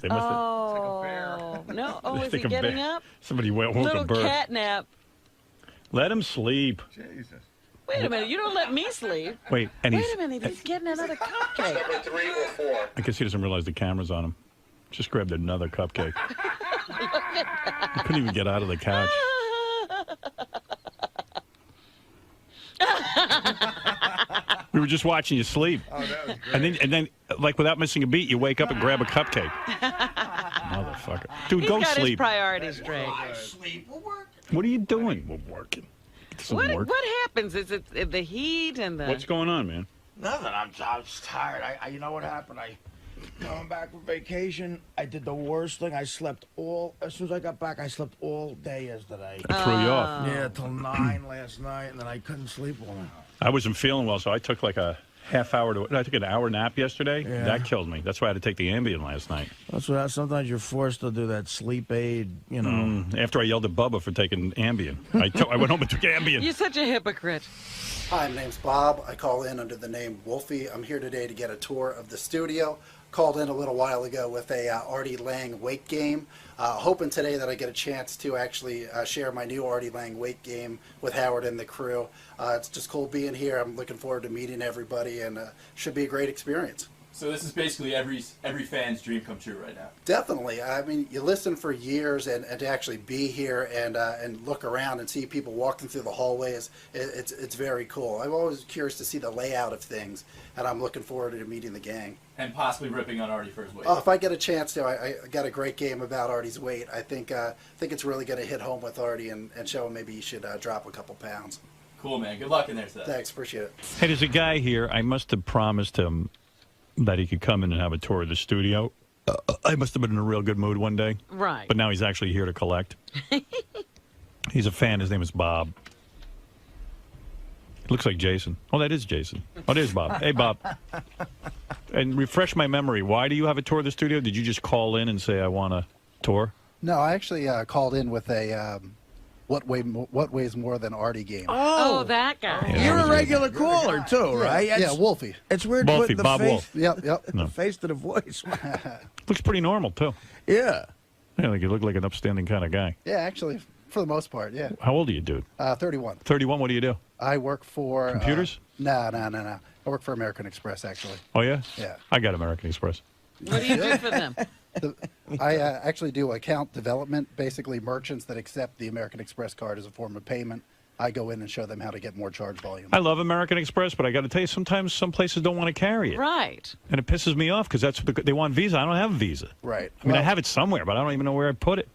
They must have, Oh, no. Oh, is he getting up? somebody woke a Little bird. cat nap. Let him sleep. Jesus. Wait a minute. You don't let me sleep. Wait, and Wait a minute. He's getting another cupcake. Number 3 or 4. I guess he doesn't realize the camera's on him. Just grabbed another cupcake. He couldn't even get out of the couch. We were just watching you sleep. Oh, that was great. And then, like, without missing a beat, you wake up and grab a cupcake. Motherfucker. Dude, He's go got his sleep. priorities straight. What are you doing? We're working. Get some work. What happens? Is it the heat and the... What's going on, man? Nothing. I'm just tired. You know what happened? Coming back from vacation, I did the worst thing. As soon as I got back, I slept all day yesterday. I threw you off. Yeah, till 9 last night, and then I couldn't sleep all night. I wasn't feeling well, so I took like a half hour I took an hour nap yesterday. Yeah. That killed me. That's why I had to take the Ambien last night. That's what. Sometimes you're forced to do that sleep aid, you know. After I yelled at Bubba for taking Ambien. I went home and took Ambien. You're such a hypocrite. Hi, my name's Bob. I call in under the name Wolfie. I'm here today to get a tour of the studio. Called in a little while ago with a Artie Lang weight game. Hoping today that I get a chance to actually share my new Artie Lang weight game with Howard and the crew. It's just cool being here. I'm looking forward to meeting everybody, and should be a great experience. So this is basically every fan's dream come true right now. Definitely. I mean, you listen for years, and to actually be here and look around and see people walking through the hallways, it's very cool. I'm always curious to see the layout of things, and I'm looking forward to meeting the gang. And possibly ripping on Artie for his weight. Oh, if I get a chance to, I got a great game about Artie's weight. I think it's really going to hit home with Artie and show him maybe he should drop a couple pounds. Cool, man. Good luck in there today. Thanks, appreciate it. Hey, there's a guy here. I must have promised him that he could come in and have a tour of the studio. I must have been in a real good mood one day. Right. But now he's actually here to collect. He's a fan. His name is Bob. Looks like Jason. Oh, that is Jason. Oh, there's Bob. Hey, Bob. And refresh my memory. Why do you have a tour of the studio? Did you just call in and say, I want a tour? No, I actually called in with a what weighs more than Artie game. Oh, that guy. Yeah, You're that was a regular caller too, right? Yeah, Wolfie. It's weird Wolfie, putting the Bob face, Wolf. Yep. the face to the voice. Looks pretty normal, too. Yeah. Yeah, like you look like an upstanding kind of guy. Yeah, actually, for the most part, yeah. How old are you, dude? 31. 31. What do you do? I work for... Computers? No. I work for American Express, actually. Oh, yeah? Yeah. I got American Express. What do you do for them? I actually do account development, basically merchants that accept the American Express card as a form of payment. I go in and show them how to get more charge volume. I love American Express, but I got to tell you, sometimes some places don't want to carry it. Right. And it pisses me off because they want Visa. I don't have Visa. Right. I mean, I have it somewhere, but I don't even know where I put it.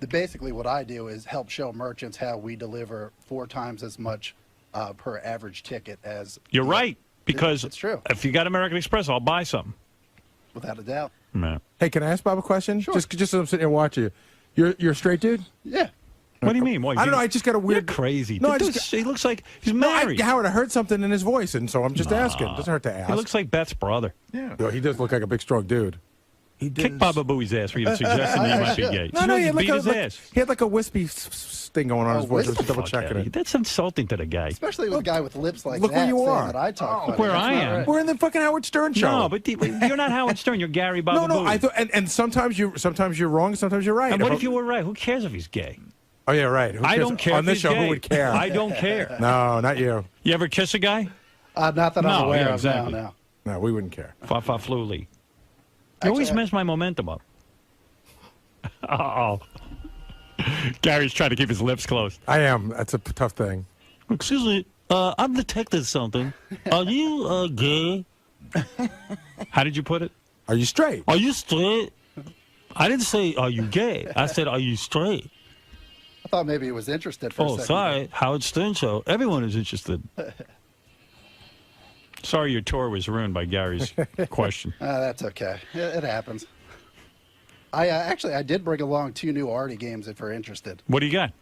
Basically what I do is help show merchants how we deliver 4 times as much per average ticket as... You're right, because it's true. If you got American Express, I'll buy something. Without a doubt. Man. Hey, can I ask Bob a question? Sure. Just as I'm sitting here watching you. You're a straight dude? Yeah. What do you mean? What, I don't know. I just got a weird... You're crazy. No, Dude, he looks like he's married. Howard, I heard something in his voice, and so I'm just asking. Doesn't hurt to ask. He looks like Beth's brother. Yeah. He does look like a big, strong dude. He Kick Baba Booey's ass for even suggesting he might be gay. No, he had beat his ass. He had like a wispy thing going on in his voice. wispy? Just double checking it. That's insulting to the guy. Especially with a guy with lips like Look that. where you saying are. That I talk Look funny. where That's I not am. right. We're in the fucking Howard Stern show. No, but you're not Howard Stern. You're Gary Baba No, Booey. I thought, and sometimes you're wrong, sometimes you're right. And what if you were right? Who cares if he's gay? Oh yeah, right. Who I cares? don't care on if this he's show. gay. Who would care? I don't care. No, not you. You ever kiss a guy? Not that I'm No, aware yeah, of. exactly. No. No, we wouldn't care. Fa flu Lee. You always mess my momentum up. Uh-oh. Gary's trying to keep his lips closed. I am. That's a tough thing. Excuse me. I've detected something. Are you gay? How did you put it? Are you straight? Are you straight? I didn't say, are you gay? I said, are you straight? I thought maybe he was interested for a Oh, second. sorry. Howard Stern Show. Everyone is interested. Sorry your tour was ruined by Gary's question. That's okay. It happens. I did bring along 2 new Artie games if you're interested. What do you got?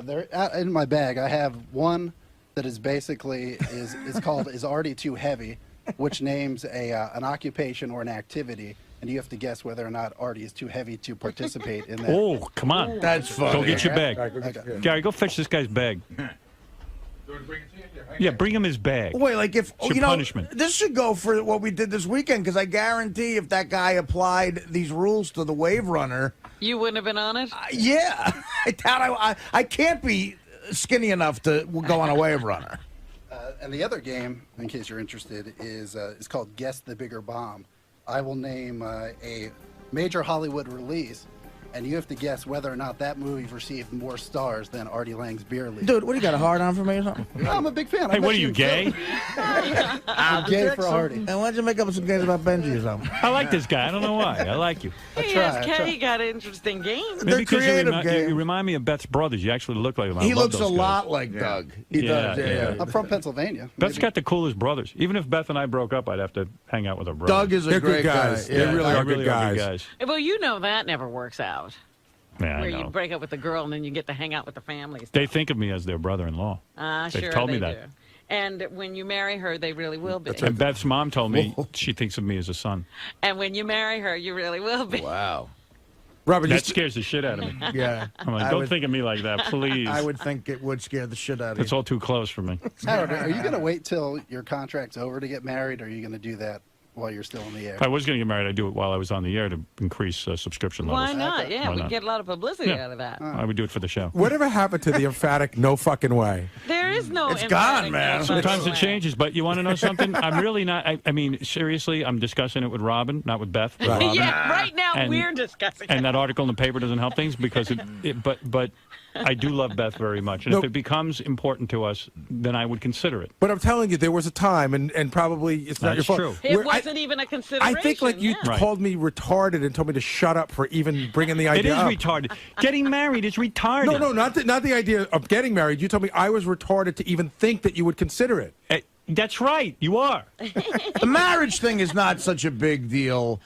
They're out in my bag. I have one that is basically is called "Is Artie Too Heavy," which names an occupation or an activity, and you have to guess whether or not Artie is too heavy to participate in that. Oh, come on. That's funny. Go get your bag. All right, go get your- Gary, go fetch this guy's bag. Yeah, bring him his bag. Wait, like if It's your you know, punishment. this should go for what we did this weekend because I guarantee if that guy applied these rules to the Wave Runner, You wouldn't have been on it? yeah, I doubt I can't be skinny enough to go on a Wave Runner. And the other game, in case you're interested, is called Guess the Bigger Bomb. I will name a major Hollywood release, and you have to guess whether or not that movie received more stars than Artie Lang's Beer League. Dude, what do you got, a hard on for me or something? I'm a big fan. Hey, what are you, gay? I'm gay for Artie. And why don't you make up some games about Benji or something? I like this guy. I don't know why. I like you. Yes, Kenny got interesting games. Maybe They're because creative you games. remind me of Beth's brothers. You actually look like him. I He love looks a those guys. lot like Doug. He Yeah, does, yeah. I'm from Pennsylvania. Beth's Maybe- got the coolest brothers. Even if Beth and I broke up, I'd have to hang out with her brothers. Doug is a They're great good guys. guy. They Yeah. really They are good guys. Well, you know that never works out. Yeah, I Where know. you break up with the girl and then you get to hang out with the families. They think of me as their brother-in-law. They've Sure told me they that. do. And when you marry her, they really will be. And Beth's mom told me she thinks of me as a son. And when you marry her, you really will be. Wow. Robin, That scares the shit out of me. Yeah. I'm like, don't think of me like that, please. I would think it would scare the shit out of you. It's all too close for me. Howard, are you going to wait till your contract's over to get married, or are you going to do that while you're still in the air? If I was going to get married, I'd do it while I was on the air to increase subscription levels. Why not? Yeah, Why we not? get a lot of publicity Yeah. out of that. I would do it for the show. Whatever happened to the emphatic no fucking way? There is no. It's emphatic gone, man. no Sometimes fucking it way. changes, but you want to know something? I'm really not. I mean, seriously, I'm discussing it with Robin, not with Beth. With Robin. Yeah, right now And- we're discussing And it. that article in the paper doesn't help things because but I do love Beth very much. And if Nope. it becomes important to us, then I would consider it. But I'm telling you, there was a time, and probably it's not That your is fault. true. It where wasn't even a I consideration. think like you yeah. Right. called me retarded and told me to shut up for even bringing the It idea is up. retarded. Getting married is retarded. No, not the idea of getting married. You told me I was retarded to even think that you would consider it. That's right. You are. The marriage thing is not such a big deal.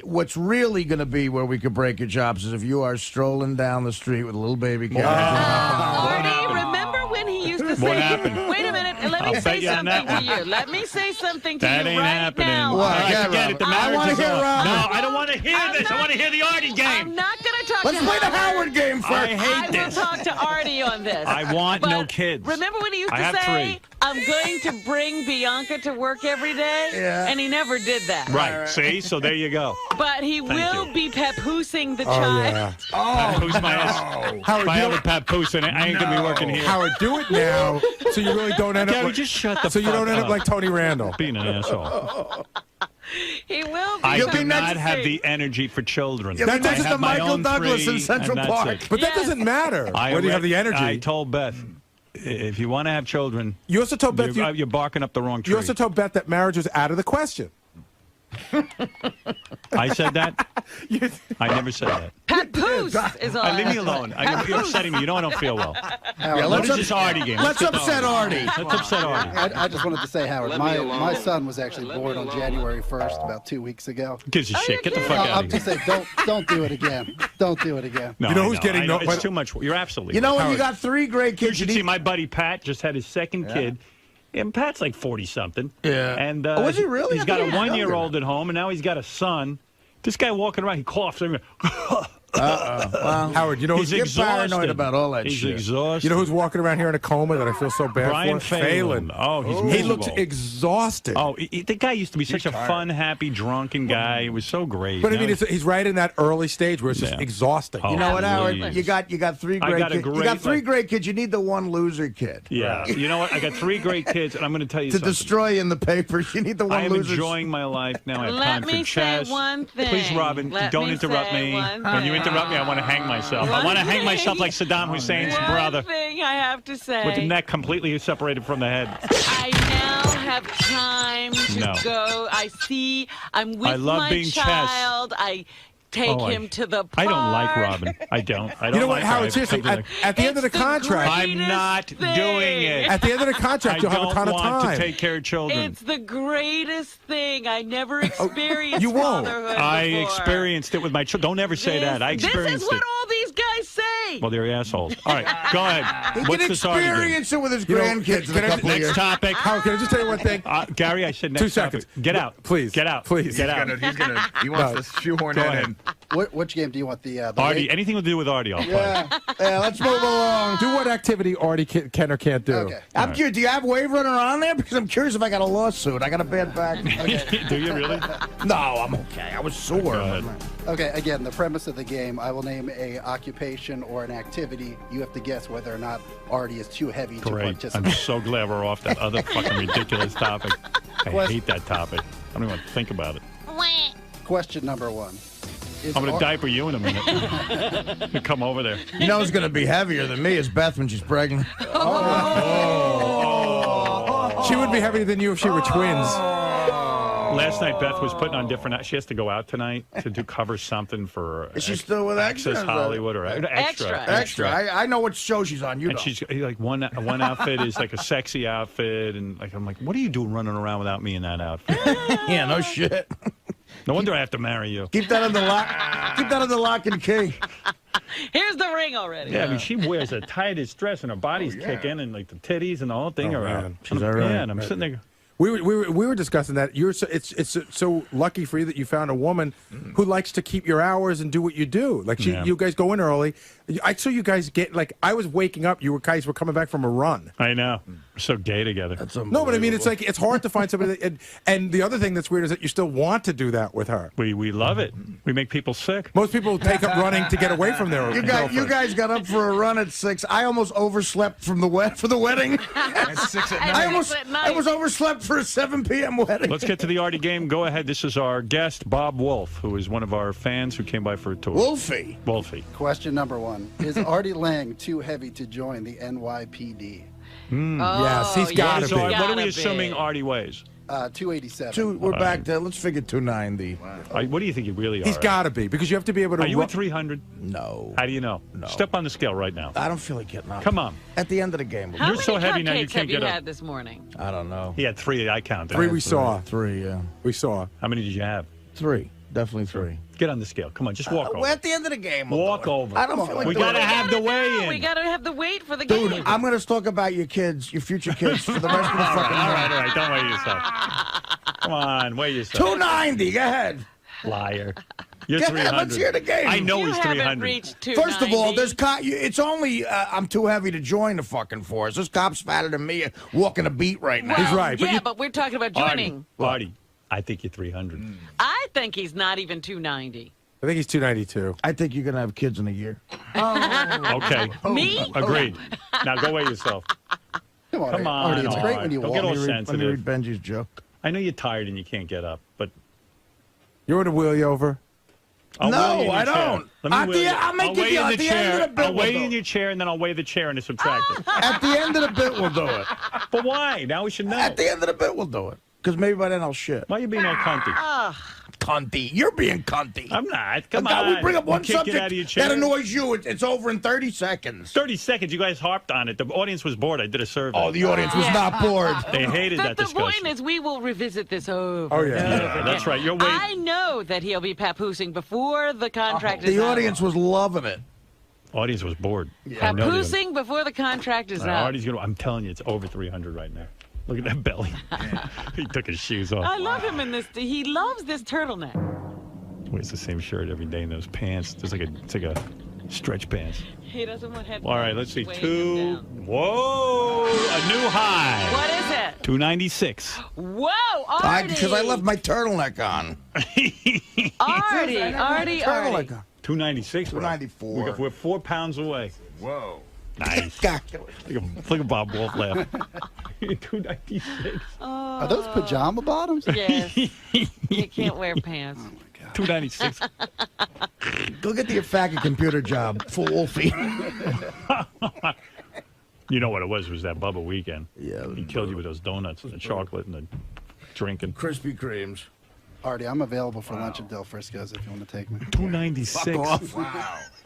What's really going to be where we could break your chops is if you are strolling down the street with a little baby carriage. Artie, remember when he used to say, What happened? wait a minute, let me I'll bet say you on something that to one. you. Let me say something to That you ain't right happening. now. What? All right, Yeah, forget it. The Robin. I marriage wanna is hear over. Robin. No, I don't want to hear I'm this. I not- want to hear the Artie I'm game. not going to talk Let's to play the Artie. Howard game first. I hate I will this. talk to Artie on this. I want no But kids. Remember when he used I to have say, 3. I'm going to bring Bianca to work every day? Yeah. And he never did that. Right. See? So there you go. But he will you. be papoosing the Oh child. yeah, Who's my ass? Howard, If I you have know- a papoose in it, I ain't going to be working here. Howard, do it now, so you really don't end up. Gary, like, just shut the so you fuck don't end up up. like Tony Randall. Being an asshole. He will be. I You'll do be not next have to the energy for children. You'll be I next have to my Michael own Douglas 3, in Central and that's Park. it. But that Yes. doesn't matter. I whether you have the energy. I told Beth, if you want to have children, You also told Beth you're barking up the wrong tree. you also told Beth that marriage was out of the question. I said that? I never said that. Papoose is all. Leave me alone. You're upsetting me. You know I don't feel well. Howard, What is this Artie game? Let's get upset the Artie. Let's upset Artie. I just wanted to say, Howard, my son was actually born on January 1st, about 2 weeks ago. Gives a shit. Get the fuck out I'm of here. just saying, don't do it again. Don't do it again. No, You know I who's getting I know. no- It's too much. You're absolutely You know right. when you got 3 great You kids, should you see need... my buddy Pat just had his second kid. And Pat's like 40-something. Yeah. And Oh, is he really? He's I got thought a he was 1-year-old at home, and now he's got a son. This guy walking around, he coughs. Howard, you know He's who's, Get exhausted. paranoid about all that He's shit. exhausted. you know who's walking around here in a coma that I feel so bad Brian for? Phelan. Oh, he's He miserable. looks exhausted. Oh, the guy used to be such a fun, happy, drunken guy. He was so great. But I Now mean, he's right in that early stage where it's just Yeah. exhausting. Oh, You know what, Howard? please. You got 3 I great got a kids. You great, got 3 like- great kids. You need the 1 loser kid. Yeah. You know what? I got 3 great kids, and I'm going to tell you To something. destroy in the papers, you need the 1 I am loser. enjoying my life now. I have Let time me for say chess. one thing. Please, Robin, Let don't me interrupt say me. one When you thing. interrupt me, I want to hang myself. I want to hang myself like Saddam Hussein's brother, One thing I have to say. with the neck completely separated from the head. I now have time to No. go. I'm with I love my being chess. child. I take Oh, him to the park. I don't like Robin. I don't. I don't You know what, like her. Howard? I have Seriously, something at the end of the It's contract, I'm greatest not thing. doing it. at the end of the I contract, you'll have a don't ton of want time. to take care of children. It's the greatest thing. I never experienced you won't. fatherhood I before. experienced it with my children. Don't ever say that. I This experienced is what it. all these guys say. Well, they're assholes. All right, go ahead. He What's can this Artie game? experience it with his You know, grandkids in can a I- couple of Next years. topic. Howard, can I just tell you one thing? Gary, I said next 2 seconds. topic. Get out. Please. Get out. Please. Get out. He wants No. to shoehorn Go that ahead. in. Which game do you want? The Artie, weight? anything to do with Artie, I'll play. Yeah, let's move along. Do what activity Artie can or can't do. Okay. I'm curious. Do you have Wave Runner on there? Because I'm curious if I got a lawsuit. I got a bad back. Do you really? No, I'm okay. I was sore. Go ahead. Okay, again, the premise of the game, I will name a occupation or an activity. You have to guess whether or not Artie is too heavy to Great. I'm participate. so glad we're off that other fucking ridiculous topic. I hate that topic. I don't even want to think about it. Question number 1. Is I'm going Ar- to diaper you in a minute. You come over there. You know who's going to be heavier than me is Beth when she's pregnant. She would be heavier than you if she were twins. Last night, Beth was putting on different. She has to go out tonight to do cover something for. Is she still with Access Extra? Hollywood or Extra. Extra. I know what show she's on. You And know. she's like one outfit is like a sexy outfit, and like I'm like, what are you doing running around without me in that outfit? Yeah, no shit. No wonder I have to marry you. Keep that under lock. Keep that under lock and key. Here's the ring already. Yeah, I mean, she wears the tightest dress, and her body's kicking, and like the titties and the whole thing Oh, are out. man. She's all right. Yeah, and I'm sitting there. We were discussing that. You're so, it's so lucky for you that you found a woman who likes to keep your hours and do what you do. Like you guys go in early. I saw you guys get like I was waking up. You guys were coming back from a run. I know. We're so gay together. No, but I mean it's like it's hard to find somebody. And the other thing that's weird is that you still want to do that with her. We love it. We make people sick. Most people take up running to get away from their You girlfriend. guys got up for a run at 6. I almost overslept for the wedding. At 6 at night. I almost overslept for a 7 p.m. wedding. Let's get to the Artie game. Go ahead. This is our guest, Bob Wolf, who is one of our fans who came by for a tour. Wolfie. Wolfie. Question number 1. Is Artie Lang too heavy to join the NYPD? Yes, he's got to So be. what are Gotta we be. assuming Artie weighs? 287. We're back there. Let's figure 290. What do you think you really are? He's got to be because you have to be able to. Are you at 300? No. How do you know? No. Step on the scale right now. I don't feel like getting up. Come on. At the end of the game. How You're many so heavy now you cupcakes can't have you get up. had this morning? I don't know. He had 3. I counted. 3 we saw. 3, yeah. We saw. How many did you have? 3. Definitely 3. Get on the scale. Come on, just walk We're over. at the end of the game. Walk over. I don't feel like We doing got to it. have the weigh-in. We got to have the weight for the Dude, game. I'm going to talk about your kids, your future kids, for the rest of the fucking All night. right. Don't weigh yourself. Come on, weigh yourself. 290. Go ahead. Liar. You're Yeah, 300. let's hear the game. I know you he's haven't 300. reached 290. First of all, it's only I'm too heavy to join the fucking force. This cop's fatter than me walking a beat right now. Well, He's right, but Yeah, you- but we're talking about joining. Artie, I think you're 300. I think he's not even 290. I think he's 292. I think you're going to have kids in a year. Okay. Me? Agreed. Now go weigh yourself. Come on, Come on, Artie. It's great Art. when you Don't walk. get all Let me sensitive. read Benji's joke. I know you're tired and you can't get up, but You want to wheel you over? I'll No, weigh you in your I chair. don't. Let me At weigh the- you. I'll make I'll you weigh the- in at the the end of chair. the bit I'll weigh we'll in do. your chair and then I'll weigh the chair and subtract it. At the end of the bit, we'll do it. But why? Now we should know. At the end of the bit, we'll do it. Because maybe by then I'll shit. Why are you being all cunty? Cunty. You're being cunty. I'm not. Come God, on. we bring up one You can't get subject out of your chair. that annoys you. It's over in 30 seconds. 30 seconds. You guys harped on it. The audience was bored. I did a survey. Oh, the audience was not bored. They hated that The discussion. point is, we will revisit this over. Oh, yeah. and over Yeah, that's again. right. You're waiting. I know that he'll be papoosing before the contract is The out. audience was loving it. Audience was bored. I know they were. Papoosing before the contract is out. Artie's gonna. I'm telling you, it's over 300 right now. Look at that belly. He took his shoes off. I love him in this. He loves this turtleneck. Wears the same shirt every day in those pants. It's like a stretch pants. He doesn't want headphones. All right, let's see. weighing Two. him down. Whoa! A new high. What is it? 296. Whoa, Artie! Because I left my turtleneck on. Artie. 296. bro. 294. We're 4 pounds away. Whoa. Nice. God. Look at Bob Wolf laugh. 296. Are those pajama bottoms? Yes. You can't wear pants. 296. Go get the faggot computer job for Wolfie. You know what it was that Bubba weekend. Yeah. He killed you with those donuts and the chocolate and the drinking. Krispy Kremes. Artie, I'm available for lunch at Del Frisco's if you want to take me. 296. Wow.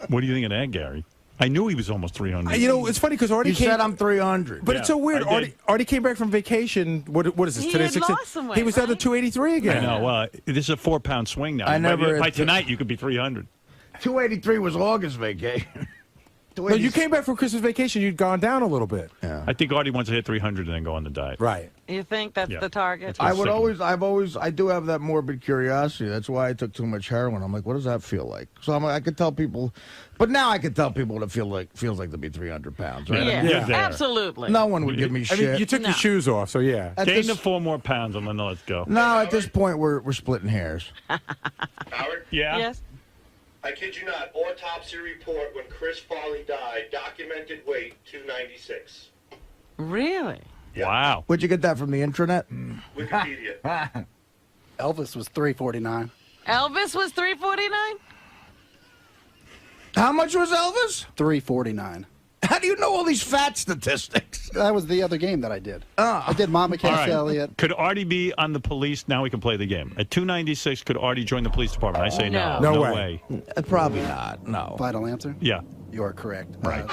What do you think of that, Gary? I knew he was almost 300. You know, it's funny because Artie You came. said I'm 300. But it's so weird. I did. Artie came back from vacation. What is this? He Today, had 16? lost some weight, He was down to right? 283 I again. know. Well, this is a 4-pound swing now. I never- By tonight, you could be 300. 283 was August vacation. No, you came back from Christmas vacation. You'd gone down a little bit. I think Artie wants to hit 300 and then go on the diet. Right. You think that's Yeah. the target? That's what I do have that morbid curiosity. That's why I took too much heroin. I'm like, what does that feel like? So I could tell people, but now I could tell people what it feels like to be 300 pounds. Right? Yeah, You're there. absolutely. No one would give me I shit. mean, you took your shoes off, so yeah. At Gain this- the 4 more pounds and then let's go. No, at this point we're splitting hairs. Howard? Yeah? Yes. I kid you not, autopsy report when Chris Farley died, documented weight 296. Really? Wow. Where'd you get that from the intranet? Wikipedia. Elvis was 349. Elvis was 349. How much was Elvis? 349. How do you know all these fat statistics? That was the other game that I did. I did Mama All Cass right. Elliott. Could Artie be on the police? Now we can play the game. At 296, could Artie join the police department? I say no. No. No way. Probably not. No. Final answer? Yeah. You are correct. Right.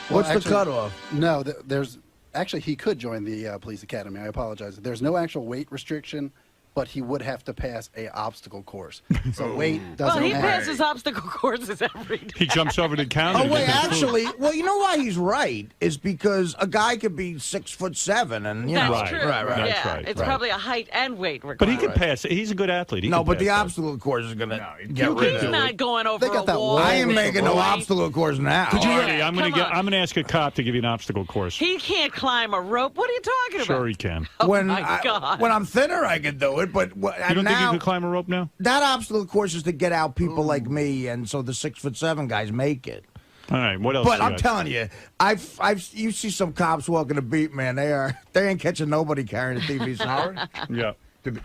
What's the actually, cutoff? No, there's actually he could join the police academy. I apologize. There's no actual weight restriction, but he would have to pass a obstacle course. So weight Well, doesn't he matter. passes obstacle courses every day. He jumps over the counter. Oh to wait, get the food. actually, well, you know why he's right is because a guy could be 6'7" and you know. That's true. Right. Yeah, That's right. it's Right. probably a height and weight requirement. But he could pass it. He's a good athlete. He No, could but the pass that. obstacle course is gonna get rid He's of it. not going over They got a that wall. wall. I ain't with making the no boy. obstacle course now. Artie, Right, I'm come on. gonna ask a cop to give you an obstacle course. He can't climb a rope. What are you talking about? Sure he can. when my God. when I'm thinner, I can do it. But You don't think now you could climb a rope now? that obstacle course is to get out people like me, and so the 6'7" guys make it. All right. What else? But you I'm got? telling you, you see some cops walking the beat, man. They ain't catching nobody carrying a TV set. Yeah.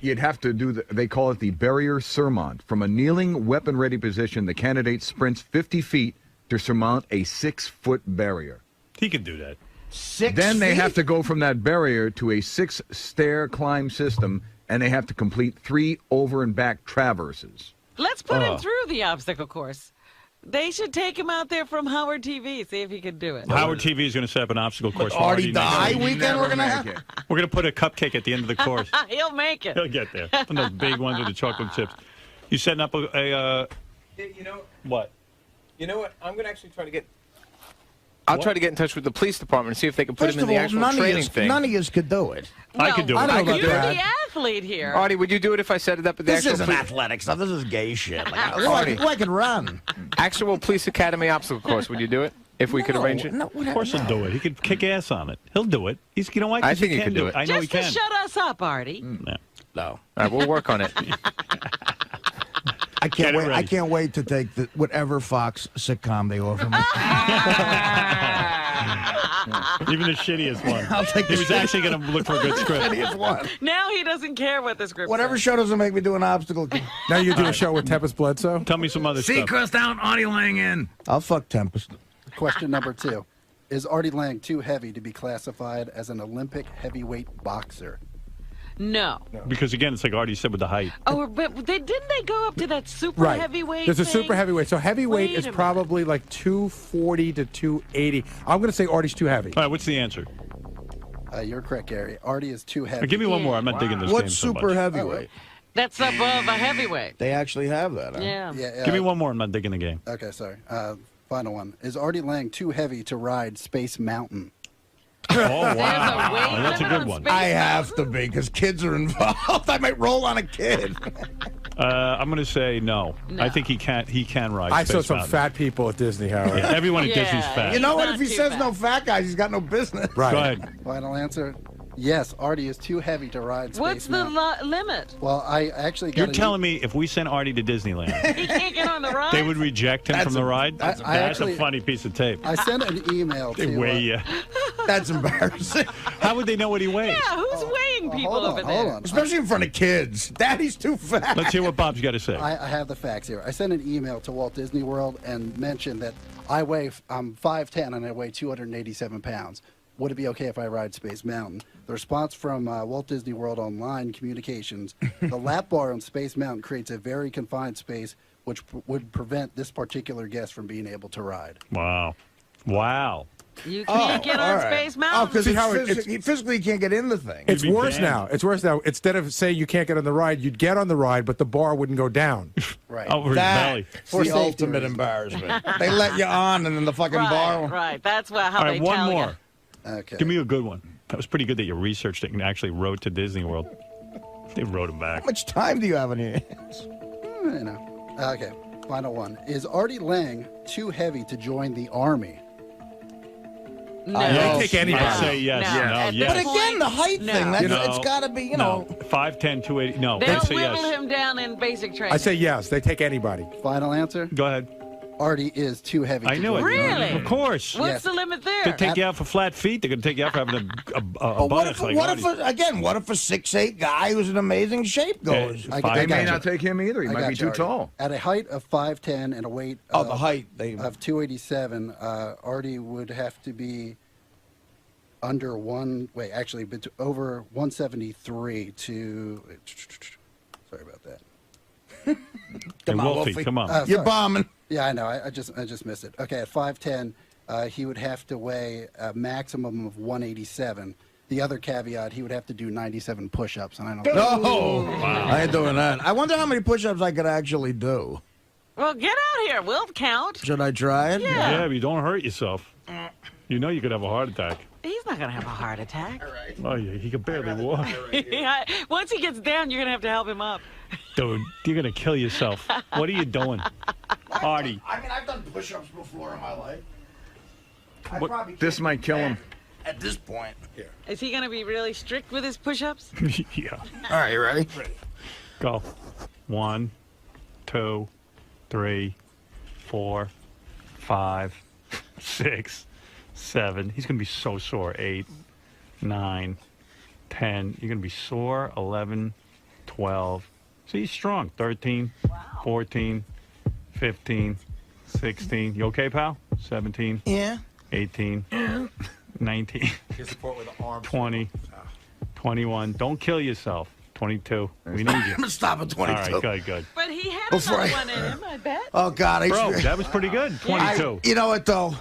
You'd have to do they call it the barrier surmount. From a kneeling, weapon-ready position, the candidate sprints 50 feet to surmount a 6-foot barrier. He could do that. 6 Then they feet? have to go from that barrier to a 6-stair climb system, and they have to complete 3 over and back traverses. Let's put him through the obstacle course. They should take him out there from Howard TV, see if he can do it. Howard TV is going to set up an obstacle course. for Artie next die week. weekend. We're gonna have. We're going to put a cupcake at the end of the course. He'll make it. He'll get there. One of those big ones with the chocolate chips. You setting up a You know, what? you know what? I'm gonna actually try to get. I'll try to get in touch with the police department and see if they can put First him in of the all, actual none training of thing. you could do it. I could do it. I don't know You're about the that. athlete here. Artie, would you do it if I set it up at the This actual isn't police, athletic stuff. This is gay shit. Like, Artie. I can run. actual police academy obstacle course? Would you do it if we could arrange it? No, Of course he'll do it. He could kick ass on it. He'll do it. He's, you know why? 'Cause I think he can could do it. I know Just he to can. shut us up, Artie. Yeah. No. All right, we'll work on it. I Get can't it wait. I ready. can't wait to take whatever Fox sitcom they offer me. Even the shittiest one. I'll take He the was actually going to look for a good script. shittiest one. Now he doesn't care what the script Whatever says. show doesn't make me do an obstacle. Now you do a show with Tempest Bledsoe? Tell me some other stuff. Seacrest down, Artie Lang in. I'll fuck Tempest. Question number 2. Is Artie Lang too heavy to be classified as an Olympic heavyweight boxer? No. Because again, it's like Artie said with the height. Oh, but didn't they go up to that super Right. heavyweight There's a thing? super heavyweight. So heavyweight Wait is a minute. probably like 240 to 280. I'm going to say Artie's too heavy. All right, what's the answer? You're correct, Gary. Artie is too heavy. Give me one more. I'm not digging this game What's so super much. heavyweight? That's above a heavyweight. They actually have that. Huh? Yeah. Yeah, Give me one more. I'm not digging the game. Okay, sorry. Final one. Is Artie Lang too heavy to ride Space Mountain? Oh, There's a wow. weight Well, that's a limit good on one. Space I have to be because kids are involved. I might roll on a kid. I'm going to say no. I think he can ride. I saw Space some Mountain. fat people at Disney, Howard. Yeah, everyone at Yeah. Disney's fat. You know what? Not If he too says bad. no fat guys, he's got no business. Right. Go ahead. Final answer. Yes, Artie is too heavy to ride Space What's the Mountain. limit? Well, I actually got You're an telling me if we sent Artie to Disneyland, He can't get on the ride? they would reject him from the ride? I That's actually- a funny piece of tape. I sent an email They to. weigh you. That's embarrassing. How would they know what he weighs? Yeah, who's weighing people hold over on, there? hold on. Especially in front of kids. Daddy's too fat. Let's hear what Bob's got to say. I have the facts here. I sent an email to Walt Disney World and mentioned that I'm 5'10" and I weigh 287 pounds. Would it be okay if I ride Space Mountain? The response from Walt Disney World Online Communications, the lap bar on Space Mountain creates a very confined space which would prevent this particular guest from being able to ride. Wow. Wow. You can't get on Space Mountain. because See how it- he physically can't get in the thing. It's You'd be worse banned. now. It's worse now. Instead of saying you can't get on the ride, you'd get on the ride, but the bar wouldn't go down. Right. Over his belly. That's For the safety ultimate reasons. embarrassment. They let you on, and then the fucking bar. Right. That's how All they right, one tell more. you. Okay. Give me a good one. That was pretty good that you researched it and actually wrote to Disney World. They wrote him back. How much time do you have on your hands? You know. Okay. Final one. Is Artie Lang too heavy to join the army? No. They take anybody. I say yes. No. No, At yes. this But again, the height No. thing, No. it's got to be, you know. 5'10", 280. No, They'll I'd say whittle yes. him down in basic training. I say yes. They take anybody. Final answer. Go ahead. Artie is too heavy. I to knew it. join the army. Really? Of course. What's Yes. the limit They there? take you out for flat feet. They're going to take you out for having a But buttock like what Artie. if a 6'8" guy who's in amazing shape goes? Yeah. I Five They got may you. not take him either. He I might got be you, too Artie. tall. At a height of 5'10" and a weight Oh, the height. of 287, Artie would have to be under over 173 to. Sorry about that. Hey, Come on, Wolfie, Wolfie. come on. You're Sorry. bombing. Yeah, I know. I just missed it. Okay, at 5'10", he would have to weigh a maximum of 187. The other caveat, he would have to do 97 push-ups, and I don't. No, I ain't doing that. I wonder how many push-ups I could actually do. Well, get out here. We'll count. Should I try it? Yeah, but you don't hurt yourself. You know you could have a heart attack. He's not going to have a heart attack. Oh, yeah, he can barely walk. Once he gets down, you're going to have to help him up. Dude, you're going to kill yourself. What are you doing? Artie. I mean, I've done push-ups before in my life. This might kill him. At this point. Is he going to be really strict with his push-ups? Yeah. All right, you ready? Go. 1, 2, 3, 4, 5, 6, 7. He's going to be so sore. 8, 9, 10. You're going to be sore. 11, 12. See, he's strong. 13, 14, 15, 16. You okay, pal? 17, Yeah. 18, 19, 20, 21. Don't kill yourself. 22. We need I'm you. going to stop at 22. All right, good, good. But he had Before another I- one in him, I bet. Oh, God. I Bro, used to, that was pretty good. 22. you know what, though?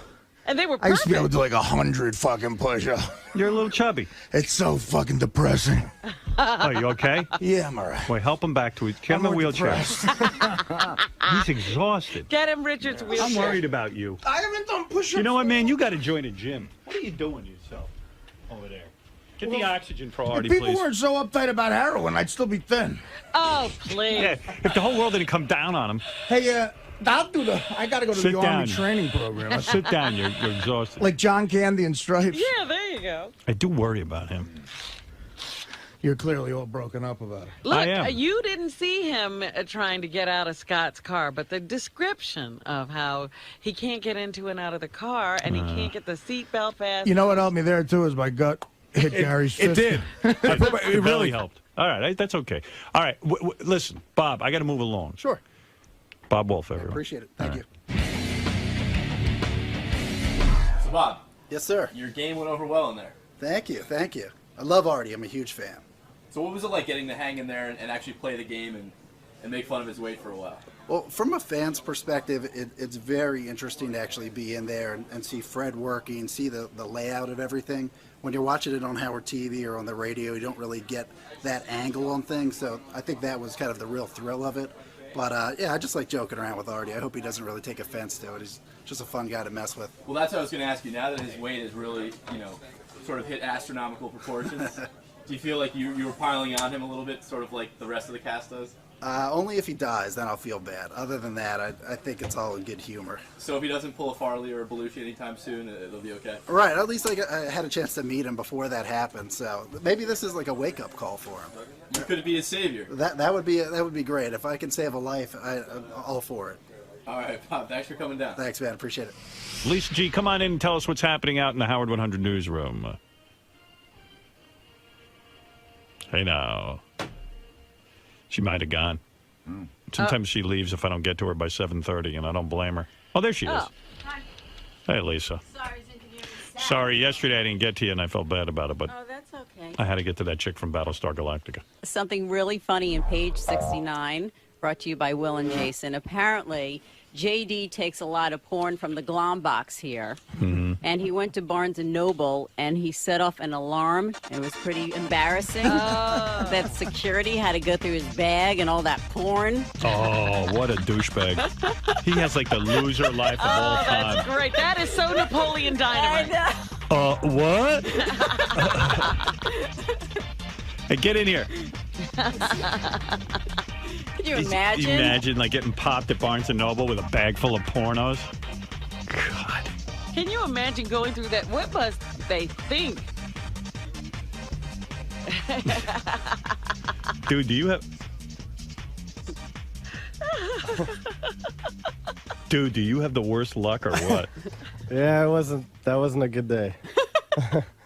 And they were I used to be able perfect. to do like 100 fucking push-ups. You're a little chubby. It's so fucking depressing. Oh, you okay? Yeah, I'm all right. Wait, help him back to his. Get him a more wheelchair. depressed. He's exhausted. Get him Richard's wheelchair. I'm worried about you. I haven't done push-ups. You know what, man? You got to join a gym. What are you doing yourself over there? Get the oxygen for Artie, If people please. weren't so uptight about heroin, I'd still be thin. Oh, please. Yeah, if the whole world didn't come down on him, Hey, I got to go to Sit the down. Army training program. sit down. You're exhausted. Like John Candy and Stripes. Yeah, there you go. I do worry about him. You're clearly all broken up about it. Look, I am. You didn't see him trying to get out of Scott's car, but the description of how he can't get into and out of the car and he can't get the seatbelt fast. You know what helped me there, too, is my gut hit Gary's It fist. did. It really helped. All right, that's okay. All right, listen, Bob, I got to move along. Sure. Bob Wolf, everyone. Appreciate it. Thank you. So, Bob, Yes, sir. your game went over well in there. Thank you. Thank you. I love Artie. I'm a huge fan. So, what was it like getting to hang in there and actually play the game and make fun of his weight for a while? Well, from a fan's perspective, it's very interesting to actually be in there and see Fred working, see the layout of everything. When you're watching it on Howard TV or on the radio, you don't really get that angle on things. So I think that was kind of the real thrill of it. But yeah, I just like joking around with Artie. I hope he doesn't really take offense to it. He's just a fun guy to mess with. Well, that's what I was going to ask you. Now that his weight has really, sort of hit astronomical proportions, do you feel like you were piling on him a little bit, sort of like the rest of the cast does? Only if he dies, then I'll feel bad. Other than that, I think it's all in good humor. So if he doesn't pull a Farley or a Belushi anytime soon, it'll be okay? Right, at least I had a chance to meet him before that happened. So maybe this is like a wake-up call for him. You could be his savior. That would be great. If I can save a life, I'm all for it. All right, Bob, thanks for coming down. Thanks, man. Appreciate it. Lisa G, come on in and tell us what's happening out in the Howard 100 newsroom. Hey now. She might have gone. Sometimes she leaves if I don't get to her by 7:30, and I don't blame her. Oh, there she is. Oh. Hi. Hey, Lisa. Sorry, it's inconvenient. Sorry, yesterday I didn't get to you, and I felt bad about it, but Oh, that's okay. I had to get to that chick from Battlestar Galactica. Something really funny in page 69. brought to you by Will and Jason. Apparently, JD takes a lot of porn from the Glom box here, and he went to Barnes & Noble, and he set off an alarm. It was pretty embarrassing that security had to go through his bag and all that porn. Oh, what a douchebag. He has like the loser life of all time. That's great. That is so Napoleon Dynamite. What? Hey, get in here. Could you imagine? Imagine like getting popped at Barnes & Noble with a bag full of pornos. God. Can you imagine going through that? What must they think? Dude, do you have... Dude, do you have the worst luck or what? Yeah, that wasn't a good day.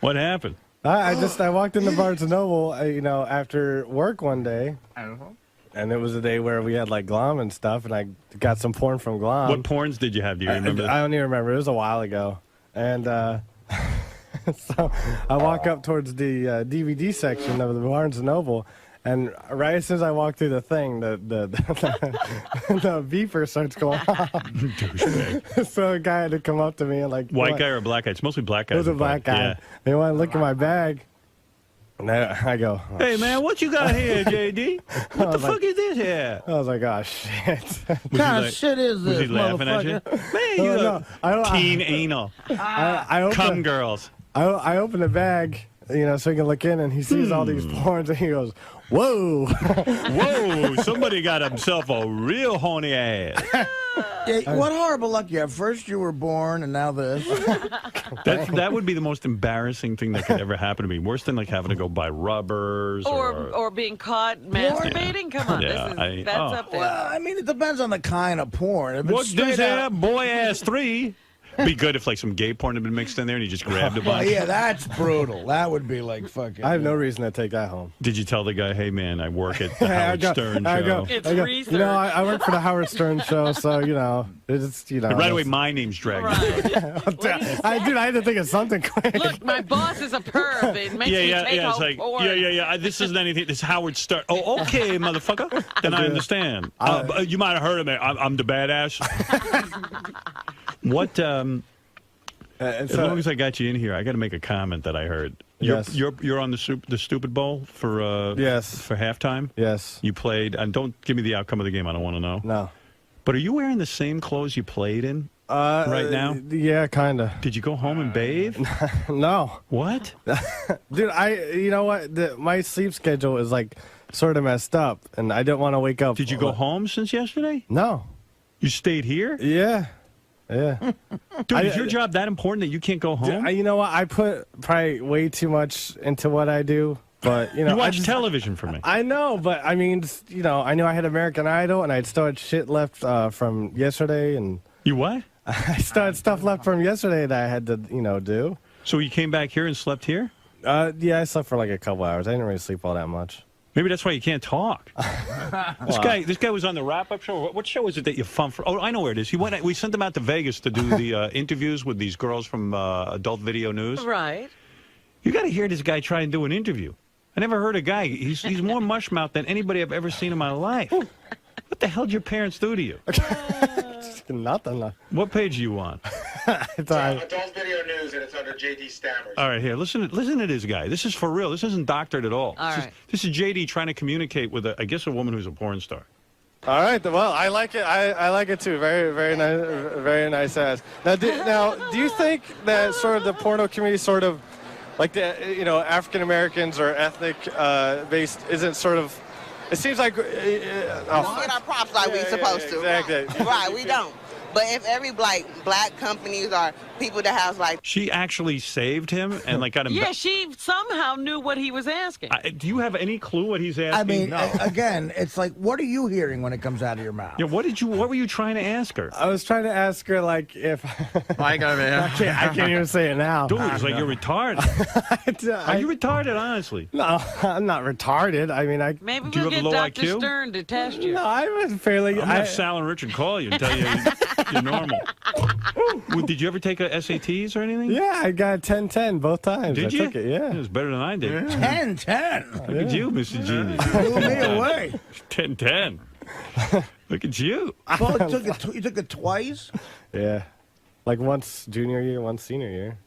What happened? I walked into Barnes & Noble, after work one day. And it was a day where we had like Glom and stuff, and I got some porn from Glom. What porns did you have? Do you remember? I don't even remember. It was a while ago. And so I walk up towards the DVD section of the Barnes & Noble, and right as soon as I walk through the thing, the beeper starts going off. So a guy had to come up to me and like... White guy or a black guy? It's mostly black guys. It was a black guy. Yeah. They want to look at my bag. And I go, hey, man, what you got here, JD? What the fuck is this here? I was like, oh, shit. What kind of shit is this, Was he laughing at you? Man, you teen anal. Cum girls. I open the bag, so he can look in, and he sees all these porns, and he goes, whoa. Whoa, somebody got himself a real horny ass. Yeah, what horrible luck you have. First you were born, and now this. That would be the most embarrassing thing that could ever happen to me. Worse than like having to go buy rubbers or being caught masturbating. Come on, that's up there. Well, I mean, it depends on the kind of porn. If What's this here? Boy ass 3. Be good if like some gay porn had been mixed in there and you just grabbed a bunch. Yeah, that's brutal. That would be like fucking. I have no reason to take that home. Did you tell the guy, hey man, I work at the Howard Stern show? It's research. I work for the Howard Stern show, so it's right away my name's dragged. Right. I had to think of something quick. Look, my boss is a perv. It makes me take it's home like, porn. yeah. This isn't anything. This is Howard Stern. Oh, okay, motherfucker. Then I understand. You might have heard of me. I'm the badass. What? As long as I got you in here, I got to make a comment that I heard. You're on the Stupid Bowl for for halftime. Yes. You played, and don't give me the outcome of the game. I don't want to know. No. But are you wearing the same clothes you played in right now? Yeah, kinda. Did you go home and bathe? No. What? Dude, you know what? My sleep schedule is like sort of messed up, and I didn't want to wake up. Did you go home since yesterday? No. You stayed here? Yeah. Yeah. Dude, is your job that important that you can't go home? You know what? I put probably way too much into what I do. But, you watch television for me. I know, but I mean, I knew I had American Idol, and I still had shit left from yesterday. And you what? I still had stuff left from yesterday that I had to, do. So you came back here and slept here? Yeah, I slept for like a couple hours. I didn't really sleep all that much. Maybe that's why you can't talk. This guy was on the wrap-up show. What show is it that you fun for? Oh, I know where it is. We sent him out to Vegas to do the interviews with these girls from Adult Video News. Right. You got to hear this guy try and do an interview. I never heard a guy. He's more mushmouth than anybody I've ever seen in my life. What the hell did your parents do to you? Nothing. What page are you on? It's Adult Video News, and it's under JD Stammers. All right, here, listen to this guy. This is for real. This isn't doctored at all. This is JD trying to communicate with, I guess, a woman who's a porn star. All right. Well, I like it. I like it too. Very, very nice. Very nice ass. Now, do you think that sort of the porno community, sort of like the African Americans or ethnic based, isn't sort of? It seems like we get our props like we're supposed to. Exactly. Right, we don't. But if every black companies are people that has like... She actually saved him and got him... Yeah, she somehow knew what he was asking. Do you have any clue what he's asking? I mean, no. Again, it's like, what are you hearing when it comes out of your mouth? Yeah, what were you trying to ask her? I was trying to ask her, like, if... I can't even say it now. Dude, it's like you're retarded. Are you retarded, honestly? No, I'm not retarded. I mean, Maybe Do you we'll have get a low Dr. IQ? Stern to test you. No, I was fairly... I'm going to have Sal and Richard call you and tell you you're normal. Did you ever take a SATs or anything? Yeah, I got 10-10 both times. Did you? I took it, yeah. It was better than I did. 10-10. Look at you, Mr. Genius. Blew me away. 10-10. Look at you. Well, you took it twice? Yeah. Like once junior year, once senior year.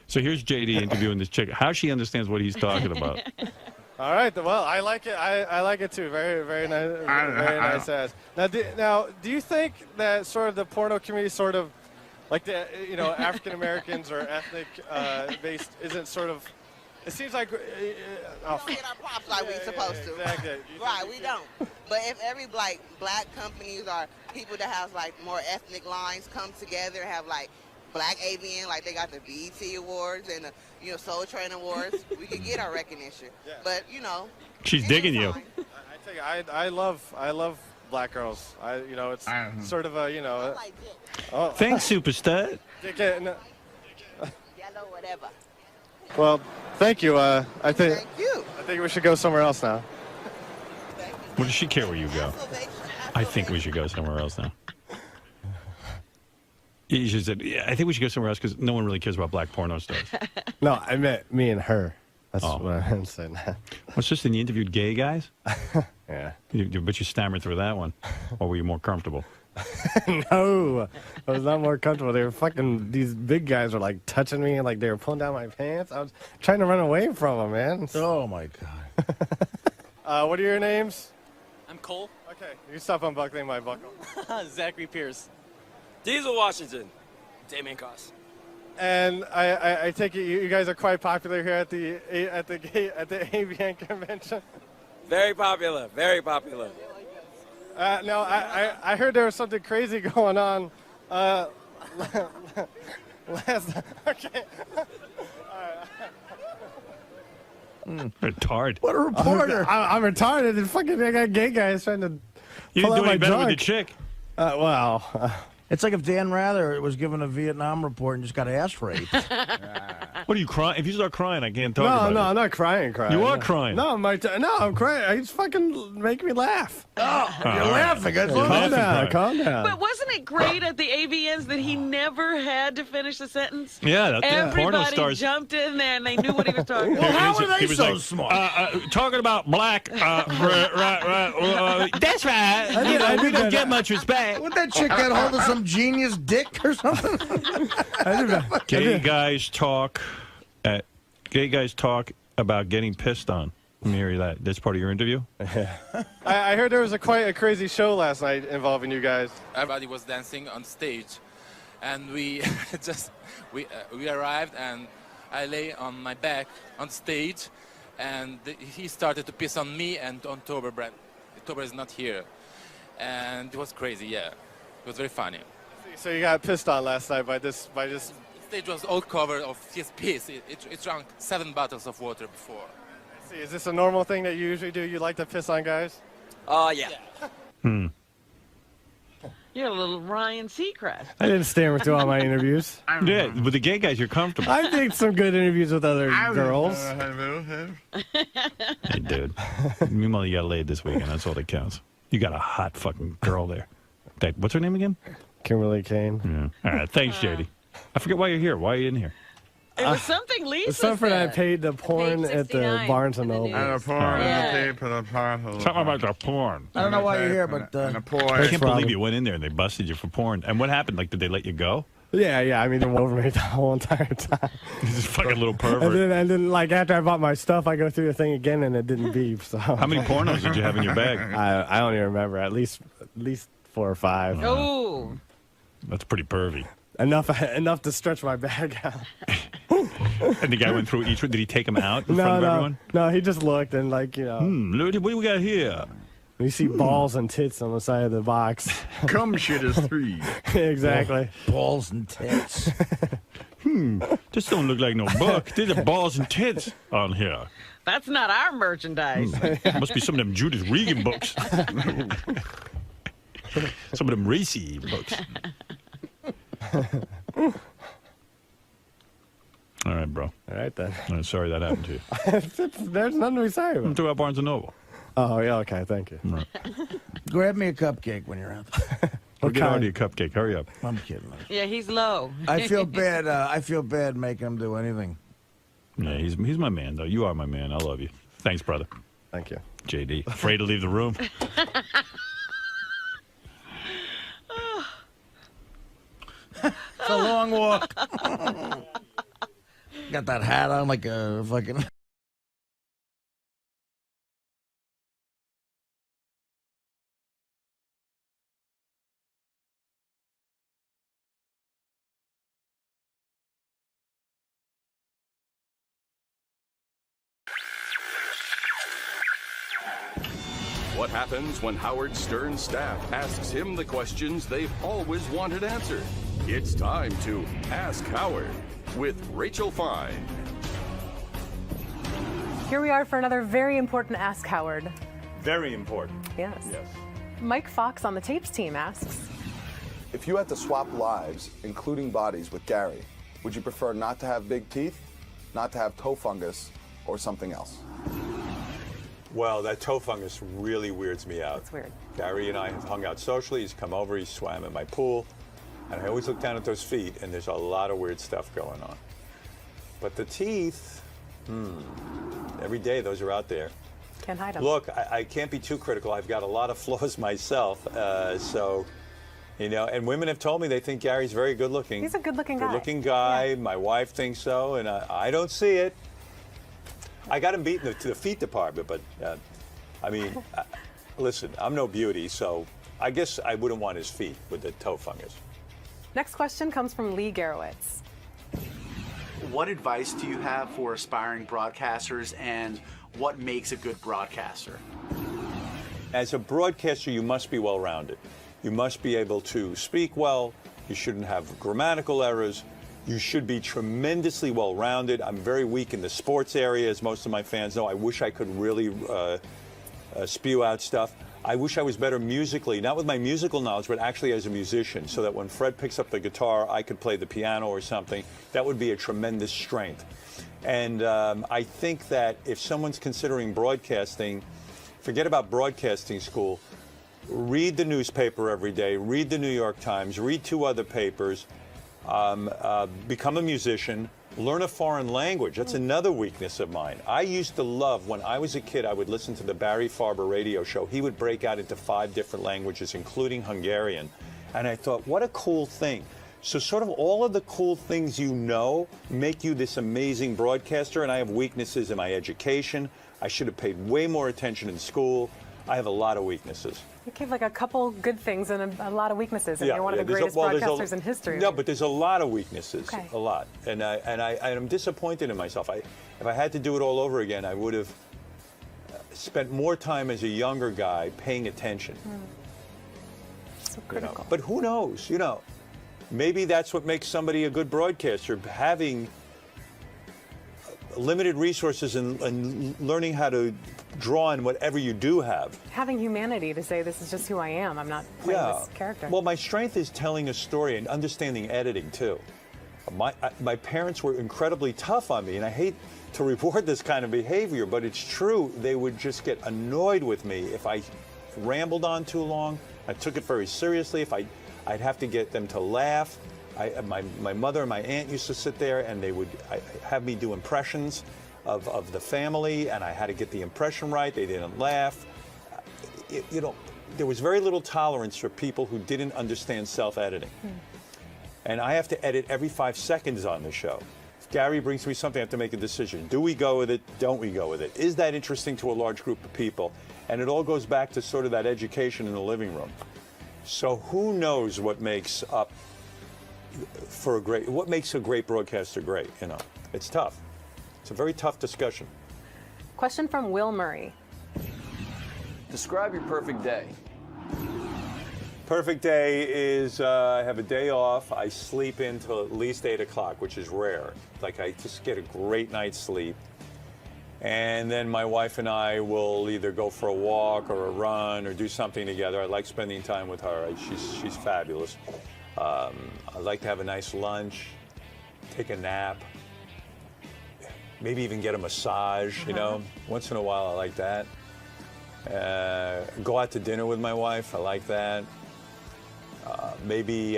So here's JD interviewing this chick. How she understands what he's talking about. All right. Well, I like it. I like it too. Very, very nice. Very nice ass. Now, do you think that sort of the porno community, sort of like the African Americans or ethnic based, isn't sort of? It seems like. We don't get our props like we supposed to. Exactly. Right, we don't. But if every black companies or people that have like more ethnic lines come together, have like black AVN, like they got the BET Awards and the Soul Train Awards, we could get our recognition. Yeah. But she's digging you. I tell you, I love black girls. It's sort of a Thanks, superstar. Yellow, whatever. Well, thank you. Thank you. I think we should go somewhere else now. What does she care where you go? I think we should go somewhere else now. She said, "Yeah, I think we should go somewhere else because no one really cares about black porno stars." No, I meant me and her. That's what I'm saying. What's this? And you interviewed gay guys? Yeah. But you stammered through that one. Or were you more comfortable? No, I was not more comfortable. They were fucking, these big guys were like touching me and like they were pulling down my pants. I was trying to run away from them, man. Oh my God. What are your names? I'm Cole. Okay, you stop unbuckling my buckle. Zachary Pierce. Diesel Washington. Damien Koss. And I take it you guys are quite popular here at the AVN convention. Very popular. Very popular. Now, I heard there was something crazy going on last. Okay. Retard. What a reporter. I'm retarded. And fucking, I got gay guys trying to. You didn't do any better with the chick. Well. It's like if Dan Rather was given a Vietnam report and just got ass raped. What are you crying? If you start crying, I can't talk about it. No, I'm not crying. You are crying. No, I'm crying. It's fucking making me laugh. Oh, you're laughing. Calm down. But wasn't it great at the AVNs that he never had to finish the sentence? Yeah, Everybody porno stars jumped in there and they knew what he was talking about. Well, how are they so smart? Talking about black. That's right. We don't get much respect. Would that chick get hold of some genius dick or something? Gay guys talk about getting pissed on. Let me hear you that. That's part of your interview? I heard there was quite a crazy show last night involving you guys. Everybody was dancing on stage, and we we arrived, and I lay on my back on stage, and he started to piss on me and on Tober. Tober is not here, and it was crazy. Yeah, it was very funny. So you got pissed on last night by this. The stage was all covered of his piss. It drank 7 bottles of water before. I see. Is this a normal thing that you usually do? You like to piss on guys? Yeah. You're a little Ryan Seacrest. I didn't stammer through all my interviews. Yeah, with the gay guys, you're comfortable. I did some good interviews with other girls. Hey, dude. Meanwhile, you got laid this weekend. That's all that counts. You got a hot fucking girl there. What's her name again? Kimberly Kane. Yeah. All right. Thanks, JD. I forget why you're here. Why are you in here? It was something Lisa It's something said. I paid the porn at the Barnes & Noble. And the porn. Something about the porn. I don't know why you're here, but I can't believe you went in there and they busted you for porn. And what happened? Like, did they let you go? Yeah. I mean, they went over me the whole entire time. He's just fucking little pervert. And then, like, after I bought my stuff, I go through the thing again, and it didn't beep. So how many pornos did you have in your bag? I don't even remember. At least 4 or 5. Oh. That's pretty pervy. Enough to stretch my bag out. And the guy went through each one. Did he take them out in front of everyone? No, he just looked and like, Look, what do we got here? You see balls and tits on the side of the box. Cum shit is 3. Exactly. Balls and tits. This don't look like no book. There's a balls and tits on here. That's not our merchandise. Must be some of them Judas Regan books. Some of them racy books. All right, bro. All right, then. I'm sorry that happened to you. There's nothing to be sorry about. I'm throughout Barnes & Noble. Oh, yeah, okay, thank you. Right. Grab me a cupcake when you're out there. Get Artie a cupcake. Hurry up. I'm kidding. Yeah, he's low. I feel bad. I feel bad making him do anything. Yeah, he's my man, though. You are my man. I love you. Thanks, brother. Thank you. JD. Afraid to leave the room. It's a long walk. Got that hat on like a fucking. What happens when Howard Stern's staff asks him the questions they've always wanted answered? It's time to Ask Howard with Rachel Fine. Here we are for another very important Ask Howard. Very important. Yes. Yes. Mike Fox on the Tapes team asks, if you had to swap lives, including bodies, with Gary, would you prefer not to have big teeth, not to have toe fungus, or something else? Well, that toe fungus really weirds me out. It's weird. Gary and I have hung out socially. He's come over, he swam in my pool, and I always look down at those feet, and there's a lot of weird stuff going on. But the teeth, every day those are out there. Can't hide them. Look, I can't be too critical. I've got a lot of flaws myself, so, you know, and women have told me they think Gary's very good looking. He's a good-looking guy. Good-looking guy. Yeah. My wife thinks so, and I don't see it. I got him beaten to the feet department, but I mean, listen, I'm no beauty, so I guess I wouldn't want his feet with the toe fungus. Next question comes from Lee Garowitz. What advice do you have for aspiring broadcasters, and what makes a good broadcaster? As a broadcaster, you must be well-rounded. You must be able to speak well. You shouldn't have grammatical errors. You should be tremendously well-rounded. I'm very weak in the sports area, as most of my fans know. I wish I could really spew out stuff. I wish I was better musically, not with my musical knowledge, but actually as a musician, so that when Fred picks up the guitar, I could play the piano or something. That would be a tremendous strength. And I think that if someone's considering broadcasting, forget about broadcasting school. Read the newspaper every day, read the New York Times, read 2 other papers, become a musician, learn a foreign language. That's another weakness of mine. I used to love, when I was a kid, I would listen to the Barry Farber radio show. He would break out into 5 different languages, including Hungarian. And I thought, what a cool thing. So sort of all of the cool things you know make you this amazing broadcaster, and I have weaknesses in my education. I should have paid way more attention in school. I have a lot of weaknesses. You gave like a couple good things and a lot of weaknesses, and you're one of the greatest broadcasters in history. No, but there's a lot of weaknesses, okay. A lot. And I'm disappointed in myself. If I had to do it all over again, I would have spent more time as a younger guy paying attention. So critical. You know? But who knows, you know? Maybe that's what makes somebody a good broadcaster, having limited resources and learning how to draw on whatever you do have. Having humanity to say, this is just who I am. I'm not playing this character. Well, my strength is telling a story and understanding editing, too. My parents were incredibly tough on me, and I hate to reward this kind of behavior, but it's true. They would just get annoyed with me if I rambled on too long. I took it very seriously. If I'd have to get them to laugh. My mother and my aunt used to sit there, and they would have me do impressions of the family, and I had to get the impression right. They didn't laugh. You know, there was very little tolerance for people who didn't understand self-editing. And I have to edit every 5 seconds on the show. If Gary brings me something, I have to make a decision. Do we go with it? Don't we go with it? Is that interesting to a large group of people? And it all goes back to sort of that education in the living room. So who knows what makes up what makes a great broadcaster great, you know? It's tough. It's a very tough discussion. Question from Will Murray. Describe your perfect day. Perfect day is I have a day off. I sleep until at least 8 o'clock, which is rare. Like, I just get a great night's sleep. And then my wife and I will either go for a walk or a run or do something together. I like spending time with her. She's fabulous. I like to have a nice lunch, take a nap, maybe even get a massage, you know. Once in a while, I like that. Go out to dinner with my wife. I like that. Maybe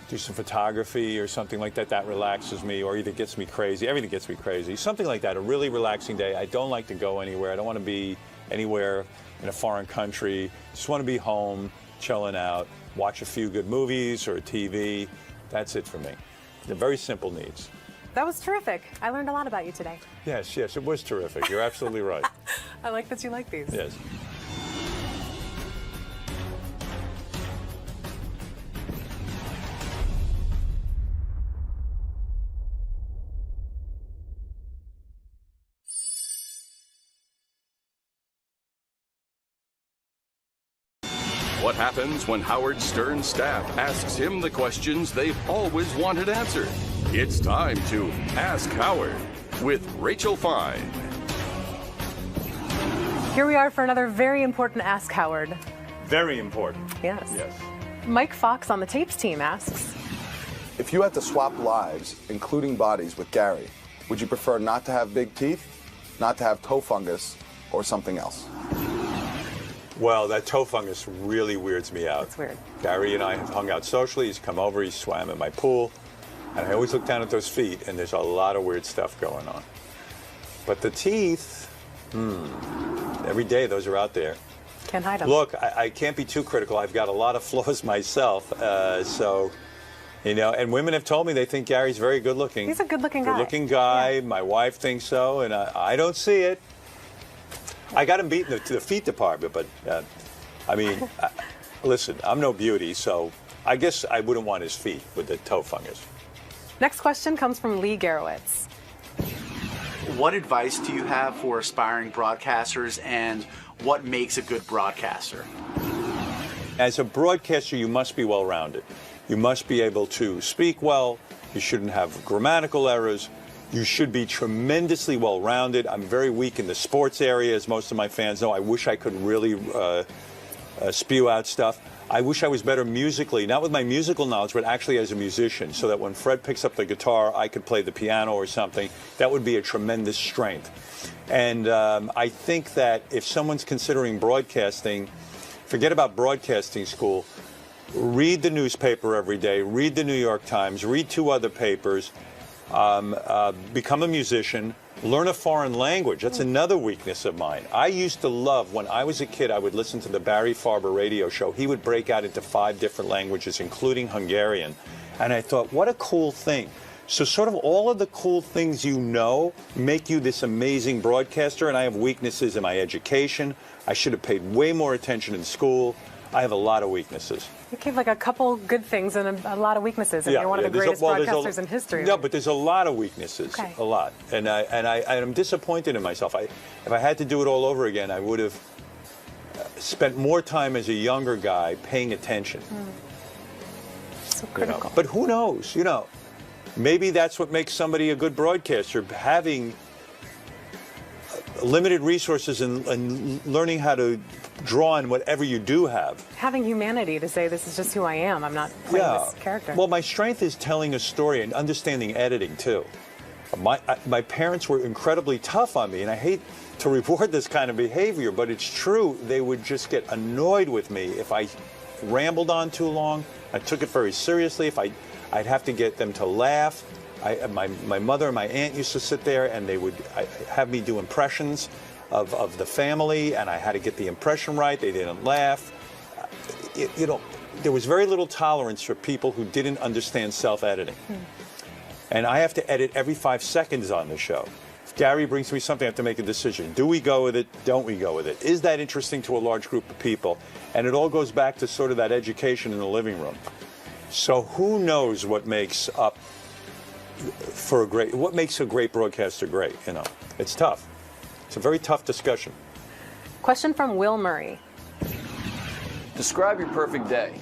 do some photography or something like that. That relaxes me, or either gets me crazy. Everything gets me crazy. Something like that, a really relaxing day. I don't like to go anywhere. I don't want to be anywhere in a foreign country. Just want to be home, chilling out, watch a few good movies or TV, That's it for me. They're very simple needs. That was terrific. I learned a lot about you today. Yes, it was terrific. You're absolutely right. I like that you like these. Yes. What happens when Howard Stern's staff asks him the questions they've always wanted answered? It's time to Ask Howard with Rachel Fine. Here we are for another very important Ask Howard. Very important. Yes. Yes. Mike Fox on the tapes team asks, If you had to swap lives, including bodies, with Gary, would you prefer not to have big teeth, not to have toe fungus, or something else? Well, that toe fungus really weirds me out. It's weird. Gary and I have hung out socially. He's come over, he swam in my pool, and I always look down at those feet, and there's a lot of weird stuff going on. But the teeth, every day those are out there. Can't hide them. Look, I can't be too critical. I've got a lot of flaws myself, so, and women have told me they think Gary's very good looking. He's a good-looking guy. Good-looking guy. Yeah. My wife thinks so, and I don't see it. I got him beat in the feet department, but, listen, I'm no beauty, so I guess I wouldn't want his feet with the toe fungus. Next question comes from Lee Garowitz. What advice do you have for aspiring broadcasters, and what makes a good broadcaster? As a broadcaster, you must be well-rounded. You must be able to speak well. You shouldn't have grammatical errors. You should be tremendously well-rounded. I'm very weak in the sports area, as most of my fans know. I wish I could really spew out stuff. I wish I was better musically, not with my musical knowledge, but actually as a musician, so that when Fred picks up the guitar, I could play the piano or something. That would be a tremendous strength. And I think that if someone's considering broadcasting, forget about broadcasting school. Read the newspaper every day. Read the New York Times. Read 2 other papers. Become a musician, learn a foreign language. That's another weakness of mine. I used to love, when I was a kid, I would listen to the Barry Farber radio show. He would break out into 5 different languages, including Hungarian. And I thought, what a cool thing. So sort of all of the cool things make you this amazing broadcaster, and I have weaknesses in my education. I should have paid way more attention in school. I have a lot of weaknesses. You gave like a couple good things and a lot of weaknesses, and you're one of the greatest broadcasters in history. No, but there's a lot of weaknesses, okay. A lot. And I'm disappointed in myself. If I had to do it all over again, I would have spent more time as a younger guy paying attention. So critical. But who knows, maybe that's what makes somebody a good broadcaster, having limited resources and learning how to draw on whatever you do have. Having humanity to say, this is just who I am. I'm not playing this character. Well, my strength is telling a story and understanding editing, too. My parents were incredibly tough on me, and I hate to reward this kind of behavior, but it's true. They would just get annoyed with me if I rambled on too long. I took it very seriously. If I'd have to get them to laugh. My mother and my aunt used to sit there, and they would have me do impressions of the family, and I had to get the impression right. They didn't laugh. There was very little tolerance for people who didn't understand self-editing. And I have to edit every 5 seconds on the show. If Gary brings me something, I have to make a decision. Do we go with it? Don't we go with it? Is that interesting to a large group of people? And it all goes back to sort of that education in the living room. So who knows what makes what makes a great broadcaster great? It's tough. It's a very tough discussion. Question from Will Murray. Describe your perfect day.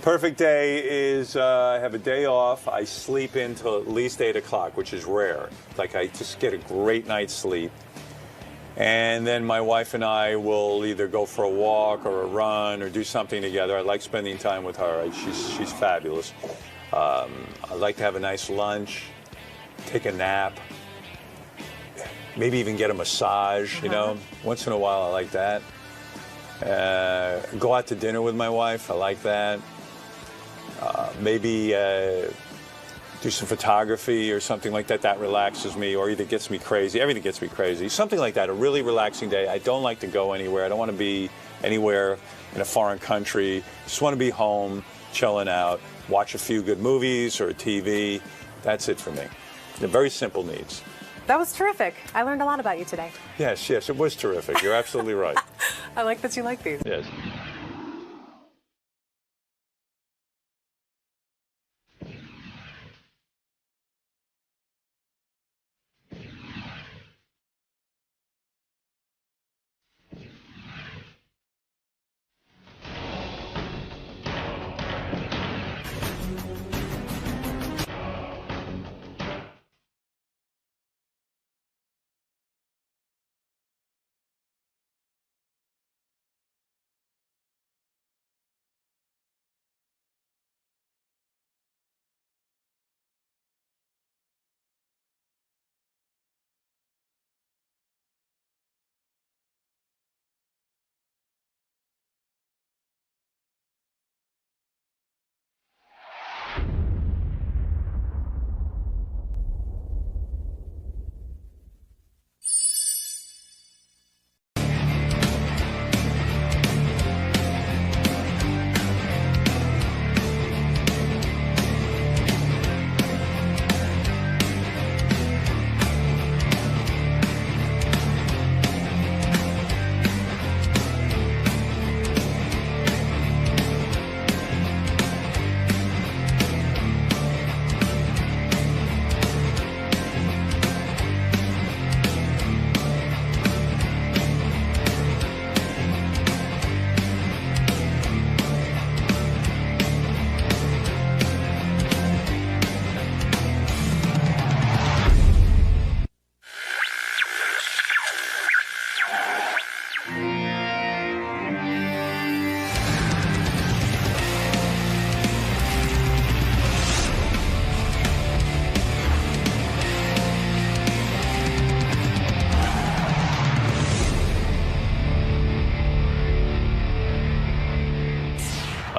Perfect day is I have a day off. I sleep until at least 8 o'clock, which is rare. Like I just get a great night's sleep. And then my wife and I will either go for a walk or a run or do something together. I like spending time with her. She's fabulous. I like to have a nice lunch, take a nap, maybe even get a massage, Once in a while I like that. Go out to dinner with my wife. I like that. Maybe do some photography or something like that. That relaxes me, or either gets me crazy. Everything gets me crazy. Something like that, a really relaxing day. I don't like to go anywhere. I don't want to be anywhere in a foreign country. Just want to be home, chilling out, watch a few good movies or TV. That's it for me. They're very simple needs. That was terrific. I learned a lot about you today. Yes, it was terrific. You're absolutely right. I like that you like these. Yes.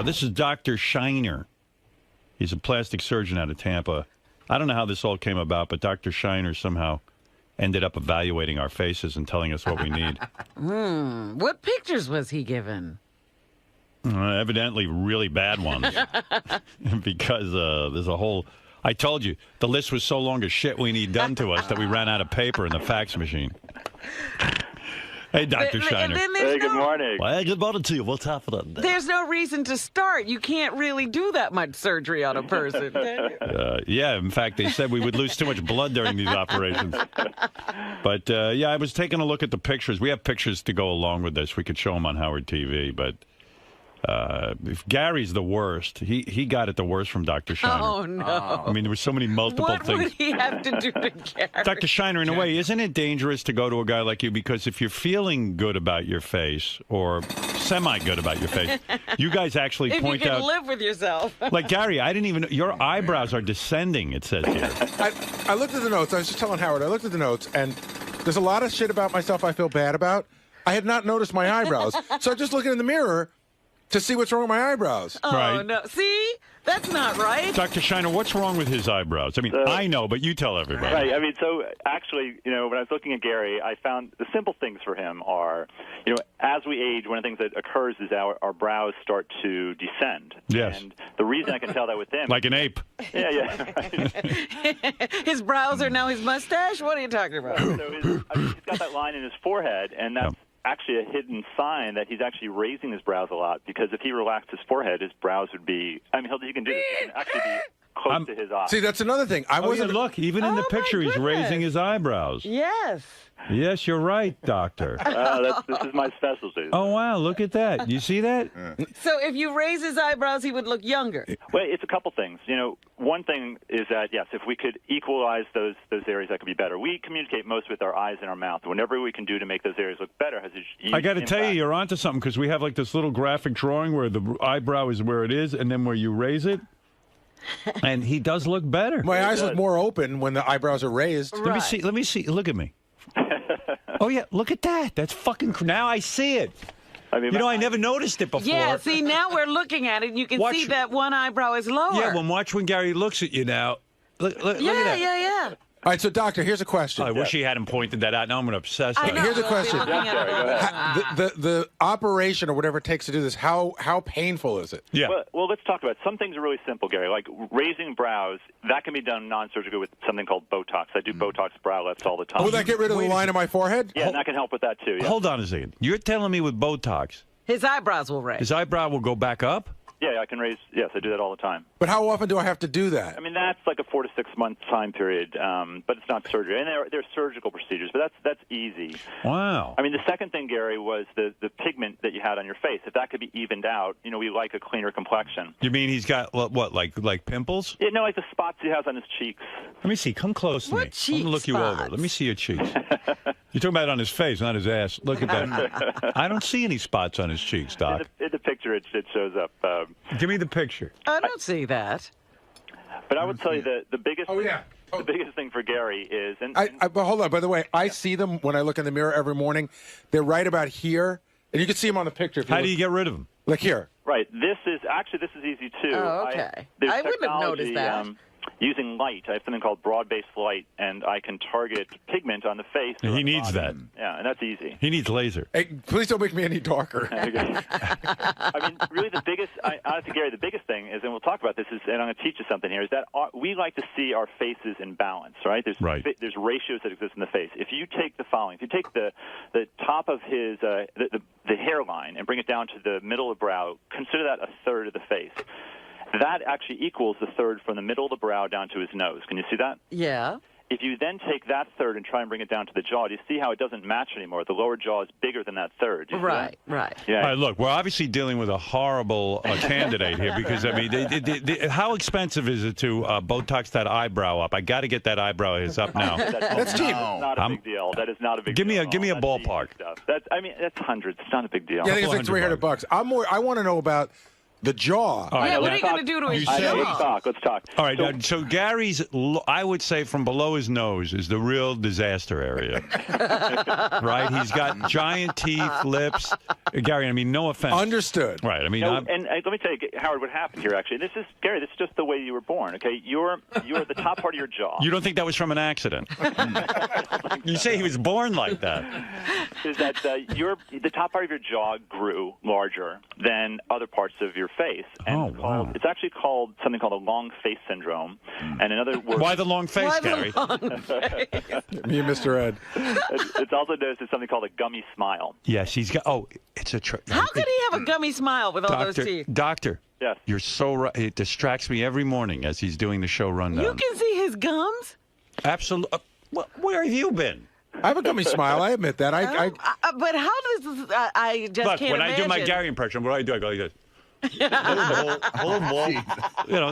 This is Dr. Shiner. He's a plastic surgeon out of Tampa. I don't know how this all came about, but Dr. Shiner somehow ended up evaluating our faces and telling us what we need. What pictures was he given? Evidently really bad ones. Because there's a whole... I told you, the list was so long of shit we need done to us that we ran out of paper in the fax machine. Hey, Dr. Shiner. Hey, good morning. Well, good morning to you. What's happening? There's no reason to start. You can't really do that much surgery on a person, can you? Yeah, in fact, they said we would lose too much blood during these operations. But, yeah, I was taking a look at the pictures. We have pictures to go along with this. We could show them on Howard TV, but... if Gary's the worst. He got it the worst from Dr. Shiner. Oh, no. I mean, there were so many multiple What things. would he have to do to Gary? Dr. Shiner, in a way, isn't it dangerous to go to a guy like you? Because if you're feeling good about your face or semi-good about your face, you guys actually if point you can out... live with yourself. Like, Gary, I didn't even... Your eyebrows are descending, it says here. I looked at the notes. I was just telling Howard, I looked at the notes, and there's a lot of shit about myself I feel bad about. I had not noticed my eyebrows. So I'm just looking in the mirror to see what's wrong with my eyebrows. Oh, Right. no. See? That's not right. Dr. Shiner, what's wrong with his eyebrows? I mean, I know, but you tell everybody. Right. I mean, so actually, when I was looking at Gary, I found the simple things for him are, as we age, one of the things that occurs is our brows start to descend. Yes. And the reason I can tell that with him... Like an ape. Yeah. Right. His brows are now his mustache? What are you talking about? So he's got that line in his forehead, and that's actually a hidden sign that he's actually raising his brows a lot, because if he relaxed his forehead, his brows would be... I mean, he can do this. He can actually be close to his eyes. See, that's another thing. I wasn't... look, even in the picture, he's raising his eyebrows. Yes. Yes, you're right, Doctor. This is my specialty. Oh, wow, look at that. You see that? So if you raise his eyebrows, he would look younger. Well, it's a couple things. One thing is that, yes, if we could equalize those areas, that could be better. We communicate most with our eyes and our mouth. Whatever we can do to make those areas look better has a huge I got to tell you, impact. you're onto something, because we have like this little graphic drawing where the eyebrow is where it is, and then where you raise it. And he does look better. My eyes look more open when the eyebrows are raised. Let me see. Look at me. Oh, yeah, look at that. That's fucking... Now I see it. I mean, I never noticed it before. Yeah, see, now we're looking at it, and you can see that one eyebrow is lower. Yeah, watch when Gary looks at you now. Look at that. Yeah. All right, so doctor, here's a question. I wish he hadn't pointed that out. Now I'm going to obsess on it. Here's a question. Yeah, The operation or whatever it takes to do this, how painful is it? Yeah. Well, let's talk about it. Some things are really simple, Gary. Like raising brows, that can be done non-surgically with something called Botox. I do Botox brow lifts all the time. Will that get rid of the line on my forehead? Yeah, and that can help with that too. Yeah. Hold on a second. You're telling me with Botox, His eyebrows will raise. his eyebrow will go back up? Yeah, I can raise. Yes, I do that all the time. But how often do I have to do that? I mean, that's like a 4 to 6 month time period, but it's not surgery. And they're surgical procedures, but that's easy. Wow. I mean, the second thing, Gary, was the pigment that you had on your face. If that could be evened out, we like a cleaner complexion. You mean he's got, what like pimples? Yeah, no, like the spots he has on his cheeks. Let me see. Come close to me. cheek I'm going to look you over. Let me see your cheeks. You're talking about on his face, not his ass. Look at that. I don't see any spots on his cheeks, Doc. In the picture, it shows up. Give me the picture. I don't see that. But I would tell you the biggest. The biggest thing for Gary is, but hold on. By the way, I see them when I look in the mirror every morning. They're right about here, and you can see them on the picture. How do you get rid of them? Like here. Right. This is easy too. Oh, okay. I wouldn't have noticed that. Using light, I have something called broad-based light, and I can target pigment on the face. He needs that. Yeah, and that's easy. He needs laser. Hey, please don't make me any darker. I mean, really, honestly, Gary, the biggest thing is, and we'll talk about this, and I'm going to teach you something here, is that we like to see our faces in balance, right? There's ratios that exist in the face. If you take the following, if you take the top of his the hairline and bring it down to the middle of the brow, consider that a third of the face. That actually equals the third from the middle of the brow down to his nose. Can you see that? Yeah. If you then take that third and try and bring it down to the jaw, do you see how it doesn't match anymore? The lower jaw is bigger than that third. Right. Yeah. All right, look, we're obviously dealing with a horrible candidate here because, I mean, how expensive is it to Botox that eyebrow up? I got to get that eyebrow of his up now. That's cheap. Not a big deal. That is not a big deal. Give me a ballpark. That's hundreds. It's not a big deal. Yeah, I think it's like $300. I want to know about the jaw. All right, what are you going to do to his jaw? Let's talk. All right, so Gary's, I would say from below his nose is the real disaster area. Right? He's got giant teeth, lips. Gary, I mean, no offense. Understood. Right. I mean, and let me tell you, Howard, what happened here, actually. Gary, this is just the way you were born, okay? You're the top part of your jaw. You don't think that was from an accident? You say he was born like that. Is that the top part of your jaw grew larger than other parts of your face. And it's actually called something called a long face syndrome. And in other words, why the long face, Gary? Me and Mr. Ed. It's also known as something called a gummy smile. Yes, he's got. Oh, it's a. How could he have a gummy smile with all those teeth? Doctor. Yes. You're so right. It distracts me every morning as he's doing the show rundown. You can see his gums? Absolutely. Where have you been? I have a gummy smile. I admit that. But how does this, I just Look, can't when imagine. I do my Gary impression, what do? I go like this. You know,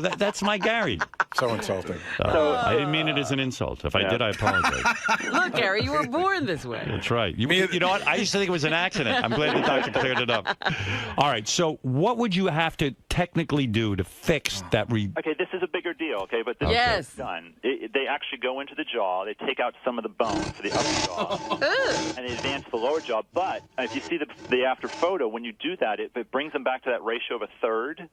that's my Gary. So insulting. I didn't mean it as an insult. If I did, I apologize. Look, Gary, you were born this way. That's right. You know what? I used to think it was an accident. I'm glad the doctor cleared it up. All right. So what would you have to technically do to fix that? Okay, this is a bigger deal, okay? But this is done. They actually go into the jaw. They take out some of the bone for the upper jaw. And they advance the lower jaw. But if you see the after photo, when you do that, it brings them back to that ratio of a third.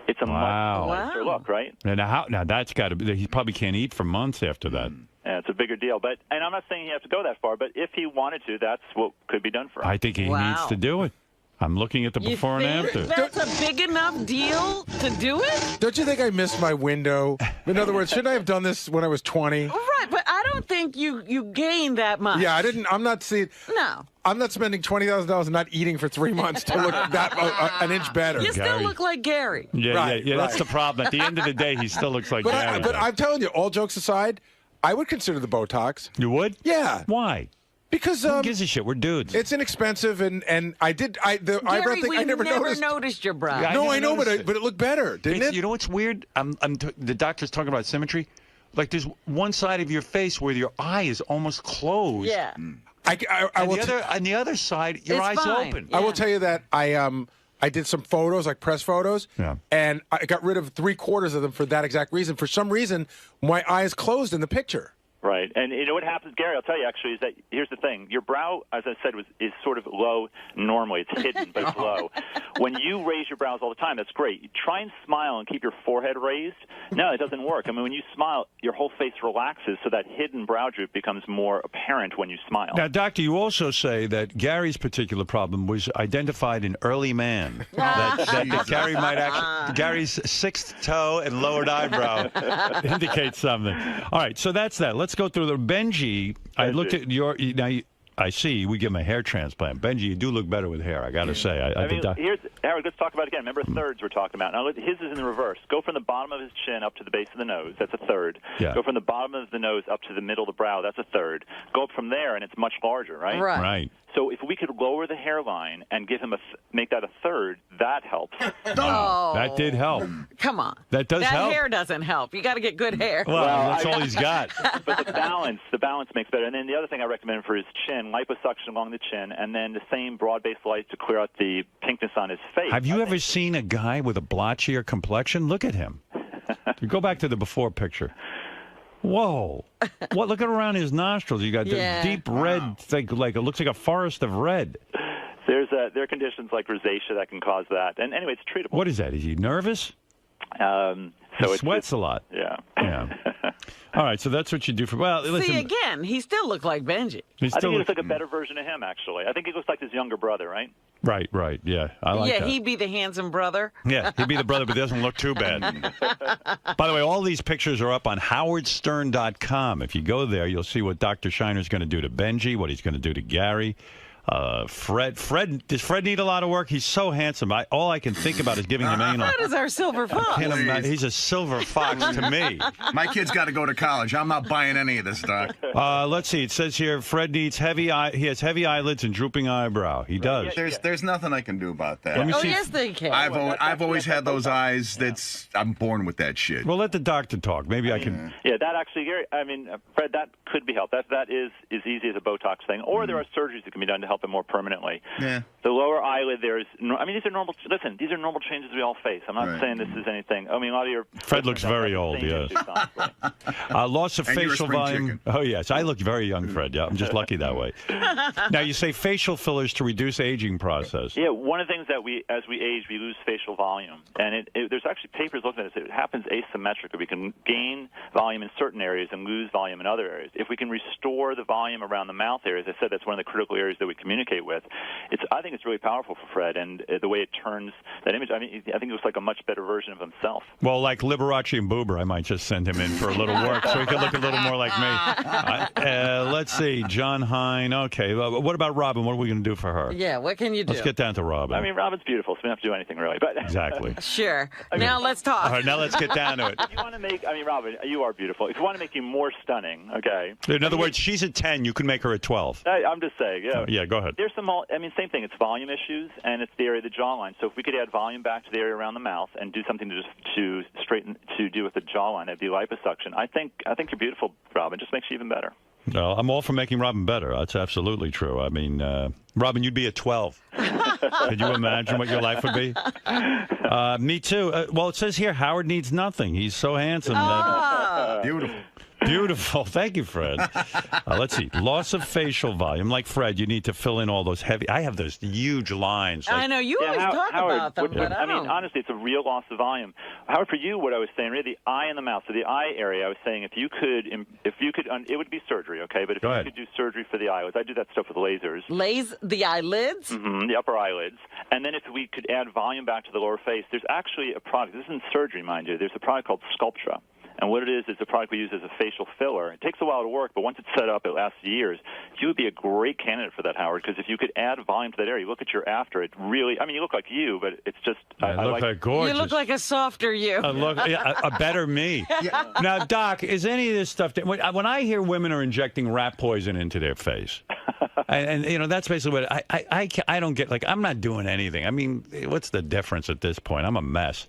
It's a much nicer look, right? Now that's got to be. He probably can't eat for months after that. Yeah, it's a bigger deal. And I'm not saying he has to go that far, but if he wanted to, that's what could be done for him. I think he needs to do it. I'm looking at the before and after. That's a big enough deal to do it? Don't you think I missed my window? In other words, shouldn't I have done this when I was 20? Right, but I don't think you gained that much. Yeah, I didn't. I'm not seeing. No. I'm not spending $20,000 and not eating for 3 months to look an inch better. You still look like Gary. Yeah, that's the problem. At the end of the day, he still looks like Gary. But I'm telling you, all jokes aside, I would consider the Botox. You would? Yeah. Why? Because who gives a shit? We're dudes. It's inexpensive, and the eyebrow thing I never noticed your brow. Yeah, no, I know, but it looked better, didn't it? You know what's weird? The doctor's talking about symmetry. Like there's one side of your face where your eye is almost closed. Yeah. On the other side, your eye's open. I will tell you that I did some photos, like press photos, and I got rid of 3/4 of them for that exact reason. For some reason, my eye is closed in the picture. Right, and you know what happens, Gary? I'll tell you actually is that here's the thing: your brow, as I said, is sort of low normally. It's hidden, but it's low. When you raise your brows all the time, that's great. You try and smile and keep your forehead raised. No, it doesn't work. I mean, when you smile, your whole face relaxes, so that hidden brow droop becomes more apparent when you smile. Now, doctor, you also say that Gary's particular problem was identified in early man. that Gary might actually Gary's sixth toe and lowered eyebrow indicates something. All right, so that's that. Let's go through the Benji. I looked at your now. I see we give him a hair transplant. Benji, you do look better with hair. I got to say. I mean, here's Howard. Let's talk about it again. Remember thirds we're talking about. Now his is in the reverse. Go from the bottom of his chin up to the base of the nose. That's a third. Yeah. Go from the bottom of the nose up to the middle of the brow. That's a third. Go up from there, and it's much larger, right? Right. So if we could lower the hairline and give him make that a third, that helps. That did help. Come on. That does help. That hair doesn't help. You got to get good hair. Well, that's all he's got. But the balance makes better. And then the other thing I recommend for his chin, liposuction along the chin, and then the same broad-based light to clear out the pinkness on his face. Have you ever seen a guy with a blotchier complexion? Look at him. Go back to the before picture. Whoa! What? Look at around his nostrils. You got the deep red thing, like it looks like a forest of red. There are conditions like rosacea that can cause that, and anyway, it's treatable. What is that? Is he nervous? He sweats a lot. Yeah. All right, so that's what you do for. Well, listen. See, again, he still looked like Benji. I think he looks like a better version of him, actually. I think he looks like his younger brother, right? Right. Yeah, I like that. Yeah, he'd be the handsome brother. Yeah, he'd be the brother, but doesn't look too bad. By the way, all these pictures are up on howardstern.com. If you go there, you'll see what Dr. Shiner's going to do to Benji, what he's going to do to Gary. Fred, does Fred need a lot of work? He's so handsome. All I can think about is giving him anal. Fred is our silver fox. He's a silver fox to me. My kid's got to go to college. I'm not buying any of this, Doc. Let's see. It says here Fred needs he has heavy eyelids and drooping eyebrow. He does. There's nothing I can do about that. Let me see. Yes, they can. I've always had those eyes. I'm born with that shit. Well, let the doctor talk. Maybe I can. Yeah, that actually, Gary. I mean, Fred, that could be helped. That is as easy as a Botox thing, or there are surgeries that can be done to help him more permanently. Yeah. The lower eyelid there is. I mean, these are normal. Listen, these are normal changes we all face. I'm not saying this is anything. I mean, a lot of your. Fred looks very old. Yes. Loss of facial volume. Chicken. Oh yes, I look very young, Fred. Yeah, I'm just lucky that way. Now you say facial fillers to reduce aging process. Yeah, one of the things that as we age, we lose facial volume, and there's actually papers looking at this. It happens asymmetrically. We can gain volume in certain areas and lose volume in other areas. If we can restore the volume around the mouth area, as I said, that's one of the critical areas that we communicate with. I think it's really powerful for Fred, and the way it turns that image. I mean, I think it looks like a much better version of himself. Well, like Liberace and Boober, I might just send him in for a little work so he can look a little more like me. Let's see, John Hine. Okay, what about Robin? What are we going to do for her? Yeah, what can you do? Let's get down to Robin. I mean, Robin's beautiful, so we don't have to do anything really. But exactly. Sure. Now let's talk. All right, now let's get down to it. If you want to make, I mean, Robin, you are beautiful. If you want to make you more stunning, okay. In other words, she's at 10. You can make her at 12. I'm just saying. Yeah. Yeah, go ahead. There's some. I mean, same thing. It's volume issues, and it's the area of the jawline. So if we could add volume back to the area around the mouth and do something to straighten to do with the jawline, that'd be liposuction. I think you're beautiful, Robin. Just makes you even better. No, I'm all for making Robin better. That's absolutely true. I mean, Robin, you'd be at 12. Could you imagine what your life would be? Me too. Well, it says here Howard needs nothing. He's so handsome. Beautiful. Beautiful. Thank you, Fred. Let's see. Loss of facial volume. Like Fred, you need to fill in all those heavy. I have those huge lines. I know. You always talk Howard, about them, but I don't. mean, honestly, it's a real loss of volume. Howard, for you, what I was saying, really, the eye and the mouth. So the eye area, I was saying, if you could, it would be surgery, okay? But if you could do surgery for the eyelids, I do that stuff with lasers. The eyelids? Mm-hmm, the upper eyelids. And then if we could add volume back to the lower face, there's actually a product. This isn't surgery, mind you. There's a product called Sculptra. And what it is a product we use as a facial filler. It takes a while to work, but once it's set up, it lasts years. You would be a great candidate for that, Howard, because if you could add volume to that area, you look at your after, it really, I mean, you look like you, but it's just... I look like gorgeous. You look like a softer you. A better me. Now, Doc, is any of this stuff... When I hear women are injecting rat poison into their face, and you know, that's basically what I don't get. Like, I'm not doing anything. I mean, what's the difference at this point? I'm a mess.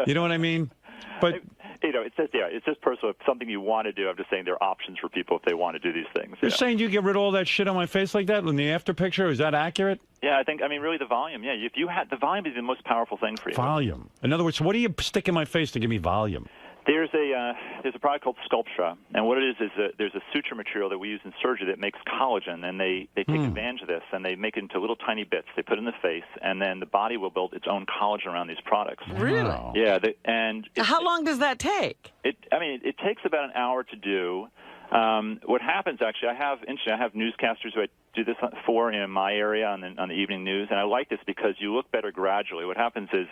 You know what I mean? But... You know, it's just personal. If something you want to do, I'm just saying there are options for people if they want to do these things. You're saying you get rid of all that shit on my face like that in the after picture? Is that accurate? Yeah, I mean, really the volume. Yeah, if you had the volume is the most powerful thing for you. Volume. In other words, what do you stick in my face to give me volume? There's a product called Sculptra, and what it is there's a suture material that we use in surgery that makes collagen, and they take advantage of this, and they make it into little tiny bits. They put it in the face, and then the body will build its own collagen around these products. Really? Yeah. How long does that take? It takes about an hour to do. What happens, actually, I have newscasters who I do this for in my area on the evening news, and I like this because you look better gradually. What happens is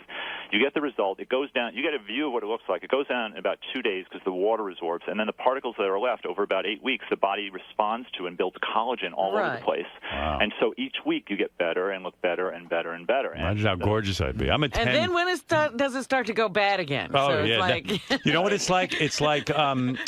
you get the result. It goes down. You get a view of what it looks like. It goes down in about 2 days because the water resorbs, and then the particles that are left over about 8 weeks, the body responds to and builds collagen all over the place. Wow. And so each week you get better and look better and better and better. Imagine how gorgeous I'd be. I'm a 10. And then when does it start to go bad again? Oh, so it's yeah. like You know what it's like? It's like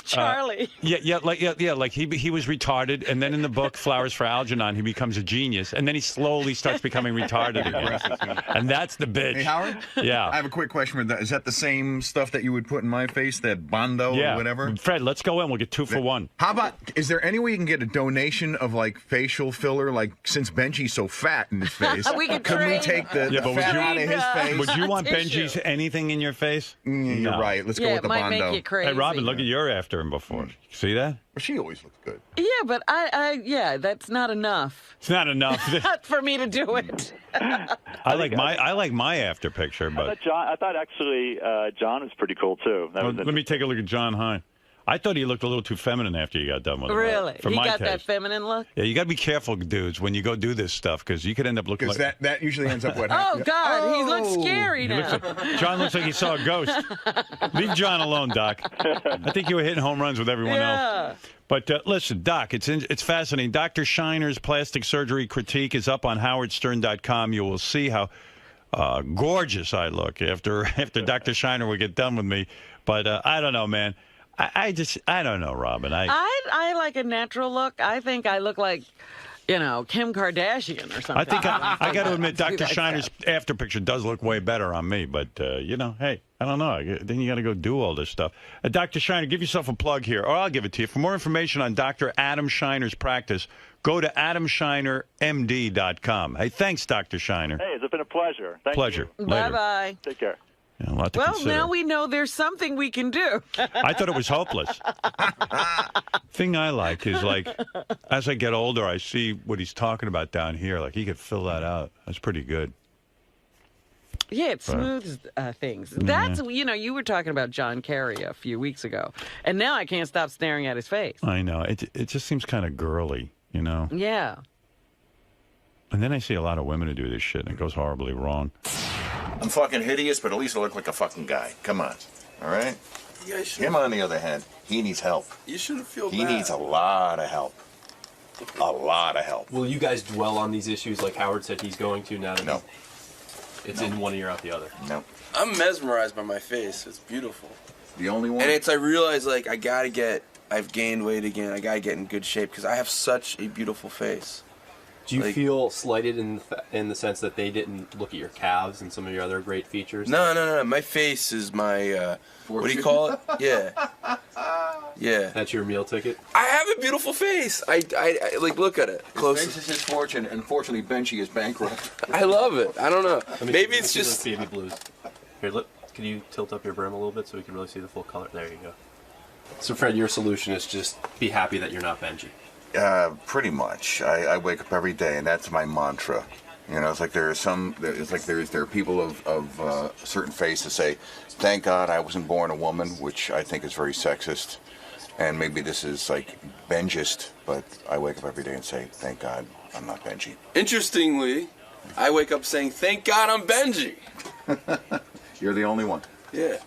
Charlie. Like he was retarded, and then in the book Flowers for Algernon, he becomes a genius, and then he slowly starts becoming retarded again. And that's the bitch. Hey, Howard? Yeah. I have a quick question for that. Is that the same stuff that you would put in my face, that Bondo or whatever? Fred, let's go in. We'll get 2 for 1. How about, is there any way you can get a donation of, like, facial filler? Like, since Benji's so fat in his face, We could could we trade. take the but fat out of his face? Would you want Tissue. Benji's anything in your face? You're right. Let's go Yeah, with the it might Bondo. make you crazy. Hey, Robin, look at you're after him before. See that? Well, she always looks good. Yeah, but that's not enough. It's not enough. Not for me to do it. I like my after picture, but I thought actually John was pretty cool too. let me take a look at John Hine. I thought he looked a little too feminine after you got done with him. Really? For He my got taste. that feminine look? Yeah, you got to be careful, dudes, when you go do this stuff, because you could end up looking like... Because that usually ends up what Oh, happens. God, he looks scary He now. looks like, John looks like he saw a ghost. Leave John alone, Doc. I think you were hitting home runs with everyone else. But listen, Doc, it's fascinating. Dr. Shiner's plastic surgery critique is up on howardstern.com. You will see how gorgeous I look after Dr. Shiner will get done with me. But I don't know, man. I don't know, Robin. I like a natural look. I think I look like, Kim Kardashian or something. I think I got to admit, Dr. Like Shiner's after picture does look way better on me. But, hey, I don't know. Then you got to go do all this stuff. Dr. Shiner, give yourself a plug here, or I'll give it to you. For more information on Dr. Adam Shiner's practice, go to adamshinermd.com. Hey, thanks, Dr. Shiner. Hey, it's been a pleasure. Thank Pleasure. you. Later. Bye-bye. Take care. Yeah, a lot to Well, consider. now we know there's something we can do. I thought it was hopeless. Thing I like is, like, as I get older, I see what he's talking about down here. Like, he could fill that out. That's pretty good. Yeah, it smooths things. That's, you were talking about John Kerry a few weeks ago, and now I can't stop staring at his face. I know. It just seems kind of girly, Yeah. And then I see a lot of women who do this shit, and it goes horribly wrong. I'm fucking hideous, but at least I look like a fucking guy. Come on. All right? Him, on the other hand, he needs help. You shouldn't feel He bad. needs a lot of help. A lot of help. Will you guys dwell on these issues like Howard said he's going to now that it's in one ear out the other? No. I'm mesmerized by my face. It's beautiful. The only one? And I realize, I've gained weight again. I gotta get in good shape because I have such a beautiful face. Do you feel slighted in the sense that they didn't look at your calves and some of your other great features? No. My face is my, what do you call it? Yeah. Yeah. That's your meal ticket? I have a beautiful face. I look at it close. His face is his fortune. Unfortunately, Benji is bankrupt. I love it. I don't know. Maybe it's see just those baby blues. Here, look. Can you tilt up your brim a little bit so we can really see the full color? There you go. So, Fred, your solution is just be happy that you're not Benji. Pretty much. I wake up every day, and that's my mantra. It's like there are people of a certain face that say, "Thank God I wasn't born a woman," which I think is very sexist, and maybe this is like Benjist, but I wake up every day and say, "Thank God I'm not Benji." Interestingly, I wake up saying, "Thank God I'm Benji." You're the only one. Yeah.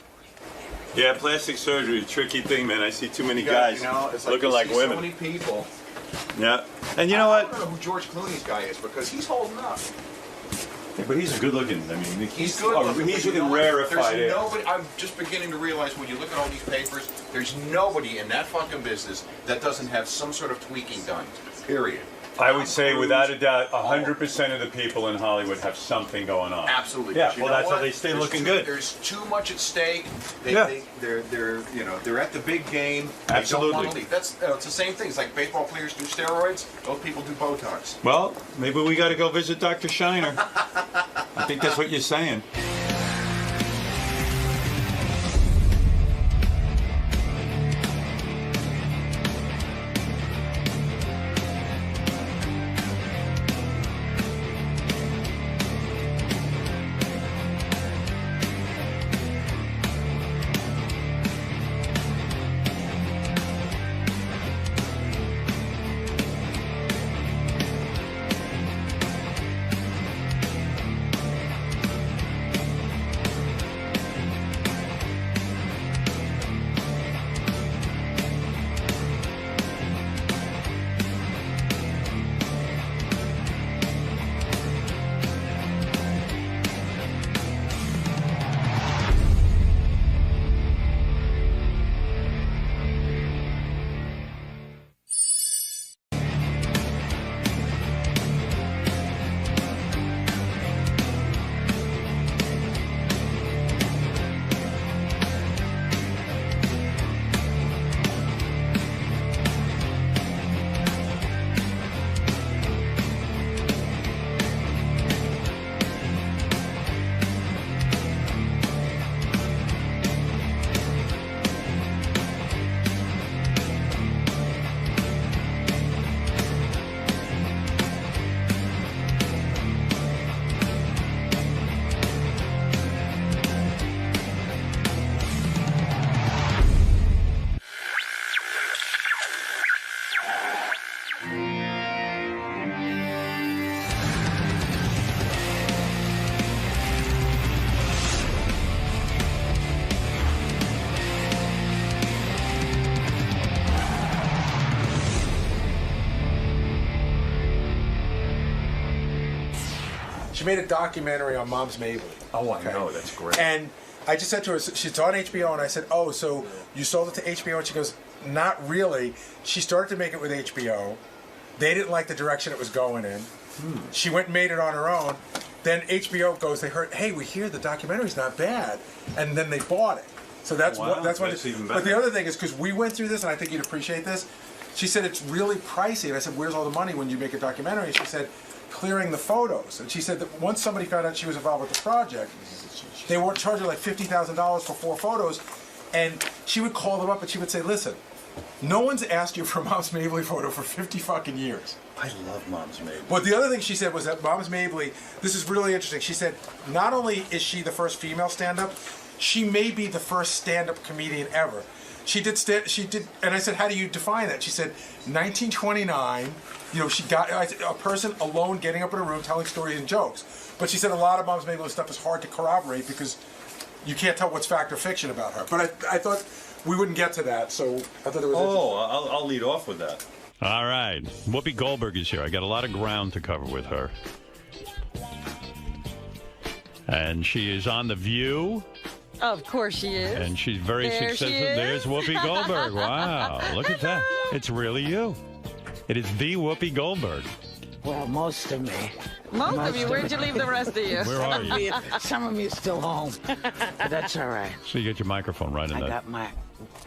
Yeah, plastic surgery, tricky thing, man. I see too many guys it's looking like you see women. So many people. Yeah, and you know what? I don't know who George Clooney's guy is because he's holding up. Yeah, but he's a good looking. I mean, He's good. He's looking rarefied. There's nobody. I'm just beginning to realize when you look at all these papers, there's nobody in that fucking business that doesn't have some sort of tweaking done. Period. I would say, without a doubt, 100% of the people in Hollywood have something going on. Absolutely. Yeah, But you well, know that's how what? they stay There's looking too- good. There's too much at stake. Yeah. They're at the big game. They Absolutely. don't want to leave. It's the same thing. It's like baseball players do steroids. Those people do Botox. Well, maybe we got to go visit Dr. Shiner. I think that's what you're saying. made a documentary on Moms Mabley. Oh, I know. That's great. And I just said to her, she's on HBO, and I said, oh, so you sold it to HBO? And she goes, not really. She started to make it with HBO. They didn't like the direction it was going in. She went and made it on her own. Then HBO goes, they heard, hey, we hear the documentary's not bad. And then they bought it. So that's Wow, that's what. that's even better. But the other thing is, because we went through this, and I think you'd appreciate this, she said it's really pricey. And I said, where's all the money when you make a documentary? And she said, clearing the photos. And she said that once somebody found out she was involved with the project, they were charging like $50,000 for 4 photos. And she would call them up and she would say, listen, no one's asked you for a Moms Mabley photo for 50 fucking years. I love Moms Mabley. But the other thing she said was that Moms Mabley, this is really interesting. She said, not only is she the first female stand-up, she may be the first stand-up comedian ever. She did, and I said, how do you define that? She said, 1929, you know, she got a person alone getting up in a room telling stories and jokes. But she said a lot of Moms Mabley stuff is hard to corroborate because you can't tell what's fact or fiction about her. But I thought we wouldn't get to that, so I thought it was interesting. I'll lead off with that. All right. Whoopi Goldberg is here. I got a lot of ground to cover with her. And she is on The View. Of course she is. And she's very There successful. she is. There's Whoopi Goldberg. Wow. Look at that. It's really you. It is the Whoopi Goldberg. Well, most of me. Most of you. Where'd you leave the rest of you? Where are you? Some of me is still home. But that's all right. So you get your microphone right in I there. got my...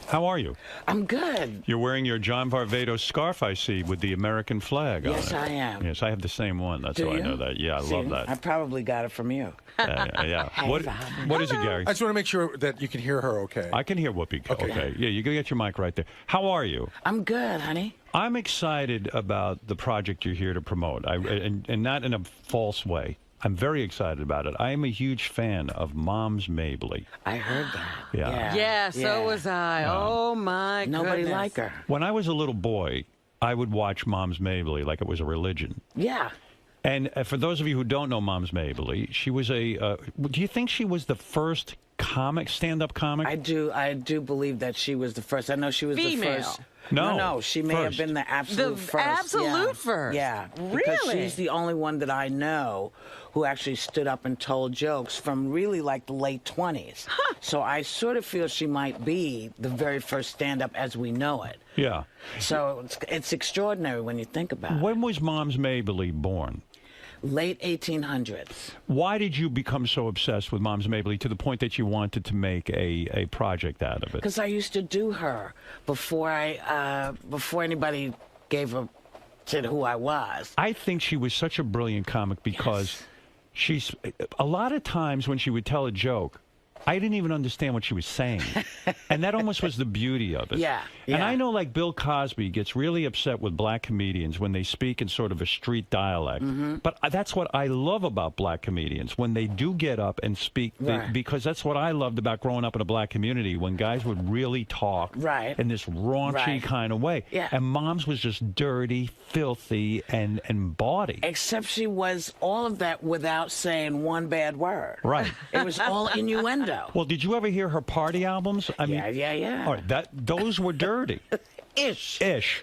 How are you? I'm good. You're wearing your John Varvatos scarf, I see, with the American flag on it. Yes, I am. Yes, I have the same one. That's Do how I you? know that. Yeah, I See, love that. I probably got it from you. Yeah. Hey, What Bob. is it, Gary? I just want to make sure that you can hear her okay. I can hear Whoopi. Okay. Yeah, you go get your mic right there. How are you? I'm good, honey. I'm excited about the project you're here to promote, and not in a false way. I'm very excited about it. I am a huge fan of Moms Mabley. I heard that. Yeah. Yeah, so was I. Oh, my Nobody goodness. like her. When I was a little boy, I would watch Moms Mabley like it was a religion. Yeah. And for those of you who don't know Moms Mabley, she was a. Do you think she was the first stand-up comic? I do believe that she was the first. I know she was Female. the first. No, she may have been the absolute first. absolute first. Yeah. Really? Because she's the only one that I know who actually stood up and told jokes from really like the late 20s. So I sort of feel she might be the very first stand-up as we know it. Yeah. So it's extraordinary when you think about it. When was Moms Mabley born? Late 1800s. Why did you become so obsessed with Moms Mabley to the point that you wanted to make a project out of it? Because I used to do her before anybody gave a shit who I was. I think she was such a brilliant comic because she's a lot of times when she would tell a joke, I didn't even understand what she was saying. And that almost was the beauty of it. Yeah. And I know like Bill Cosby gets really upset with black comedians when they speak in sort of a street dialect. But that's what I love about black comedians, when they do get up and speak, because that's what I loved about growing up in a black community, when guys would really talk in this raunchy kind of way. Yeah. And Moms was just dirty, filthy, and bawdy. Except she was all of that without saying one bad word. Right. It was all innuendo. Well, did you ever hear her party albums? I mean, yeah. All right, those were dirty. Ish.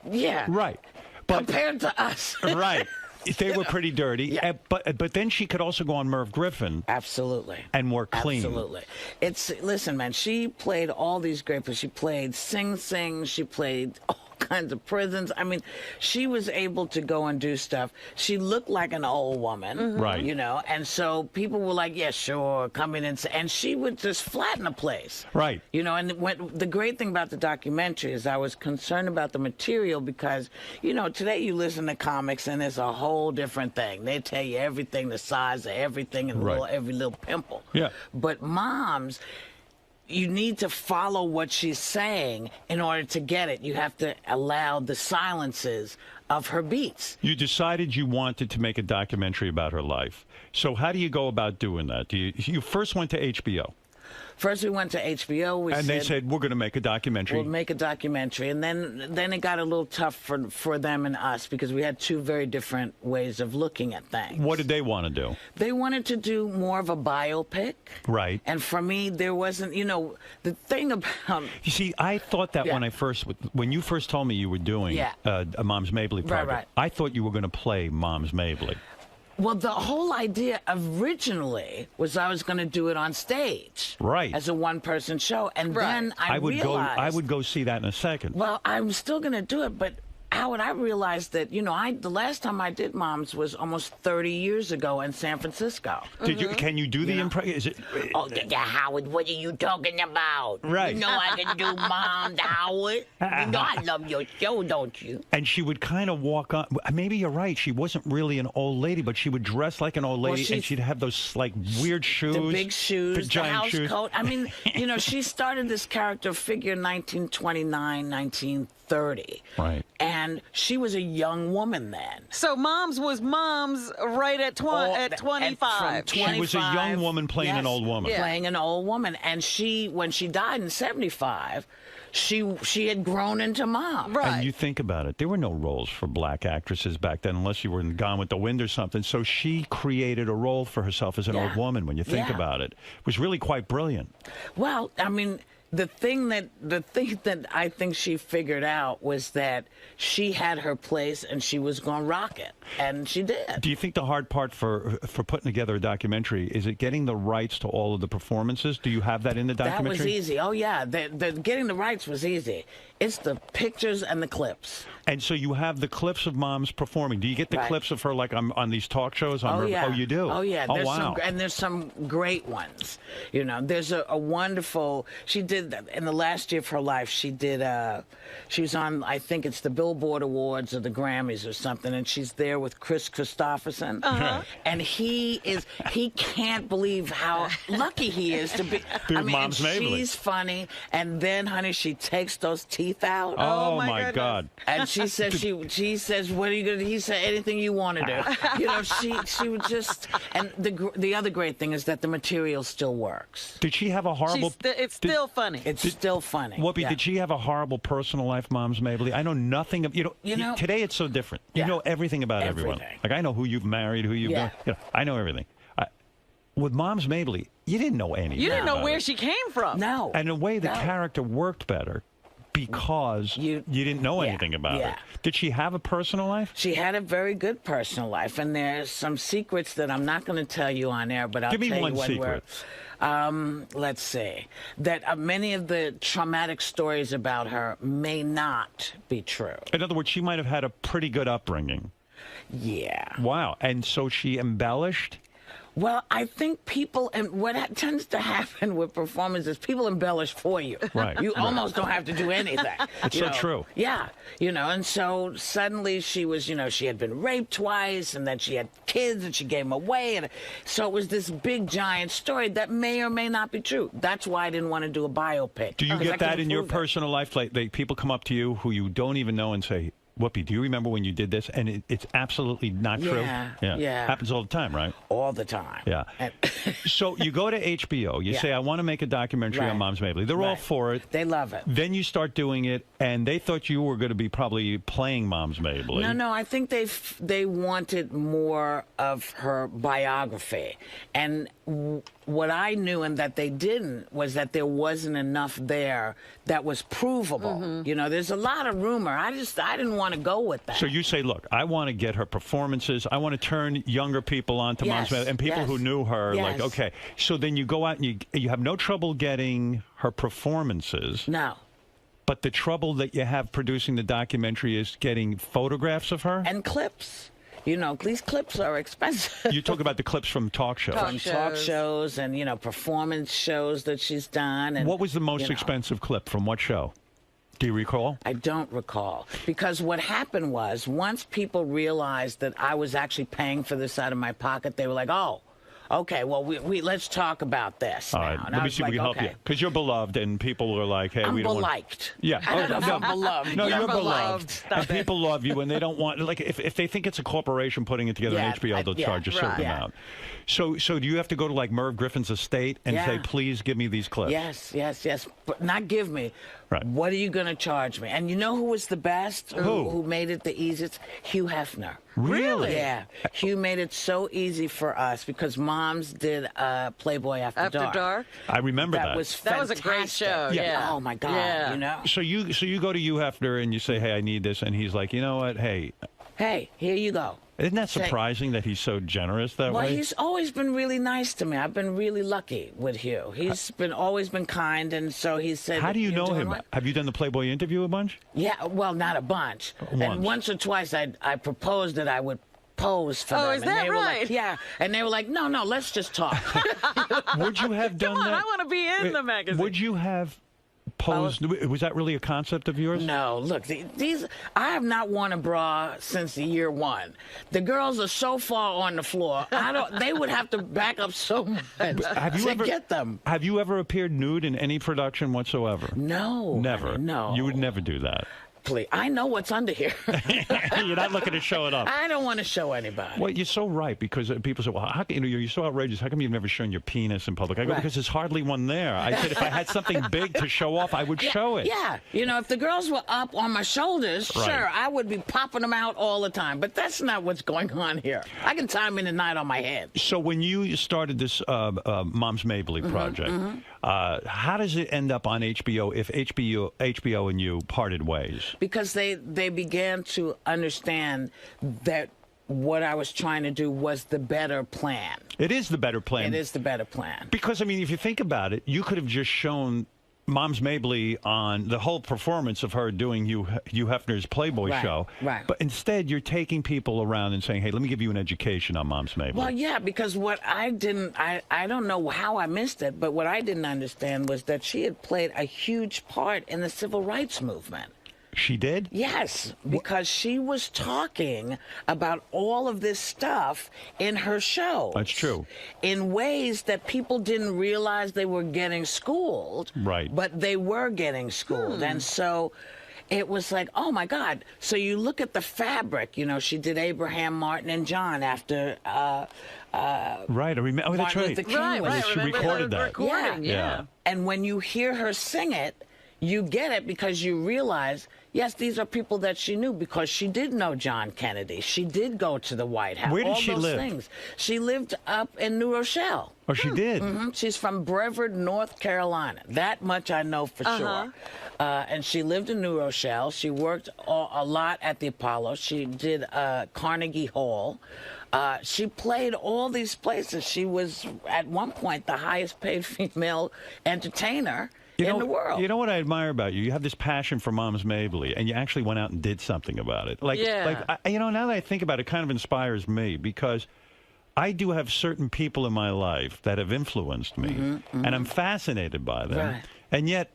Yeah. Right. But, compared to us. Right. They were pretty dirty. Yeah. But then she could also go on Merv Griffin. Absolutely. And more clean. Absolutely. Listen, man, she played all these great parts. She played Sing Sing. She played all kinds of prisons. I mean, she was able to go and do stuff. She looked like an old woman. Right. You know, and so people were like, yeah, sure, come in and she would just flatten a place. Right. You know, and the great thing about the documentary is I was concerned about the material because, you know, today you listen to comics and it's a whole different thing. They tell you everything, the size of everything and every little pimple. Yeah. But Moms, you need to follow what she's saying in order to get it. You have to allow the silences of her beats. You decided you wanted to make a documentary about her life. So how do you go about doing that? You first went to HBO. First, we went to HBO. They said, we're going to make a documentary. We'll make a documentary. And then it got a little tough for them and us because we had two very different ways of looking at things. What did they want to do? They wanted to do more of a biopic. Right. And for me, there wasn't, you know, the thing about... You see, I thought that when you first told me you were doing a Moms Mabley project, I thought you were going to play Moms Mabley. Well, the whole idea originally was I was going to do it on stage, Right. as a one-person show, and then I would realized. I would go see that in a second. Well, I'm still going to do it, but Howard, I realized that the last time I did Moms was almost 30 years ago in San Francisco. Did you? Can you do the impression? Is it? Oh, Howard, what are you talking about? Right. You know I can do Moms, Howard. You know I love your show, don't you? And she would kind of walk on. Maybe you're right. She wasn't really an old lady, but she would dress like an old lady, and she'd have those like weird shoes, The big shoes, the the giant house shoes. coat. I mean, she started this character figure 1929, 1930. Right. And she was a young woman then. So Moms was Moms right at 25. She was a young woman playing an old woman. Playing an old woman. And when she died in 75, she had grown into Mom. And you think about it, there were no roles for black actresses back then unless you were in Gone with the Wind or something. So she created a role for herself as an old woman when you think about it. It was really quite brilliant. Well, I mean, the thing that I think she figured out was that she had her place and she was going to rock it, and she did. Do you think the hard part for putting together a documentary is it getting the rights to all of the performances? Do you have that in the documentary? That was easy. Oh yeah, the getting the rights was easy. It's the pictures and the clips. And so you have the clips of Moms performing. Do you get the clips of her like on these talk shows? Oh yeah. Oh, you do. Oh yeah. Oh wow. There's some great ones. There's a wonderful. She did in the last year of her life. She was on. I think it's the Billboard Awards or the Grammys or something, and she's there with Chris Christopherson. And he can't believe how lucky he is to be. Mom's Mabley. She's funny, and then honey, she takes those teeth out. Oh my God. And she says she says, what are you gonna do? He said, anything you want to do. She would just. And the other great thing is that the material still works. Did she have a horrible? It's still funny. It's still funny. Whoopi, did she have a horrible personal life, Moms Mabley? I know nothing of today it's so different. You know everything about everyone. Like I know who you've married, who you've I know everything. With Moms Mabley, you didn't know anything. You didn't know about where it. she came from. No. And the way the character worked better because you didn't know anything about her. Did she have a personal life? She had a very good personal life, and there's some secrets that I'm not going to tell you on air, but I'll tell you when Give me one secret. Let's see. That many of the traumatic stories about her may not be true. In other words, she might have had a pretty good upbringing. Yeah. Wow. And so she embellished? Well, I think people, and what tends to happen with performances, people embellish for you. Right. You almost don't have to do anything. It's so true. Yeah. And so suddenly she was, she had been raped twice, and then she had kids, and she gave them away. And so it was this big, giant story that may or may not be true. That's why I didn't want to do a biopic. Do you get that in your personal life? Like people come up to you who you don't even know and say, Whoopi, do you remember when you did this? And it's absolutely not true. Yeah. Happens all the time, right? All the time. Yeah. So you go to HBO. You say, I want to make a documentary on Moms Mabley. They're all for it. They love it. Then you start doing it, and they thought you were going to be probably playing Moms Mabley. No. I think they wanted more of her biography. And what I knew and that they didn't was that there wasn't enough there that was provable. There's a lot of rumor. I didn't want to go with that. So you say, look, I want to get her performances. I want to turn younger people on to Moms Mabley and people who knew her. Like, okay. So then you go out and you have no trouble getting her performances. No. But the trouble that you have producing the documentary is getting photographs of her? And clips. These clips are expensive. You talk about the clips from talk shows. Talk shows and, performance shows that she's done. And, what was the most expensive clip from what show? Do you recall? I don't recall. Because what happened was, once people realized that I was actually paying for this out of my pocket, they were like, oh, okay, well, we let's talk about this All now. right, And let I me was see if we like, can help you. okay. Because you're beloved, and people are like, hey, we don't want... Beliked. Yeah. I don't know if I'm beloved. No, You're you're beloved. beloved. And people love you, and they don't want... Like, if they think it's a corporation putting it together on HBO, they'll charge a certain amount. So do you have to go to, like, Merv Griffin's estate and say, please give me these clips? Yes. But not give me. Right. What are you going to charge me? And you know who was the best? Who made it the easiest? Hugh Hefner. Really? Yeah. Hugh made it so easy for us because Moms did Playboy After Dark. I remember that. That was fantastic. That was a great show. Yeah. Oh, my God. Yeah. So you go to Hugh Hefner and you say, hey, I need this. And he's like, you know what? Hey, here you go. Isn't that surprising that he's so generous that Well, way? he's always been really nice to me. I've been really lucky with Hugh. He's always been kind, and so he said. How do you "You're know doing him? what?" Have you done the Playboy interview a bunch? Yeah, well, not a bunch. Once. And once or twice I proposed that I would pose for them. Oh, is and that they were right? like, yeah. And they were like, no, let's just talk. Would you have done Come on, that? I want to be in the magazine. Would you have posed? Was that really a concept of yours? No, look, these I have not worn a bra since year one. The girls are so far on the floor. They would have to back up so much to get them. Have you ever appeared nude in any production whatsoever? No. Never. No. You would never do that. Please, I know what's under here. You're not looking to show it up. I don't want to show anybody. Well, you're so right, because people say, well, how can, you're so outrageous. How come you've never shown your penis in public? I go, Right. because there's hardly one there. I said if I had something big to show off, I would show it. Yeah, if the girls were up on my shoulders, Right. sure, I would be popping them out all the time. But that's not what's going on here. I can tie them in the night on my head. So when you started this Moms Mabley project, how does it end up on HBO if HBO and you parted ways? Because they began to understand that what I was trying to do was the better plan. It is the better plan. It is the better plan. Because, I mean, if you think about it, you could have just shown Moms Mabley on the whole performance of her doing Hugh Hefner's Playboy Right, show. right. But instead, you're taking people around and saying, hey, let me give you an education on Moms Mabley. Well, yeah, because what I don't know how I missed it, but what I didn't understand was that she had played a huge part in the civil rights movement. She did? Yes, because she was talking about all of this stuff in her show. That's true. In ways that people didn't realize they were getting schooled. Right. But they were getting schooled. And so it was like, oh, my God. So you look at the fabric. She did Abraham, Martin, and John after... right, I remember. Oh, that's Martin right. Luther King was- She recorded that. Recording, yeah. And when you hear her sing it, you get it because you realize, yes, these are people that she knew because she did know John Kennedy. She did go to the White House. Where did all she those live? Things. She lived up in New Rochelle. Oh, she did? Mm-hmm. She's from Brevard, North Carolina. That much I know for sure. And she lived in New Rochelle. She worked a lot at the Apollo. She did Carnegie Hall. She played all these places. She was, at one point, the highest paid female entertainer in the world. You know what I admire about you? You have this passion for Moms Mabley, and you actually went out and did something about it. Now that I think about it, it kind of inspires me because I do have certain people in my life that have influenced me, and I'm fascinated by them. Right. And yet,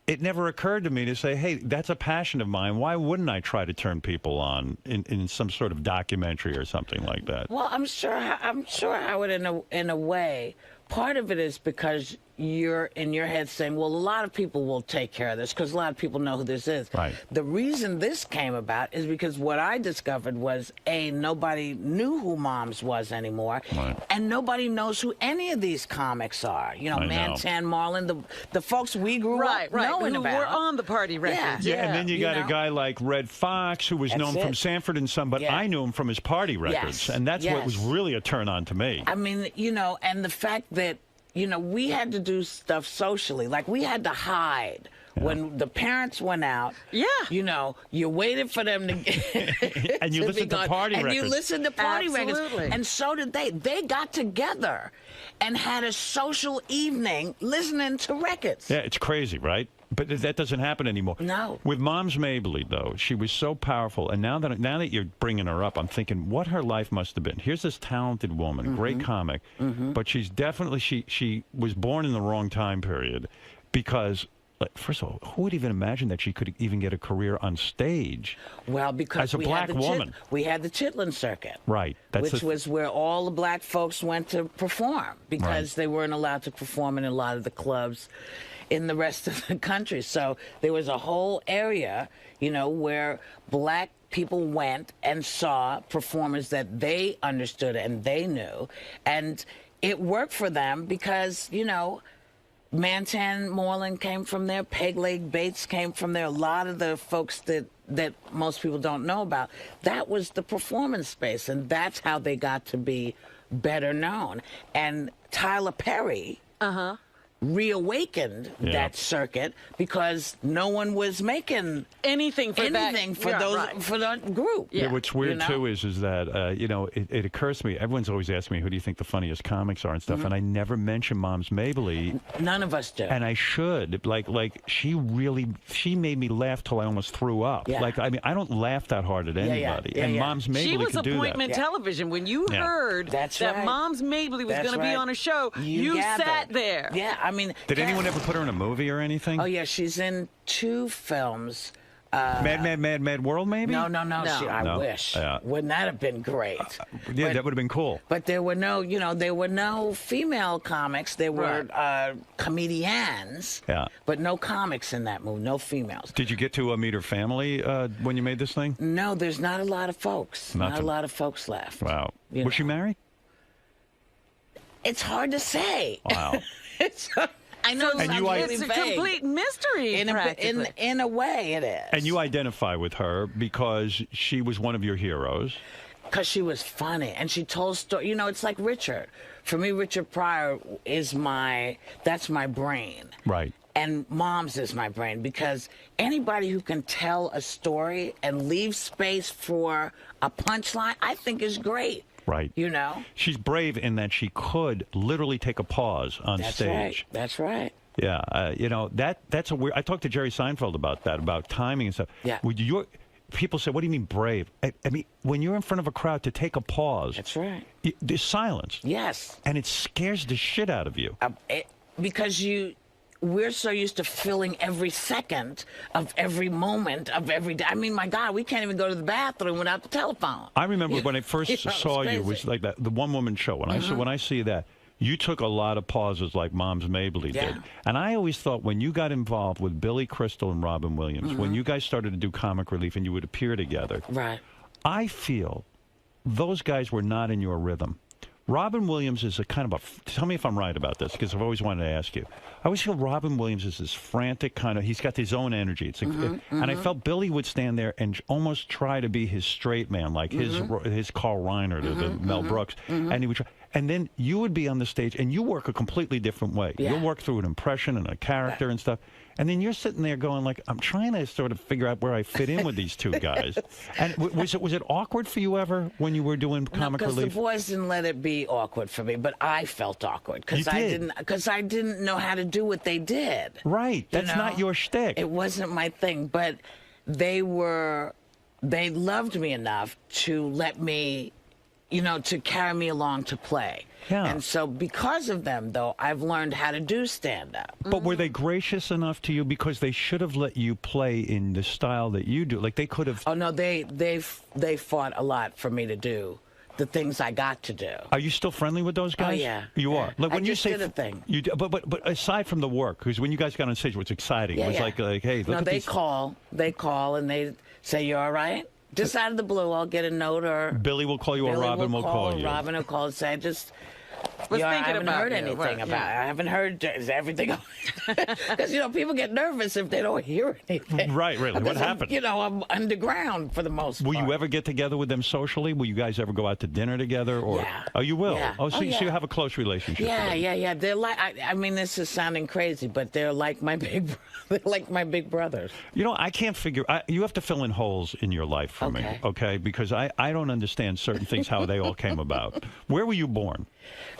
it never occurred to me to say, hey, that's a passion of mine. Why wouldn't I try to turn people on in some sort of documentary or something like that? Well, I'm sure Howard, in a way, part of it is because you're in your head saying, well, a lot of people will take care of this because a lot of people know who this is. Right. The reason this came about is because what I discovered was, A, nobody knew who Moms was anymore, and nobody knows who any of these comics are. Mantan, Marlin, the folks we grew up knowing who about. were on the party records. Yeah, and then you got a guy like Red Fox, who was known from Sanford and Son, but I knew him from his party records, and that's what was really a turn on to me. I mean, and the fact that, we had to do stuff socially. Like, we had to hide. When the parents went out, you waited for them to and you listened to party records. And you listened to party records. Absolutely. And so did they. They got together and had a social evening listening to records. Yeah, it's crazy, right? But that doesn't happen anymore. No. With Moms Mabley, though, she was so powerful. And now that you're bringing her up, I'm thinking what her life must have been. Here's this talented woman, great comic, but she's definitely, she was born in the wrong time period because, first of all, who would even imagine that she could even get a career on stage? Well, because as a black woman. We had the Chitlin Circuit. Right. Which was where all the black folks went to perform because they weren't allowed to perform in a lot of the clubs in the rest of the country. So there was a whole area, where black people went and saw performers that they understood and they knew. And it worked for them because, Mantan Moreland came from there, Peg Leg Bates came from there, a lot of the folks that most people don't know about. That was the performance space, and that's how they got to be better known. And Tyler Perry reawakened that circuit because no one was making anything for that group. Yeah, what's weird too is that it occurs to me. Everyone's always asking me, "Who do you think the funniest comics are?" and stuff, and I never mention Mom's Mabley. None of us do, and I should. Like she made me laugh till I almost threw up. Yeah. Like, I mean, I don't laugh that hard at anybody, and Mom's Mabley she was could do that. appointment television. When you heard that right. Mom's Mabley was going to be on a show, you sat there. Yeah, I mean, did anyone ever put her in a movie or anything? Oh yeah, she's in 2 films. Mad World, maybe? No. I wish. Wouldn't that have been great? Yeah, that would have been cool. But there were no female comics. There were comedians. Yeah. But no comics in that movie. No females. Did you get to meet her family when you made this thing? No, there's not a lot of folks. Not a lot of folks left. Wow. Was she married? It's hard to say. Wow. I know it's a complete mystery. In a way, it is. And you identify with her because she was one of your heroes. Because she was funny, and she told stories. You know, it's like Richard. For me, Richard Pryor is that's my brain. Right. And Mom's is my brain, because anybody who can tell a story and leave space for a punchline, I think is great. Right. You know? She's brave in that she could literally take a pause on stage. Right. That's right. Yeah. That's a weird... I talked to Jerry Seinfeld about that, about timing and stuff. Yeah. People say, what do you mean brave? I mean, when you're in front of a crowd, to take a pause... That's right. There's silence. Yes. And it scares the shit out of you. Because we're so used to filling every second of every moment of every day. I mean, my God, we can't even go to the bathroom without the telephone. I remember when I first saw you, it was like that, the one-woman show. When I see that, you took a lot of pauses like Mom's Mabley did. And I always thought when you got involved with Billy Crystal and Robin Williams, when you guys started to do comic relief and you would appear together, right? I feel those guys were not in your rhythm. Robin Williams is a kind of tell me if I'm right about this, because I've always wanted to ask you. I always feel Robin Williams is this frantic kind of, he's got his own energy. It's and I felt Billy would stand there and almost try to be his straight man, like his Carl Reiner to the Mel Brooks. And he would try, and then you would be on the stage and you work a completely different way. You'll work through an impression and a character and stuff. And then you're sitting there going like, I'm trying to sort of figure out where I fit in with these two guys. And was it awkward for you ever when you were doing comic relief? Because the boys didn't let it be awkward for me, but I felt awkward because I didn't know how to do what they did. Right. That's not your shtick. It wasn't my thing, but they loved me enough to let me, to carry me along to play. Yeah. And so because of them, though, I've learned how to do stand-up. But were they gracious enough to you? Because they should have let you play in the style that you do. Like, they could have... Oh, no, they fought a lot for me to do the things I got to do. Are you still friendly with those guys? Oh, yeah. You are? Like, when I you just say did a thing. You do, but aside from the work, because when you guys got on stage, it was exciting. It was like, hey, look at they these... They call and they say, you all right? Just out of the blue, I'll get a note, or... Billy will call you, or Robin will call you. Robin will call and say, I thinking haven't about heard you, anything right, about it. yeah. I haven't heard, is everything... Because, people get nervous if they don't hear anything. Right, really. What happened? I'm underground for the most part. Will you ever get together with them socially? Will you guys ever go out to dinner together? Or... Yeah. Oh, you will? Yeah. Oh, so you have a close relationship with them. Yeah. They're like, I mean, this is sounding crazy, but they're like my big brothers. I can't figure... you have to fill in holes in your life for me, okay? Because I don't understand certain things, how they all came about. Where were you born?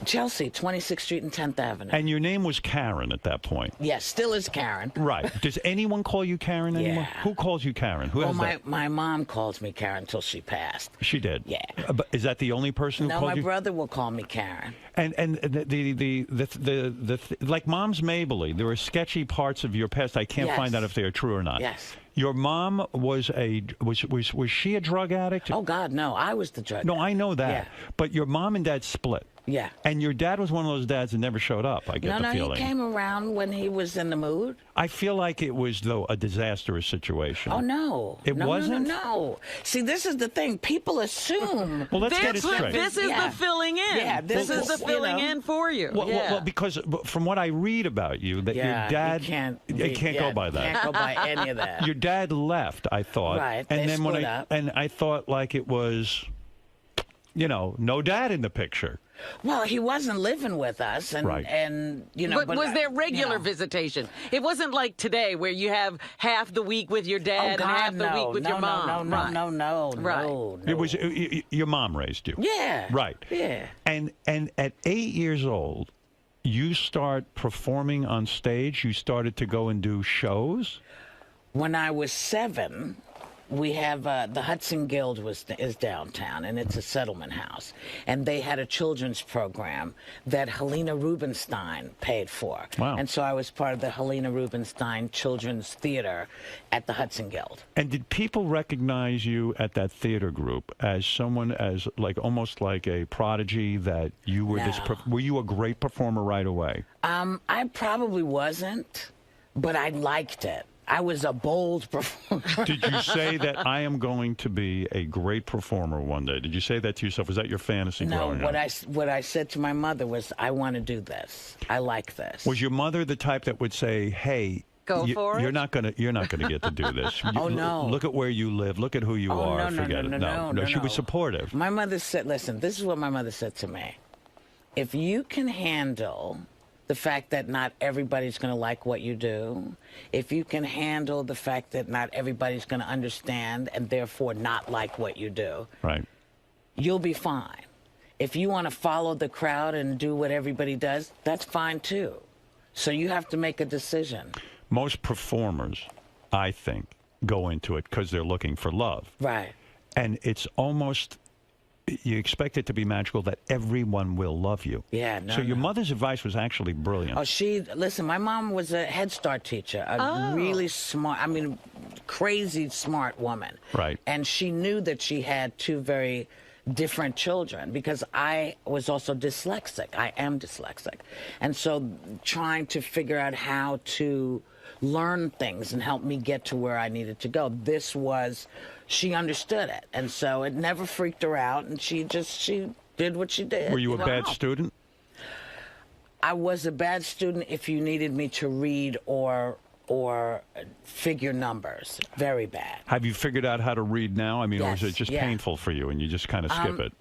Chelsea, 26th Street and 10th Avenue. And your name was Karen at that point? Yes, still is Karen. Right. Does anyone call you Karen anymore? Yeah. Who calls you Karen? Who has that? My mom calls me Karen until she passed. She did? Yeah. But is that the only person who called you? No, my brother will call me Karen. And like Mom's Mabley, there are sketchy parts of your past. I can't find out if they are true or not. Yes. Your mom was she a drug addict? Oh God, no! I was the drug. No, I know that. Yeah. But your mom and dad split. Yeah. And your dad was one of those dads that never showed up, I get the feeling. No, he came around when he was in the mood. I feel like it was, though, a disastrous situation. Oh, no. It wasn't? No. See, this is the thing. People assume... Well, let's get it straight. This is the filling in. Yeah, this is the filling in for you. Well, because from what I read about you, that your dad... can't go by that. Can't go by any of that. Your dad left, I thought. Right, and they then split up. And I thought like it was, no dad in the picture. Well, he wasn't living with us, and you know. But was there regular visitation? It wasn't like today where you have half the week with your dad and half the week with your mom. No. It was your mom raised you. Yeah. Right. Yeah. And at 8 years old, you start performing on stage. You started to go and do shows. When I was 7, we have the Hudson Guild is downtown, and it's a settlement house, and they had a children's program that Helena Rubinstein paid for. Wow. And so I was part of the Helena Rubinstein Children's Theater at the Hudson Guild. And did people recognize you at that theater group as someone as like almost like a prodigy that you were were you a great performer right away? I probably wasn't, but I liked it. I was a bold performer. Did you say that I am going to be a great performer one day? Did you say that to yourself? Was that your fantasy growing up? What I said to my mother was, I want to do this. I like this. Was your mother the type that would say, "Hey, you're not gonna get to do this. Oh, no. Look at where you live. Look at who you are. Forget it." No, she was supportive. My mother said, listen, this is what my mother said to me. If you can handle the fact that not everybody's going to like what you do, if you can handle the fact that not everybody's going to understand and therefore not like what you do, right, you'll be fine. If you want to follow the crowd and do what everybody does, that's fine too. So you have to make a decision. Most performers, I think, go into it because they're looking for love. Right. And it's almost, you expect it to be magical that everyone will love you. Yeah, So your mother's advice was actually brilliant. Oh, listen, my mom was a Head Start teacher, really smart, crazy smart woman. Right. And she knew that she had 2 very different children because I was also dyslexic. I am dyslexic. And so trying to figure out how to learn things and help me get to where I needed to go. She understood it. And so it never freaked her out, and she did what she did. Were you a bad student? I was a bad student if you needed me to read or figure numbers. Very bad. Have you figured out how to read now? Or is it just painful for you and you just kind of skip it?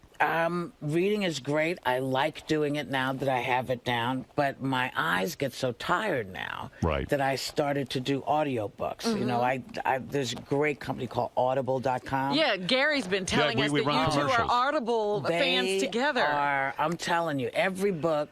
Reading is great. I like doing it now that I have it down, but my eyes get so tired now that I started to do audiobooks. You know, there's a great company called Audible.com. Yeah, Gary's been telling us that you two are Audible fans together. I'm telling you, every book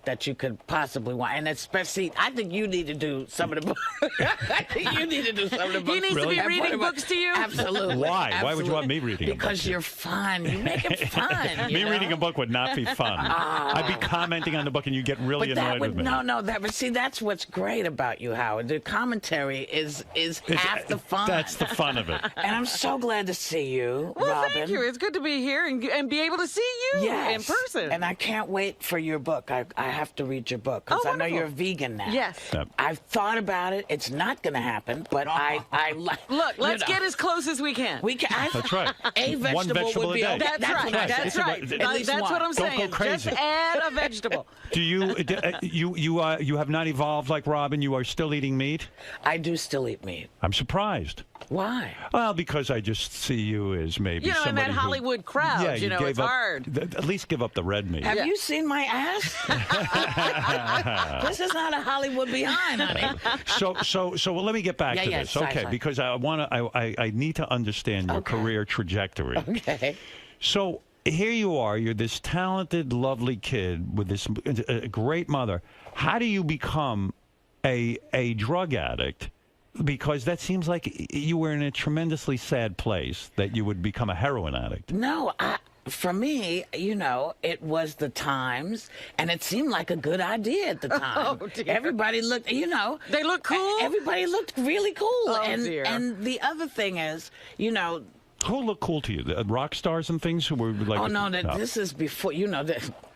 that you could possibly want, and especially, I think you need to do some of the books. I think you need to do some of the books. He needs to be reading books to you? Absolutely. Why? Absolutely. Why would you want me reading a book? Because you're fun. You make it fun. Me reading a book would not be fun. I'd be commenting on the book and you get really annoyed with me. But see, that's what's great about you, Howard. The commentary is half the fun. That's the fun of it. And I'm so glad to see you, Well, Robin. thank you. It's good to be here and be able to see you in person. And I can't wait for your book. I have to read your book because I know you're a vegan now. Yes. I've thought about it. It's not going to happen, but I Look, let's get as close as we can. That's right. A vegetable, One vegetable would be a day. okay. That's right. That's what I'm saying. Don't go crazy. Just add a vegetable. Do you have not evolved like Robin? You are still eating meat? I do still eat meat. I'm surprised. Why? Well, because I just see you as maybe in somebody that Hollywood crowd, yeah, it's hard. At least give up the red meat. Have you seen my ass? This is not a Hollywood behind, honey. So let me get back to this, sorry. because I need to understand your career trajectory. Okay. So here you are. You're this talented, lovely kid with this great mother. How do you become a drug addict? Because that seems like you were in a tremendously sad place that you would become a heroin addict. No, for me, it was the times, and it seemed like a good idea at the time. Oh, dear. Everybody looked, They look cool? Everybody looked really cool. Oh, dear. And the other thing is, who looked cool to you? The rock stars and things who were like. Oh no, this is before.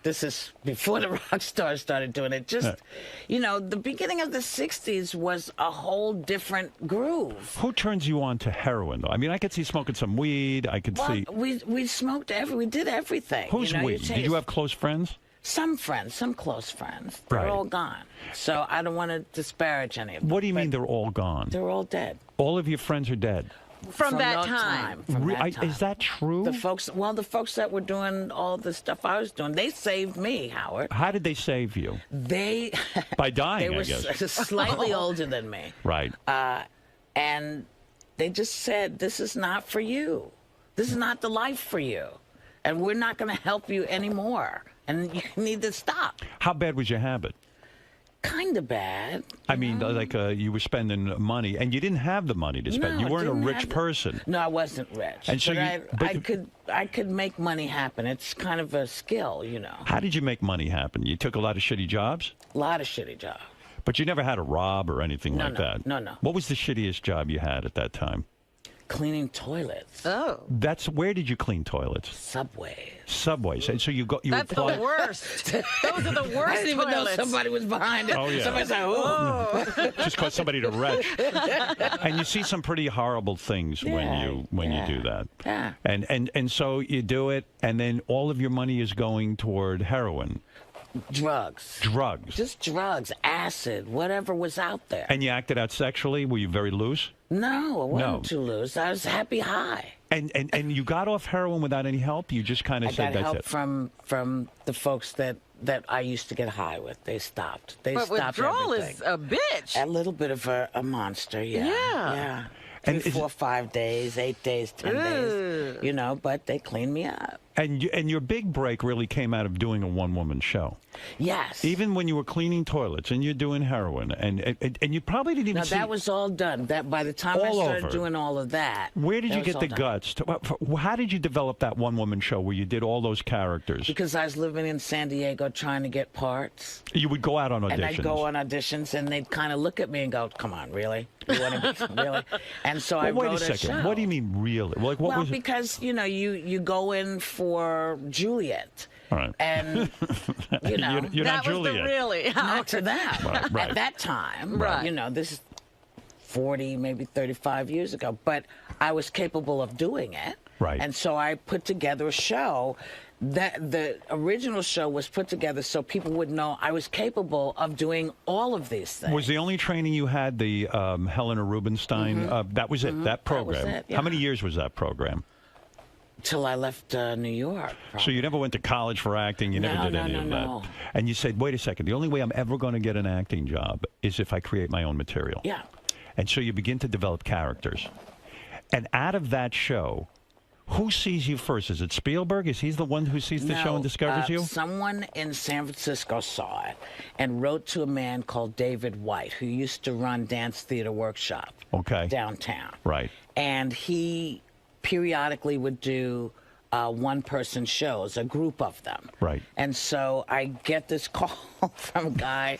This is before the rock stars started doing it. Just, the beginning of the '60s was a whole different groove. Who turns you on to heroin, though? I could see smoking some weed. I could see. We smoked we did everything. Who's we? Did you have close friends? Some friends, some close friends. They're all gone. So I don't want to disparage any of them. What do you mean they're all gone? They're all dead. All of your friends are dead. From that no time. From that time. Is that true? The folks that were doing all the stuff I was doing, they saved me, Howard. How did they save you? They By dying, they were I guess. slightly older than me. Right. And they just said, this is not for you. This is not the life for you. And we're not going to help you anymore. And you need to stop. How bad was your habit? Kind of bad. I mean, like you were spending money, and you didn't have the money to spend. No, You weren't a didn't rich have the- person. No, I wasn't rich. And so I could make money happen. It's kind of a skill, you know. How did you make money happen? You took a lot of shitty jobs? A lot of shitty jobs. But you never had a rob or anything like that? No. What was the shittiest job you had at that time? Cleaning toilets. Oh. Where did you clean toilets? Subways. And so you That's apply. the worst. Those are the I worst didn't even know toilets. somebody was behind it. Oh, yeah. Somebody's like, oh. Just cause somebody to retch. And you see some pretty horrible things when you do that. Yeah. And so you do it, and then all of your money is going toward heroin. Drugs. Just drugs, acid, whatever was out there. And you acted out sexually? Were you very loose? No, I wasn't No. too loose. I was happy high. And you got off heroin without any help? You just kind of I said got that's help it? from the folks that I used to get high with. They stopped. They But stopped withdrawal everything. is a bitch. A little bit of a monster, yeah. Yeah. Yeah. And 3, 4, 5 days, 8 days, 10 days. You know, but they cleaned me up. And your big break really came out of doing a one-woman show. Yes. Even when you were cleaning toilets and you're doing heroin, and you probably didn't even Now, see... that was all done. That by the time I All started over. doing all of that. Where did that you was get all the done. guts? How did you develop that one-woman show where you did all those characters? Because I was living in San Diego trying to get parts. You would go out on auditions. And I'd go on auditions, and they'd kind of look at me and go, "Come on, really? You want to be really?" And so I Well, wrote wait a second. show. What do you mean, really? Like, what Well, was it? because you know, you go in for Juliet, All right. and you know, You're not Juliet. not to them Right. at that time. Right. You know, this is 40, maybe 35 years ago, but I was capable of doing it. Right. And so I put together a show. That the original show was put together so people would know I was capable of doing all of these things. Was the only training you had the Helena Rubinstein? That was it, that program. it, yeah. How many years was that program? Till I left New York. So you never went to college for acting? You never No, did no, any no, of that? no. And you said, wait a second, the only way I'm ever going to get an acting job is if I create my own material. Yeah. And so you begin to develop characters. And out of that show, who sees you first? Is it Spielberg? Is he the one who sees the show and discovers you? Someone in San Francisco saw it and wrote to a man called David White, who used to run Dance Theater Workshop downtown. Right. And he periodically would do one-person shows, a group of them. Right. And so I get this call from a guy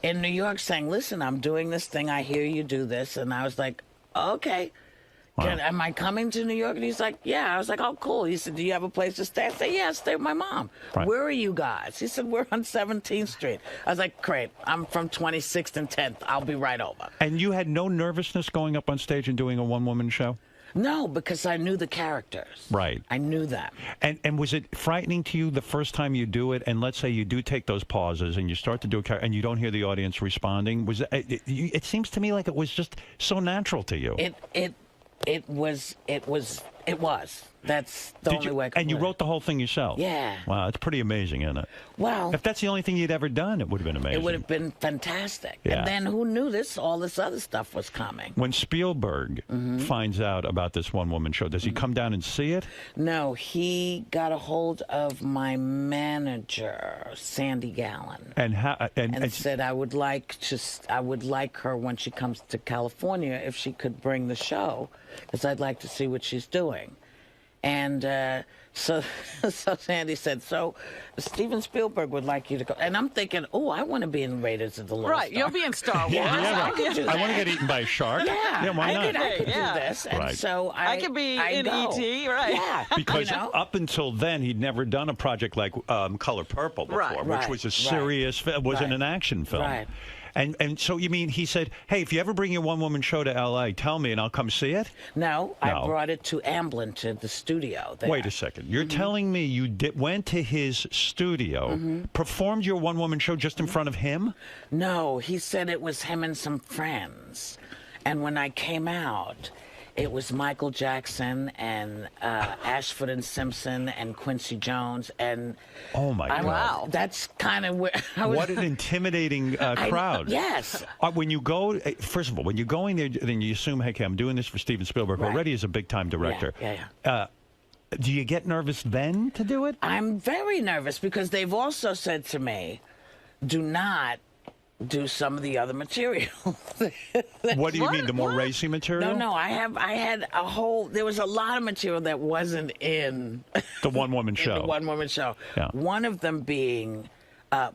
in New York saying, "Listen, I'm doing this thing. I hear you do this." And I was like, "Okay. Am I coming to New York?" And he's like, "Yeah." I was like, "Oh, cool." He said, "Do you have a place to stay?" I said, "Yeah, I stay with my mom." Right. "Where are you guys?" He said, "We're on 17th Street." I was like, "Great. I'm from 26th and 10th. I'll be right over." And you had no nervousness going up on stage and doing a one-woman show? No, because I knew the characters. Right. I knew them. And was it frightening to you the first time you do it? And let's say you do take those pauses and you start to do a character and you don't hear the audience responding. Was it seems to me like it was just so natural to you. It was. That's the only way I could And you put it. wrote the whole thing yourself? Yeah. Wow, it's pretty amazing, isn't it? Well, If that's the only thing you'd ever done, it would have been amazing. it would have been fantastic. Yeah. And then who knew all this other stuff was coming? When Spielberg finds out about this one-woman show, does he come down and see it? No, he got a hold of my manager, Sandy Gallen, And how? and said I would like her when she comes to California if she could bring the show, because I'd like to see what she's doing. And so Sandy said, "So Steven Spielberg would like you to go." And I'm thinking, "Oh, I want to be in Raiders of the Lost Right, Ark." you'll be in Star Wars. I could do that. I want to get eaten by a shark. Yeah, why not? I could Yeah. do this. And Right. so I could be in go. E.T., right. Yeah. Because you know? up until then, he'd never done a project like Color Purple before, Right. which was a serious, wasn't an action film. Right. And so you mean he said, "Hey, if you ever bring your one-woman show to L.A., tell me and I'll come see it"? No, I brought it to Amblin, to the studio there. Wait a second. You're telling me you went to his studio, performed your one-woman show just in front of him? No, he said it was him and some friends. And when I came out, It was Michael Jackson and Ashford and Simpson and Quincy Jones and. Oh my God! Wow, that's kind of where. What an intimidating crowd! Yes. When you go, first of all, when you're going there, then you assume, hey, I'm doing this for Steven Spielberg. Right. Already as a big-time director. Yeah. Do you get nervous then to do it? I'm very nervous because they've also said to me, "Do not." Do some of the other material. What do you mean, the more racy material? No, I had a whole. There was a lot of material that wasn't in the one-woman show. The one-woman show. Yeah. One of them being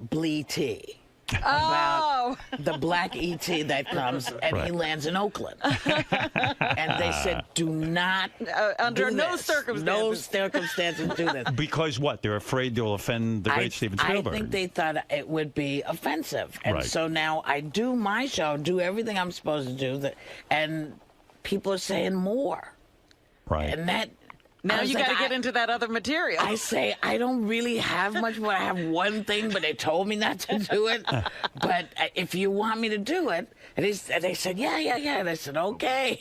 Blee T. Oh. About the black E.T. that comes and he lands in Oakland. And they said, do not under do no this. circumstances. No circumstances do this. Because what? They're afraid they'll offend the great Steven Spielberg. I think they thought it would be offensive. And Right. so now I do my show, do everything I'm supposed to do, and people are saying more. Right. And that... Now you got to get into that other material. I say, I don't really have much more. I have one thing, but they told me not to do it. But if you want me to do it, and they said, yeah. And I said, okay.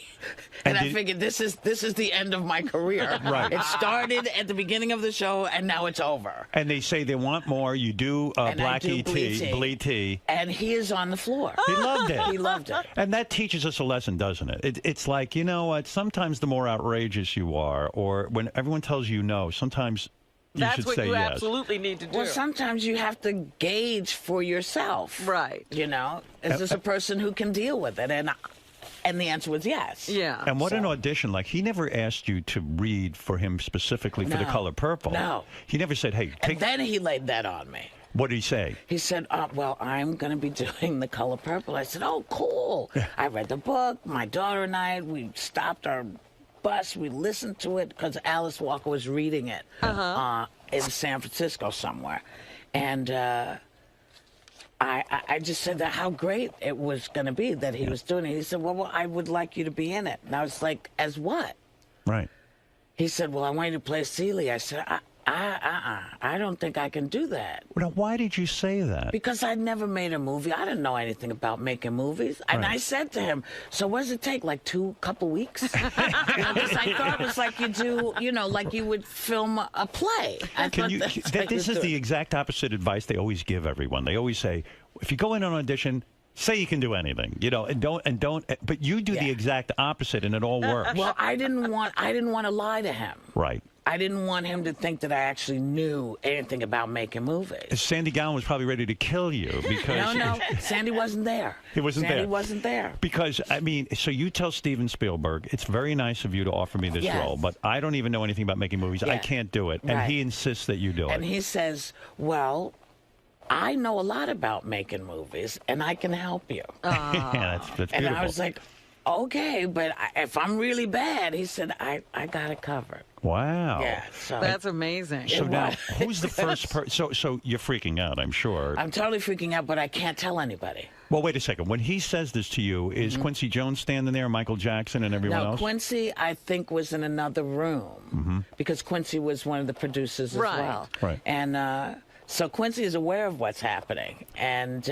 And I figured this is the end of my career. Right. It started at the beginning of the show, and now it's over. And they say they want more. You do Black E.T., Blee T. And he is on the floor. He loved it. He loved it. And that teaches us a lesson, doesn't it? It's like, you know what, sometimes the more outrageous you are, or when everyone tells you no, sometimes you should say yes. That's what you absolutely need to do. Well, sometimes you have to gauge for yourself. Right. You know, is this a person who can deal with it? And the answer was yes. Yeah. And what an audition. Like, he never asked you to read for him specifically for The No. Color Purple. No. He never said, hey, And then he laid that on me. what did he say? He said, well, I'm going to be doing The Color Purple. I said, oh, cool. I read the book. My daughter and I, we stopped our bus. We listened to it because Alice Walker was reading it in San Francisco somewhere. And I just said that how great it was going to be that he was doing it. He said, well, I would like you to be in it. And I was like, as what? Right. He said, well, I want you to play Celia. I said, I don't think I can do that. Now, why did you say that? Because I'd never made a movie. I didn't know anything about making movies. And Right. I said to him, so what does it take, like couple weeks? Because I thought it was like you do, like you would film a play. This is the exact opposite advice they always give everyone. They always say, if you go in on an audition, say you can do anything, and don't. But you do the exact opposite, and it all works. Well, I didn't want to lie to him. Right. I didn't want him to think that I actually knew anything about making movies. Sandy Gowan was probably ready to kill you because No, Sandy wasn't there. He wasn't there. Sandy wasn't there. Because, I mean, so you tell Steven Spielberg, it's very nice of you to offer me this Yes. role, but I don't even know anything about making movies. I Yeah. can't do it. And Right. he insists that you do And it. he says, well, I know a lot about making movies, and I can help you. Yeah, that's And beautiful. I was like, okay, but if I'm really bad, he said, I got it covered. Wow. Yeah, so That's amazing. So now, who's the first person? So you're freaking out, I'm sure. I'm totally freaking out, but I can't tell anybody. Well, wait a second. When he says this to you, is Quincy Jones standing there, Michael Jackson, and everyone Now, else? Quincy, I think, was in another room because Quincy was one of the producers as Right. well. Right. And so Quincy is aware of what's happening. And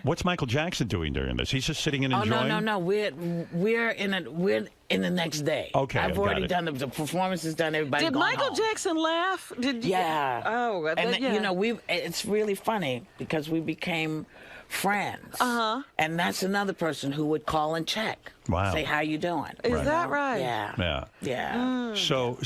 What's Michael Jackson doing during this? He's just sitting and enjoying? no. We're in the next day. Okay, I've got already it. done the performance is done. Everybody Did gone Michael home. Jackson laugh? Did you? Yeah. Oh, and yeah. it's really funny because we became friends. And that's another person who would call and check. Wow. Say how you doing. Is that right? Yeah. Yeah. Yeah. So,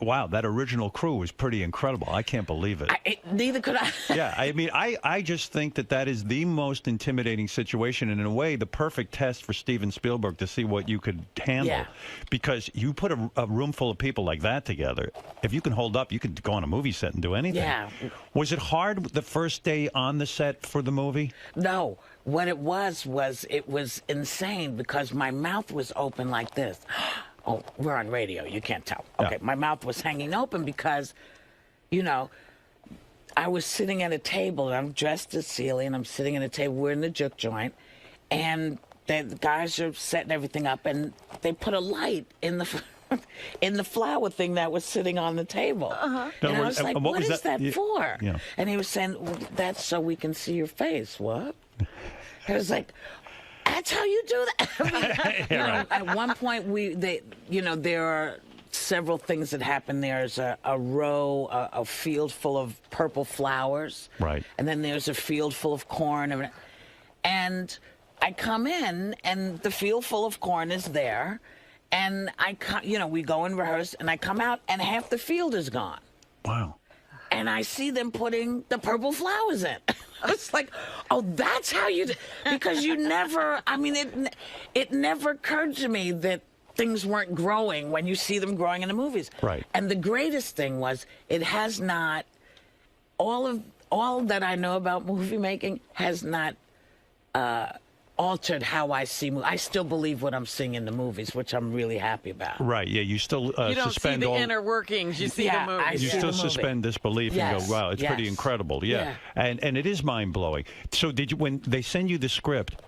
wow, that original crew was pretty incredible. I can't believe it. Neither could I. Yeah, I mean, I just think that is the most intimidating situation, and in a way, the perfect test for Steven Spielberg to see what you could handle. Yeah. Because you put a room full of people like that together, if you can hold up, you could go on a movie set and do anything. Yeah. Was it hard the first day on the set for the movie? No. What it was it was insane because my mouth was open like this. Oh, we're on radio. You can't tell. Okay, my mouth was hanging open because, I was sitting at a table, and I'm dressed as Celia, and I'm sitting at a table. We're in the juke joint, and the guys are setting everything up, and they put a light in the in the flower thing that was sitting on the table. And I was like, what is that for? Yeah. And he was saying, well, that's so we can see your face. What? I was like, That's how you do that. I mean, you know, at one point, there are several things that happen. There's a field full of purple flowers. Right. And then there's a field full of corn. And I come in, and the field full of corn is there. And we go and rehearse, and I come out, and half the field is gone. Wow. And I see them putting the purple flowers in. I was like, oh, that's how you do. Because you never, I mean, it never occurred to me that things weren't growing when you see them growing in the movies. Right. And the greatest thing was, it has not, all that I know about movie making has not altered how I see movies. I still believe what I'm seeing in the movies, which I'm really happy about. Right, yeah, you still you don't suspend see the all... inner workings, you see the movie. You still suspend disbelief and go, wow, it's pretty incredible. Yeah. And it is mind-blowing. So when they send you the script,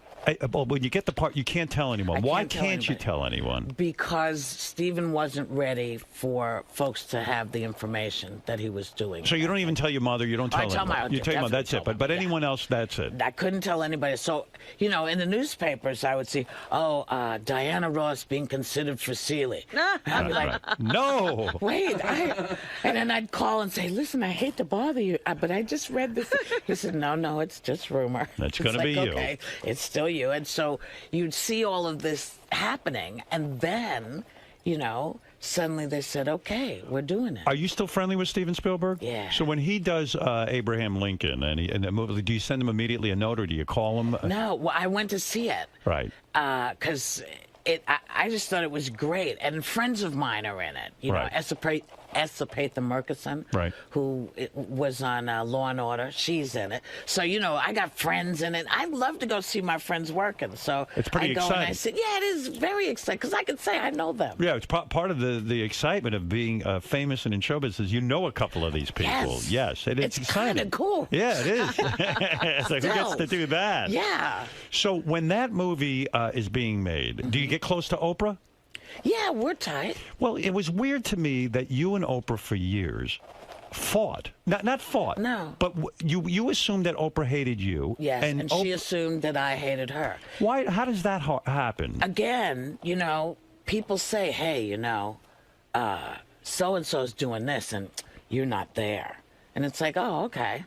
when you get the part, you can't tell anyone. Why can't you tell anyone? Because Stephen wasn't ready for folks to have the information that he was doing. So you don't even tell your mother, you don't tell anyone. You tell your mother, that's it. But anyone else, that's it. I couldn't tell anybody. So, in the newspapers, I would see, Diana Ross being considered for Seeley. I'd be like, no. Wait. And then I'd call and say, listen, I hate to bother you, but I just read this. He said, no, it's just rumor. That's going to be you. Okay, it's still you. And so you'd see all of this happening, and then, suddenly they said, okay, we're doing it. Are you still friendly with Steven Spielberg? Yeah. So when he does Abraham Lincoln and the movie, do you send him immediately a note, or do you call him? No, well, I went to see it. Right. Because I just thought it was great. And friends of mine are in it. Right. Esapatha Murkison, right, who was on Law and Order. She's in it. So, I got friends in it. I love to go see my friends working. So it's pretty I go exciting. And I said, yeah, it is very exciting, because I can say I know them. Yeah, it's part of the excitement of being famous and in show business. You know a couple of these people. Yes, it's exciting. Kind of cool. Yeah, it is. It's like, who gets to do that? Yeah. So when that movie is being made, do you get close to Oprah? Yeah, we're tight. Well, it was weird to me that you and Oprah for years fought. Not fought. No. But you assumed that Oprah hated you. Yes, and she assumed that I hated her. Why? How does that happen? Again, people say, hey, so-and-so's doing this, and you're not there. And it's like, oh, okay.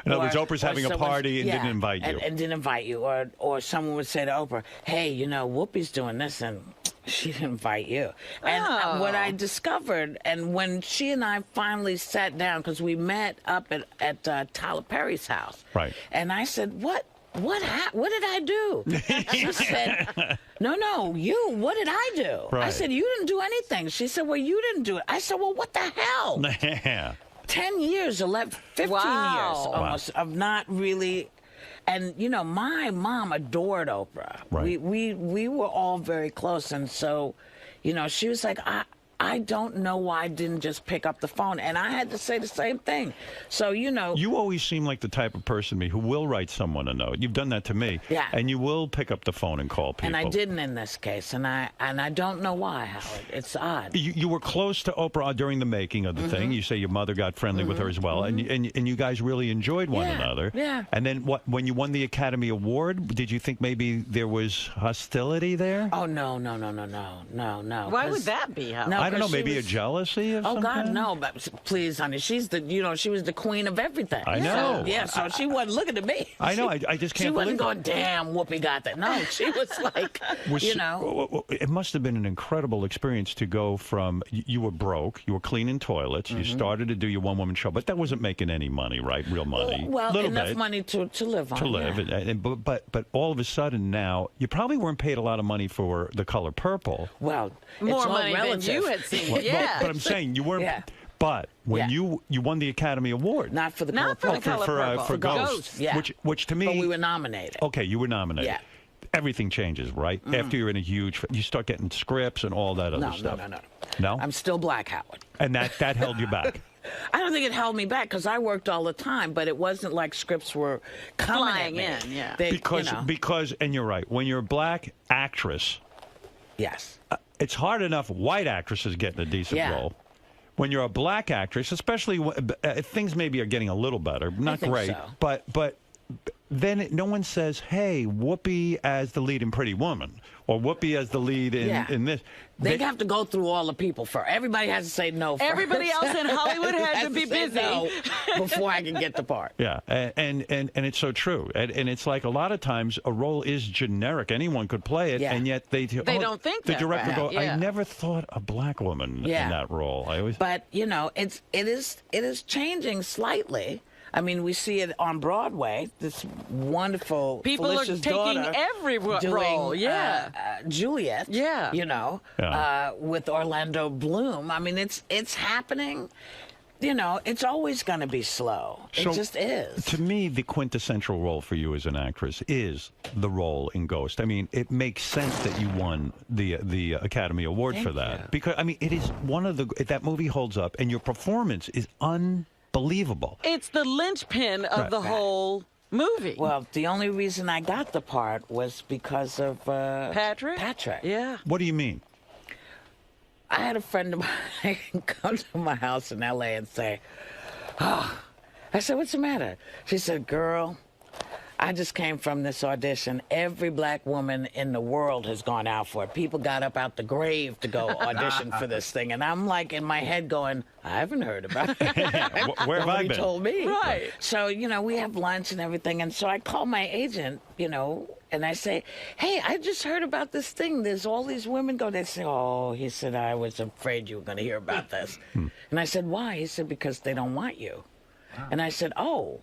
In other words, Oprah's having a party and didn't invite you. And didn't invite you. Or someone would say to Oprah, hey, Whoopi's doing this, and she didn't invite you. And what I discovered, and when she and I finally sat down, because we met up at Tyler Perry's house. Right. And I said, what did I do? She said, no, you. What did I do? Right. I said, you didn't do anything. She said, well, you didn't do it. I said, well, what the hell? 10 years, 11, 15 years almost of not really. And, my mom adored Oprah. Right. We were all very close. And so, she was like, I don't know why I didn't just pick up the phone. And I had to say the same thing. So, You always seem like the type of person to me who will write someone a note. You've done that to me. Yeah. And you will pick up the phone and call people. And I didn't in this case. And I don't know why, Howard. It's odd. You were close to Oprah during the making of the thing. You say your mother got friendly with her as well. And you guys really enjoyed one another. Yeah. And then when you won the Academy Award, did you think maybe there was hostility there? Oh, no. Why would that be, Howard? No, I don't know, maybe a jealousy of some God, kind? no, but please, honey, she's she was the queen of everything. I know. So she wasn't looking at me. I know, I just can't She wasn't believe going, damn, Whoopi got that. No, she was like, It must have been an incredible experience to go from, you were broke, you were cleaning toilets, you started to do your one-woman show, but that wasn't making any money, right? Real money. Well, Little enough bit. money to live on. To live, yeah. but all of a sudden now, you probably weren't paid a lot of money for The Color Purple. Well, more it's all money relative. than you had seen. Well, but I'm saying you weren't. Yeah. But when you won the Academy Award, not for the Not Color for the Purple. Color Purple. for Ghost, Ghost, yeah. which to me, But we were nominated. Okay, you were nominated. Yeah. Everything changes, right? After you're in a huge, you start getting scripts and all that other stuff. No. No? I'm still Black Howard. And that held you back. I don't think it held me back because I worked all the time, but it wasn't like scripts were coming Flying at me. in, yeah. Because, and you're right, when you're a black actress, yes, it's hard enough white actresses getting a decent Yeah. role. When you're a black actress, especially things maybe are getting a little better, not think great, so. but then no one says, hey, Whoopi as the lead in Pretty Woman, or Whoopi as the lead in this. They have to go through all the people first. Everybody has to say no first. Everybody else in Hollywood has to be say busy. no before I can get the part. Yeah, and it's so true. And it's like a lot of times a role is generic. Anyone could play it, and yet they don't think the that director way. go, Yeah. I never thought a black woman in that role. I always. But it is changing slightly. I mean, we see it on Broadway. This wonderful People Felicia's are taking daughter every role. Yeah, Juliet. Yeah. With Orlando Bloom. I mean, it's happening. It's always going to be slow. So, it just is. To me, the quintessential role for you as an actress is the role in Ghost. I mean, it makes sense that you won the Academy Award for that. Because, I mean, it is one of that movie holds up, and your performance is unbelievable. It's the linchpin of the whole movie. Well, the only reason I got the part was because of Patrick. Yeah. What do you mean? I had a friend of mine come to my house in L.A. and say, oh. I said, what's the matter? She said, girl, I just came from this audition. Every black woman in the world has gone out for it. People got up out the grave to go audition for this thing. And I'm like in my head going, I haven't heard about it. Where have I Nobody been? told me. Right. So, we have lunch and everything. And so I call my agent, and I say, hey, I just heard about this thing. There's all these women go. They say, oh, he said, I was afraid you were going to hear about this. And I said, why? He said, because they don't want you. And I said, oh.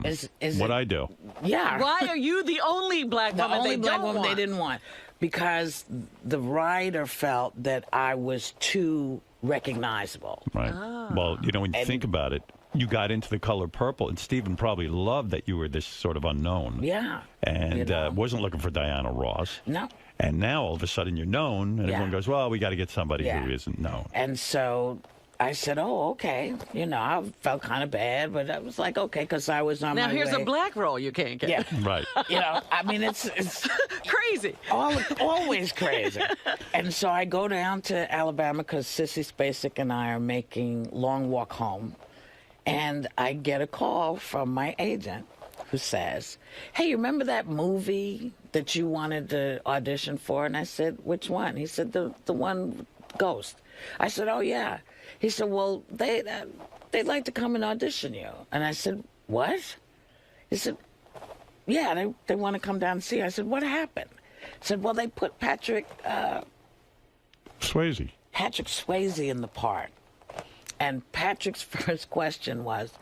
Is what it, I do? Yeah. Why are you the only black The woman only they black don't woman want? they didn't want? Because the writer felt that I was too recognizable. Right. Well, when you think about it, you got into The Color Purple, and Stephen probably loved that you were this sort of unknown. Yeah. And wasn't looking for Diana Ross. No. And now all of a sudden you're known, and everyone goes, well, we got to get somebody who isn't known. And so I said, oh, okay. I felt kind of bad, but I was like, okay, because I was on my way. Now here's a black role you can't get. Yeah. Right. I mean, it's crazy. Always crazy. And so I go down to Alabama because Sissy Spacek and I are making Long Walk Home. And I get a call from my agent who says, hey, you remember that movie that you wanted to audition for? And I said, which one? He said, the one Ghost. I said, oh, yeah. He said, well, they'd like to come and audition you. And I said, what? He said, yeah, they want to come down and see you. I said, what happened? He said, well, they put Patrick Swayze in the part. And Patrick's first question was,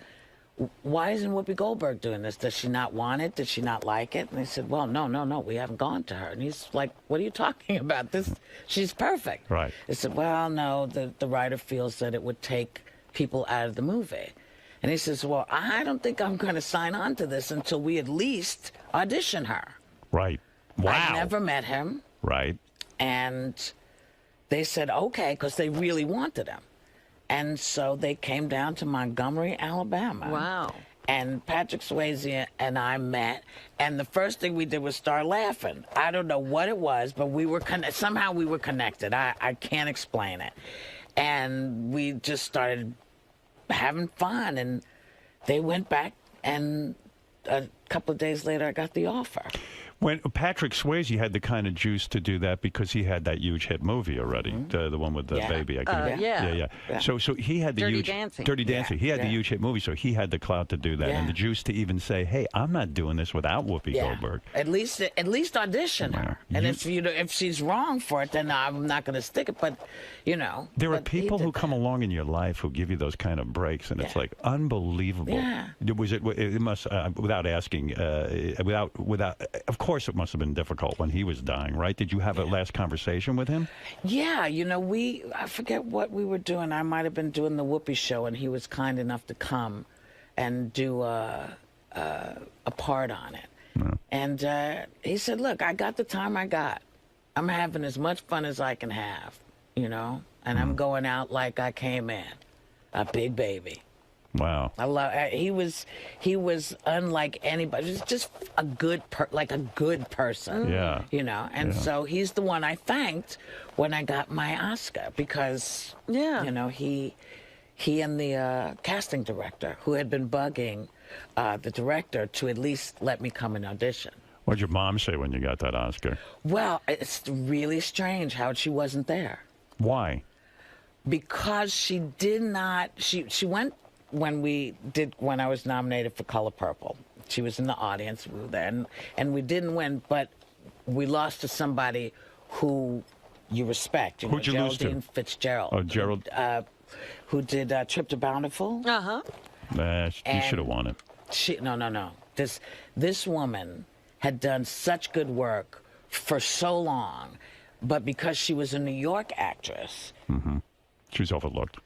why isn't Whoopi Goldberg doing this? Does she not want it? Does she not like it? And they said, well, no, we haven't gone to her. And he's like, what are you talking about? She's perfect. Right. They said, well, no, the writer feels that it would take people out of the movie. And he says, well, I don't think I'm going to sign on to this until we at least audition her. Right. Wow. I never met him. Right. And they said, okay, because they really wanted him. And so they came down to Montgomery, Alabama. Wow. And Patrick Swayze and I met, and the first thing we did was start laughing. I don't know what it was, but somehow we were connected. I can't explain it. And we just started having fun, and they went back, and a couple of days later I got the offer. When Patrick Swayze had the kind of juice to do that because he had that huge hit movie already, the one with the baby. Yeah. So he had the Dirty huge Dancing. Dirty Dancing. He had the huge hit movie, so he had the clout to do that and the juice to even say, "Hey, I'm not doing this without Whoopi Goldberg." At least audition her. And if she's wrong for it, then I'm not going to stick it. But there are people who come along in your life who give you those kind of breaks, and it's like unbelievable. Yeah. Was it? It must without asking, without. Of course, it must have been difficult when he was dying, right? Did you have a last conversation with him? Yeah, I forget what we were doing. I might have been doing the Whoopi show, and he was kind enough to come and do a part on it. Yeah. And he said, look, I got the time I got. I'm having as much fun as I can have, and I'm going out like I came in, a big baby. Wow. I love. He was unlike anybody. He's just a good person. Yeah. And so he's the one I thanked when I got my Oscar because he and the casting director who had been bugging the director to at least let me come and audition. What'd your mom say when you got that Oscar? Well, it's really strange how she wasn't there. Why? Because she did not. She went when I was nominated for Color Purple. She was in the audience. We were there, and we didn't win, but we lost to somebody who you respect. You know, Who'd you lose to? Geraldine Fitzgerald. Oh, Gerald. Who did Trip to Bountiful? Uh-huh. You should have won it. No. This woman had done such good work for so long, but because she was a New York actress, she was overlooked.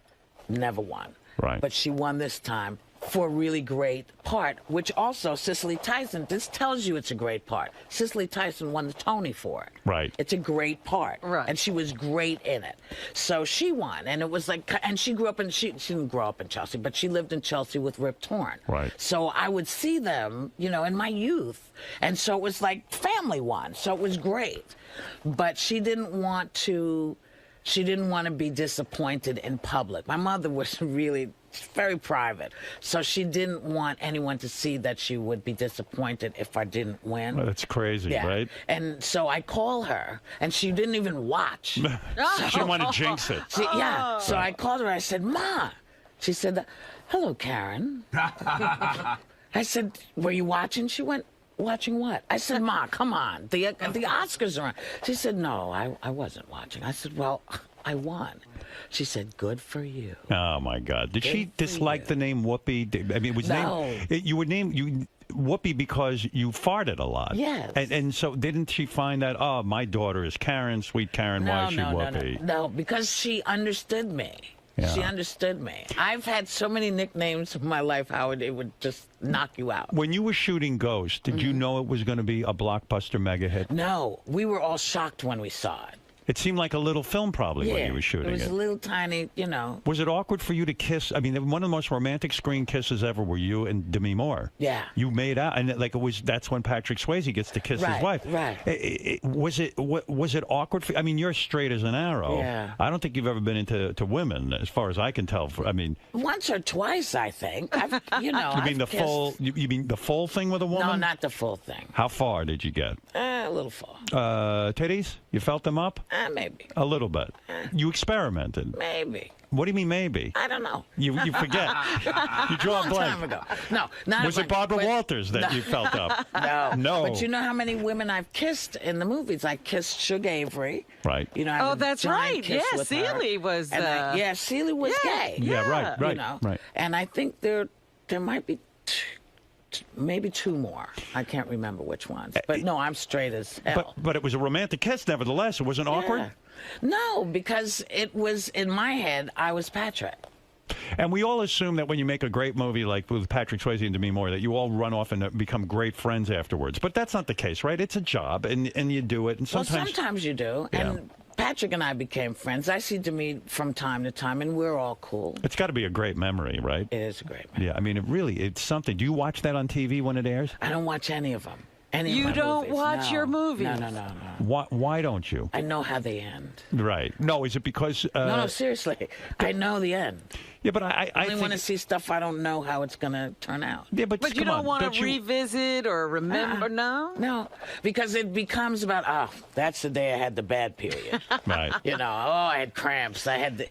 Never won. Right. But she won this time for a really great part, which also Cicely Tyson, this tells you it's a great part. Cicely Tyson won the Tony for it. Right. It's a great part. Right. And she was great in it. So she won. And it was like, and she grew up in, she didn't grow up in Chelsea, but she lived in Chelsea with Rip Torn. Right. So I would see them, you know, in my youth. And so it was like family won. So it was great. But she didn't want to be disappointed in public. My mother was really very private, so she didn't want anyone to see that she would be disappointed if I didn't win. Well, that's crazy, right? And so I call her, and she didn't even watch. She didn't want to jinx it. Yeah, so I called her. I said, "Ma," she said, "Hello, Karen." I said, "Were you watching?" She went, "Watching what?" I said, "Ma, come on. The Oscars are on." She said, "No, I wasn't watching." I said, "Well, I won." She said, "Good for you." Oh my God! Did she dislike the name Whoopi? I mean, it was No. you were named Whoopi because you farted a lot. Yes. And so didn't she find that? Oh, my daughter is Karen, sweet Karen. Why is she Whoopi? No, because she understood me. Yeah. She understood me. I've had so many nicknames in my life, Howard, it would just knock you out. When you were shooting Ghost, did you know it was going to be a blockbuster mega hit? No, we were all shocked when we saw it. It seemed like a little film probably when you were shooting it was a little tiny, you know. Was it awkward for you to kiss? I mean, one of the most romantic screen kisses ever were you and Demi Moore. Yeah. You made out, and that's when Patrick Swayze gets to kiss his wife. Right. Was it awkward for? I mean, you're straight as an arrow. Yeah. I don't think you've ever been into women, as far as I can tell. I mean, once or twice, I think. You know. You mean the kissed... full? You mean the full thing with a woman? No, not the full thing. How far did you get? A little far. Titties? You felt them up? Maybe. A little bit. You experimented. Maybe. What do you mean maybe? I don't know. You forget. You draw a blank. Time ago. No, not Was it Barbara Walters that you felt up? No. No. But you know how many women I've kissed in the movies? I kissed Suge Avery. Right. You know. I had a that's giant right. kiss Yeah, with Celie her. was. And Celie was gay. Yeah, right. You know. Right. And I think there might be maybe two more. I can't remember which ones. But no, I'm straight as hell. But it was a romantic kiss, nevertheless. It wasn't awkward. No, because it was in my head. I was Patrick. And we all assume that when you make a great movie like with Patrick Swayze and Demi Moore, that you all run off and become great friends afterwards. But that's not the case, right? It's a job, and you do it. And sometimes you do. Yeah. And Patrick and I became friends. I see Demi from time to time, and we're all cool. It's got to be a great memory, right? It is a great memory. Yeah, I mean, it's something. Do you watch that on TV when it airs? I don't watch any of them. You don't watch your movies? No. Why don't you? I know how they end. Right. No, is it because... No, seriously. I know the end. Yeah, but I only want to see stuff I don't know how it's going to turn out. Yeah, but you don't want to revisit or remember, no? No, because it becomes about, that's the day I had the bad period. Right. You know, I had cramps. I had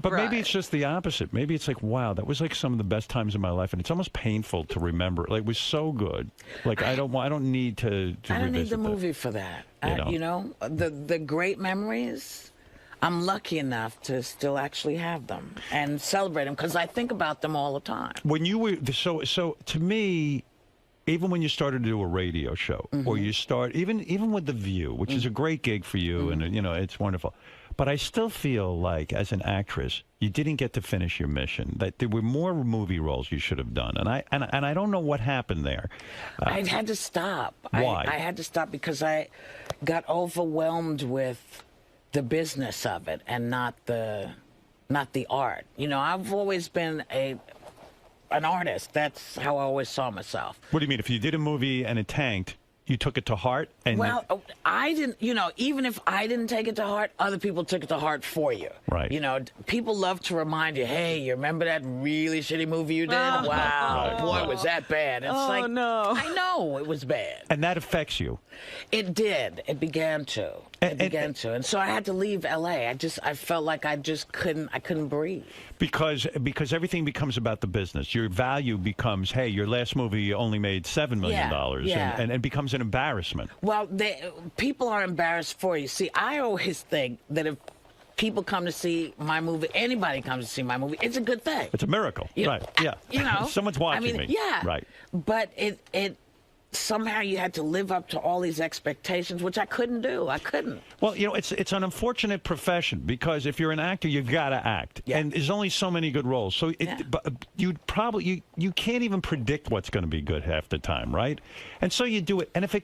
But maybe it's just the opposite. Maybe it's like, wow, that was like some of the best times of my life, and it's almost painful to remember. Like, it was so good. Like, I don't need to I don't need revisit the movie for that. You know? The great memories, I'm lucky enough to still actually have them and celebrate them because I think about them all the time. When you were so to me, even when you started to do a radio show, or you start even with The View, which is a great gig for you, and it's wonderful. But I still feel like, as an actress, you didn't get to finish your mission. That there were more movie roles you should have done, and I don't know what happened there. I had to stop. Why? I had to stop because I got overwhelmed with the business of it and not the art. You know, I've always been an artist. That's how I always saw myself. What do you mean? If you did a movie and it tanked, you took it to heart? And well, I didn't, even if I didn't take it to heart, other people took it to heart for you. Right. People love to remind you, hey, you remember that really shitty movie you did? Oh. Wow, boy, was that bad. It's like, no. I know it was bad. And that affects you. It did. It began to. And so I had to leave L.A. I felt like I couldn't breathe. Because everything becomes about the business. Your value becomes, hey, your last movie only made $7 million, and it becomes an embarrassment. Well, people are embarrassed for you. See, I always think that if people come to see my movie, anybody comes to see my movie, it's a good thing. It's a miracle, right? Yeah. Someone's watching me. Yeah. Right. But it somehow you had to live up to all these expectations, which I couldn't do. I couldn't. Well, it's an unfortunate profession because if you're an actor, you've got to act, and there's only so many good roles. So but you can't even predict what's going to be good half the time, right? And so you do it. And if you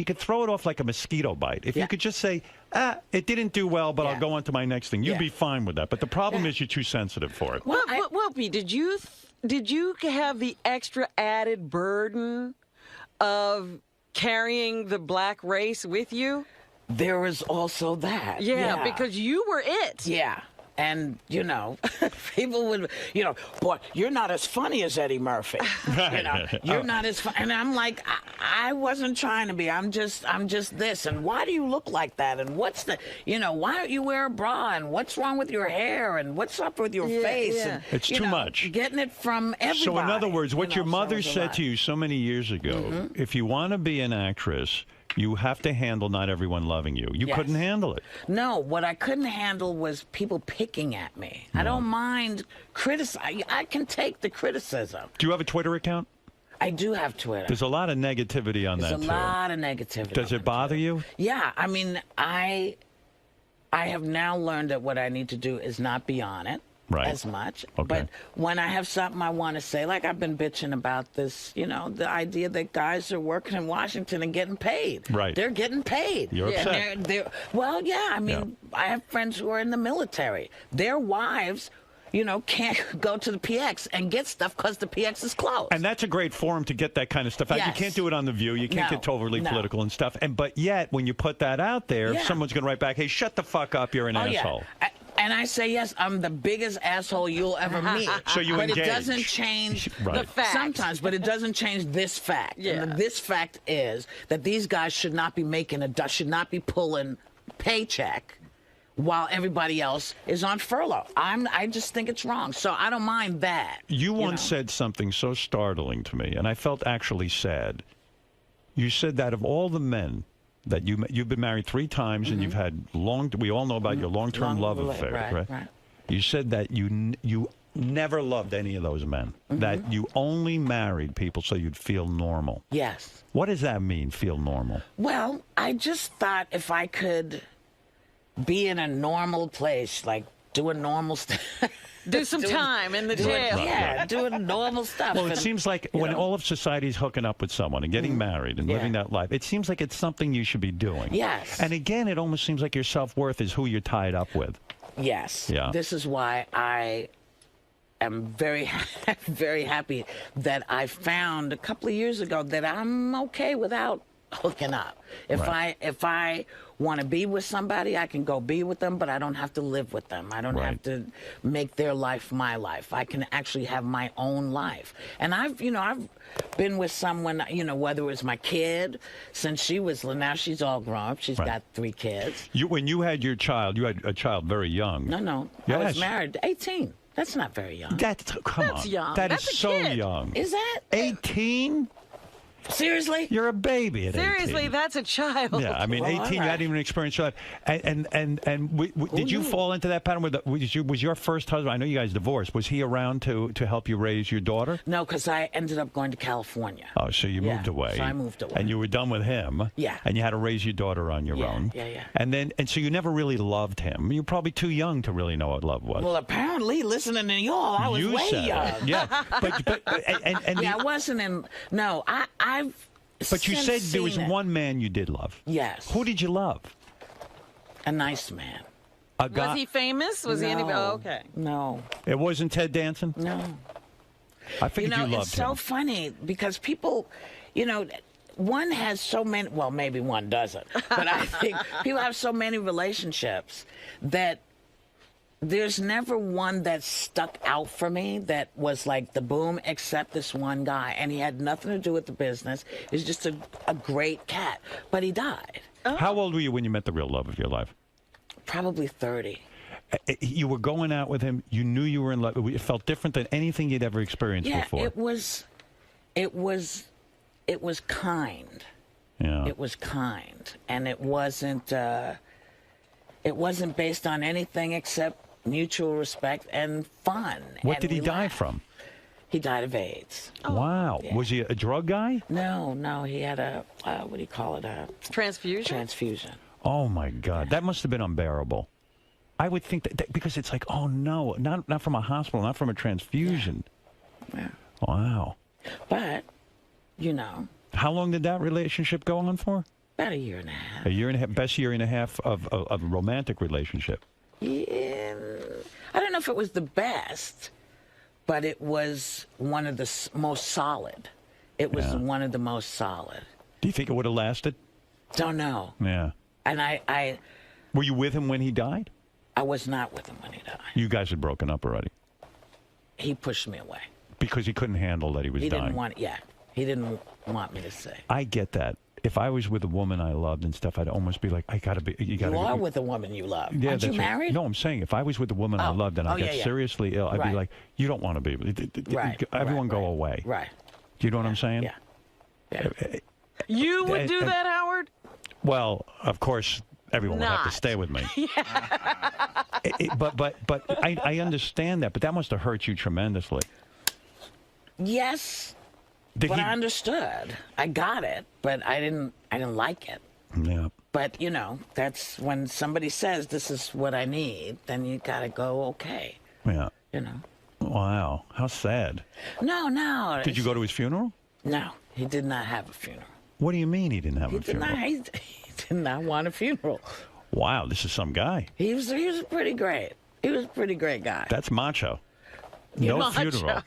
could throw it off like a mosquito bite, if you could just say, it didn't do well, but I'll go on to my next thing, you'd be fine with that. But the problem is you're too sensitive for it. Well, Whoopi, did you have the extra added burden of carrying the black race with you? There was also that. Yeah, because you were it. Yeah. And, people would, boy, you're not as funny as Eddie Murphy. You're not as funny. And I'm like, I wasn't trying to be. I'm just this. And why do you look like that? And what's the, why don't you wear a bra? And what's wrong with your hair? And what's up with your face? Yeah. And, it's too much. Getting it from everybody. So in other words, what your mother said to you so many years ago, if you want to be an actress, you have to handle not everyone loving you. You couldn't handle it. No, what I couldn't handle was people picking at me. I don't mind criticizing. I can take the criticism. Do you have a Twitter account? I do have Twitter. There's a lot of negativity on that, too. There's a lot of negativity. Does it bother you? Yeah. I mean, I have now learned that what I need to do is not be on it. As much. Okay. But when I have something I want to say, like I've been bitching about this, the idea that guys are working in Washington and getting paid. Right. They're getting paid. You're upset. Well, yeah. I mean, I have friends who are in the military. Their wives, can't go to the PX and get stuff because the PX is closed. And that's a great forum to get that kind of stuff out. Yes. You can't do it on The View. You can't get overly political and stuff. But yet, when you put that out there, someone's going to write back, hey, shut the fuck up, you're an asshole. Yeah. And I say, yes, I'm the biggest asshole you'll ever meet. So you engage. But it doesn't change the fact. Sometimes, but it doesn't change this fact. Yeah. And this fact is that these guys should not be should not be pulling paycheck while everybody else is on furlough. I just think it's wrong. So I don't mind that. You once said something so startling to me, and I felt actually sad. You said that of all the men that you've been married 3 times and you've had we all know about your long-term love affair, right? You said that you never loved any of those men, that you only married people so you'd feel normal. Yes. What does that mean, feel normal? Well, I just thought if I could be in a normal place, like doing normal stuff. Do some time in the jail. Yeah, doing normal stuff. Well, it seems like when all of society's hooking up with someone and getting married and living that life, it seems like it's something you should be doing. Yes. And again, it almost seems like your self-worth is who you're tied up with. Yes. Yeah. This is why I am very, very happy that I found a couple of years ago that I'm okay without hooking up. If I want to be with somebody, I can go be with them, but I don't have to live with them. I don't have to make their life my life. I can actually have my own life. And I've been with someone, whether it was my kid, since now she's all grown up. She's got 3 kids. When you had your child, you had a child very young. No. Yes. I was married 18. That's not very young. That's young. That's a so kid. young. Is that 18? Seriously? You're a baby at 18. Seriously, that's a child. Yeah, I mean, 18, you hadn't even experienced your life. Did you fall into that pattern? Was your first husband, I know you guys divorced, was he around to help you raise your daughter? No, because I ended up going to California. Oh, so you moved away. So I moved away. And you were done with him. Yeah. And you had to raise your daughter on your own. Yeah. And so you never really loved him. You're probably too young to really know what love was. Well, apparently, listening to y'all, I was way young. Yeah. I wasn't in. No, I've. But you said there was one man you did love. Yes. Who did you love? A nice man. A guy? Was he famous? Was he anybody? Oh, okay. No. It wasn't Ted Danson? No. I figured you loved him. It's so funny because people, one has so many, well, maybe one doesn't, but I think people have so many relationships that there's never one that stuck out for me that was like the boom, except this one guy. And he had nothing to do with the business. He's just a great cat. But he died. How old were you when you met the real love of your life? Probably 30. You were going out with him. You knew you were in love. It felt different than anything you'd ever experienced before. It was kind. Yeah. It was kind. And it wasn't based on anything except mutual respect and fun. What and did he die from? He died of AIDS. Wow. Yeah. Was he a drug guy? No. He had a, what do you call it? A transfusion? Transfusion. Oh, my God. That must have been unbearable. I would think that because it's like, oh, no, not from a hospital, not from a transfusion. Yeah. Wow. But, you know. How long did that relationship go on for? About a year and a half. A year and a half. Best year and a half of a romantic relationship. Yeah. I don't know if it was the best, but it was one of the most solid. It was one of the most solid. Do you think it would have lasted? Don't know. Yeah. And I Were you with him when he died? I was not with him when he died. You guys had broken up already. He pushed me away. Because he couldn't handle that he was He dying. didn't want, he didn't want me to say. I get that. If I was with a woman I loved and stuff, I'd almost be like, you gotta You are with a woman you love. Yeah, Aren't you that's right. married? No, I'm saying if I was with a woman I loved and I got seriously ill, I'd be like, you don't want to be. Everyone go away. Right. Do you know what I'm saying? Yeah. You would do that, Howard? Well, of course, everyone would have to Not. stay with me. But I understand that, but that must have hurt you tremendously. Yes. Did but he- I understood. I got it, but I didn't like it. Yeah. But, you know, that's when somebody says this is what I need, then you got to go, okay. Yeah. You know. Wow. How sad. No. Did you go to his funeral? No, he did not have a funeral. What do you mean he didn't have He a did funeral? not. He did not want a funeral. Wow, this is some guy. He was pretty great. He was a pretty great guy. That's macho. No Macho. funeral.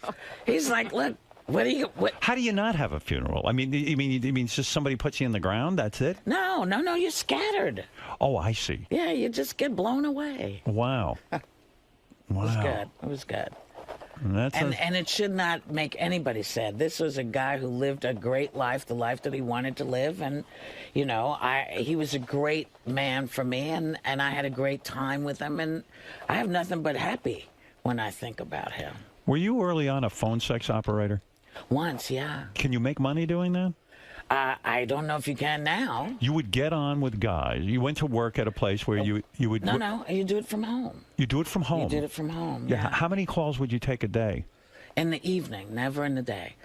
He's like, look, what do you? What? How do you not have a funeral? I mean, you mean it's just somebody puts you in the ground? That's it? No, you're scattered. Oh, I see. Yeah, you just get blown away. Wow. It was good. It was good. And it should not make anybody sad. This was a guy who lived a great life, the life that he wanted to live, and you know, he was a great man for me, and I had a great time with him, and I have nothing but happy when I think about him. Were you early on a phone sex operator? Once, yeah. Can you make money doing that? I don't know if you can now. You would get on with guys. You went to work at a place where you would. No, you do it from home. You do it from home. You did it from home. Yeah. Yeah. How many calls would you take a day? In the evening, never in the day.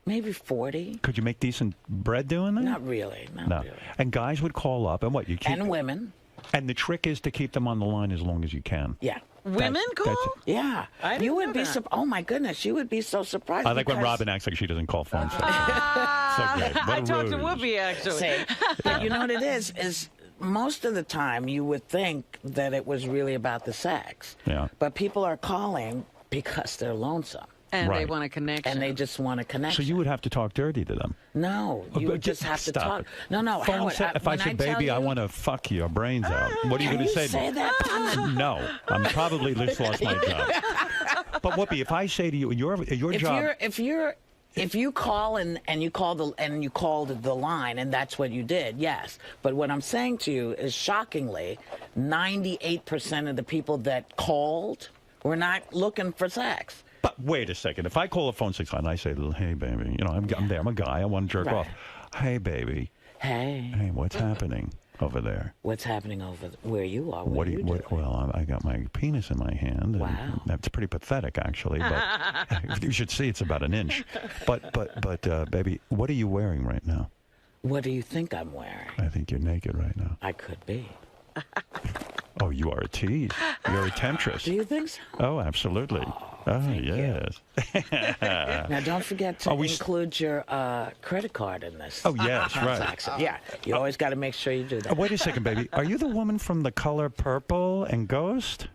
Maybe 40. Could you make decent bread doing that? Not really. Not really. And guys would call up, and what you keep. And women. And the trick is to keep them on the line as long as you can. Yeah. Women call? Yeah. You would be oh my goodness, you would be so surprised. I like when because- Robin acts like she doesn't call phone sex. So great. I What a talked to ruse. Whoopi, actually. See, but you know what it is most of the time you would think that it was really about the sex. Yeah. But people are calling because they're lonesome. And they Right. want a connection. And they just want a So connection. you would have to talk dirty to them. No, you would just have to Stop talk. it. No, Phone Howard, sex- if I when said, tell baby, I you- want to fuck your brains out, what are you Can going to say? say to me? that? No, I'm probably just lost my job. But Whoopi, if I say to you, your job. If you call and you called the line and that's what you did, yes. But what I'm saying to you is shockingly, 98% of the people that called were not looking for sex. But wait a second. If I call a phone sex line and I say, hey, baby, you know, I'm there. I'm a guy. I want to jerk Right. off. Hey, baby. Hey, what's happening over there? what's happening over where you are? What do you doing? Well, I got my penis in my hand. And Wow. That's pretty pathetic, actually. But you should see it's about an inch. But baby, what are you wearing right now? What do you think I'm wearing? I think you're naked right now. I could be. Oh, you are a tease. You're a temptress. Do you think so? Oh, absolutely. Oh, yes. Now, don't forget to include your credit card in this. Oh, yes, right. transaction. Yeah, you always got to make sure you do that. Wait a second, baby. Are you the woman from The Color Purple and Ghost?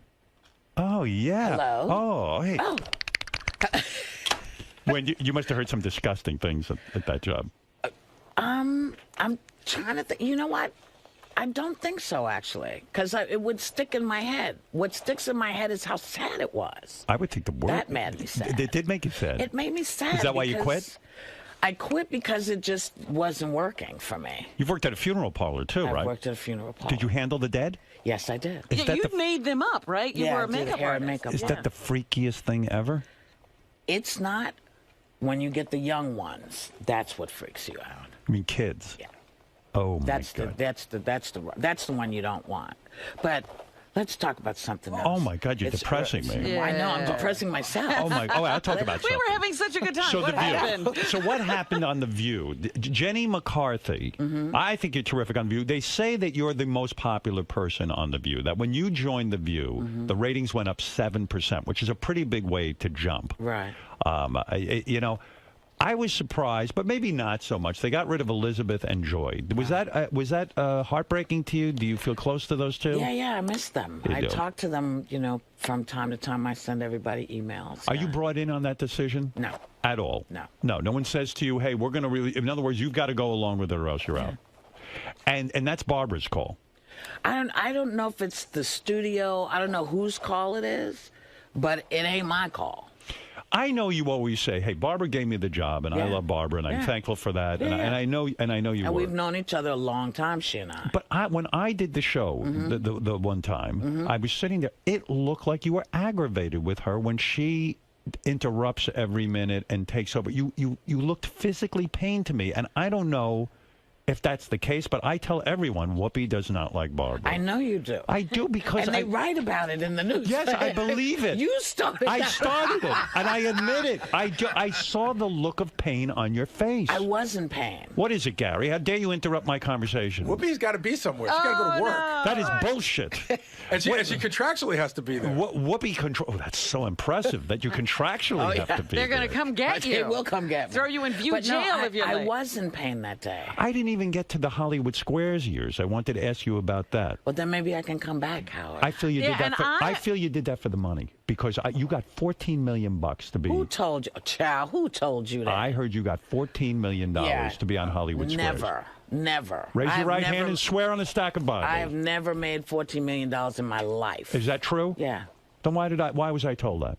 Oh, yeah. Hello? Oh, hey. Oh. When you must have heard some disgusting things at that job. I'm trying to think. You know what? I don't think so, actually, because it would stick in my head. What sticks in my head is how sad it was. I would think the word. That made me sad. It did make you sad. It made me sad. Is that why you quit? I quit because it just wasn't working for me. You've worked at a funeral parlor, too, right? I worked at a funeral parlor. Did you handle the dead? Yes, I did. You made them up, right? You were a I did makeup hair artist. and makeup. Is that the freakiest thing ever? It's not. When you get the young ones, that's what freaks you out. I mean, kids. Yeah. Oh my That's God. that's the one you don't want. But let's talk about something else. Oh my God, you're depressing me. I know, I'm depressing myself. Oh my! Oh, I'll talk about We something. were having such a good time. So What the View. happened? So what happened on the View? Jenny McCarthy. I think you're terrific on the View. They say that you're the most popular person on the View. That when you joined the View, the ratings went up 7%, which is a pretty big way to jump. Right. You know, I was surprised, but maybe not so much. They got rid of Elizabeth and Joy. Was that heartbreaking to you? Do you feel close to those two? Yeah, I miss them. You I do. talk to them, from time to time. I send everybody emails. Are you brought in on that decision? No. At all? No. No one says to you, hey, we're going to really... In other words, you've got to go along with it or else you're out. And that's Barbara's call. I don't know if it's the studio. I don't know whose call it is, but it ain't my call. I know you always say, hey, Barbara gave me the job, and I love Barbara, and I'm thankful for that. Yeah. And I know you And were. we've known each other a long time, she and I. But when I did the show the one time, I was sitting there. It looked like you were aggravated with her when she interrupts every minute and takes over. You looked physically pained to me, and I don't know if that's the case, but I tell everyone Whoopi does not like Barbara. I know you do. I do because and they write about it in the news. Yes, I believe it. You started. I started it, and I admit it. I saw the look of pain on your face. I was in pain. What is it, Gary? How dare you interrupt my conversation? Whoopi's got to be somewhere. She's got to go to work. That is bullshit. And she contractually has to be there. Whoopi control. Oh, that's so impressive that you contractually have to be They're going there. to come get you. They will come get me. Throw you in View But no, jail if you're I late. was in pain that day. I didn't even get to the Hollywood Squares years. I wanted to ask you about that. Well, then maybe I can come back, Howard. I feel you did that. I feel you did that for the money because you got $14 million to be. Who told you, Chow? Who told you that? I heard you got $14 million to be on Hollywood Squares. Never. Raise your right hand and swear on a stack of Bibles. I have never made $14 million in my life. Is that true? Yeah. Then why was I told that?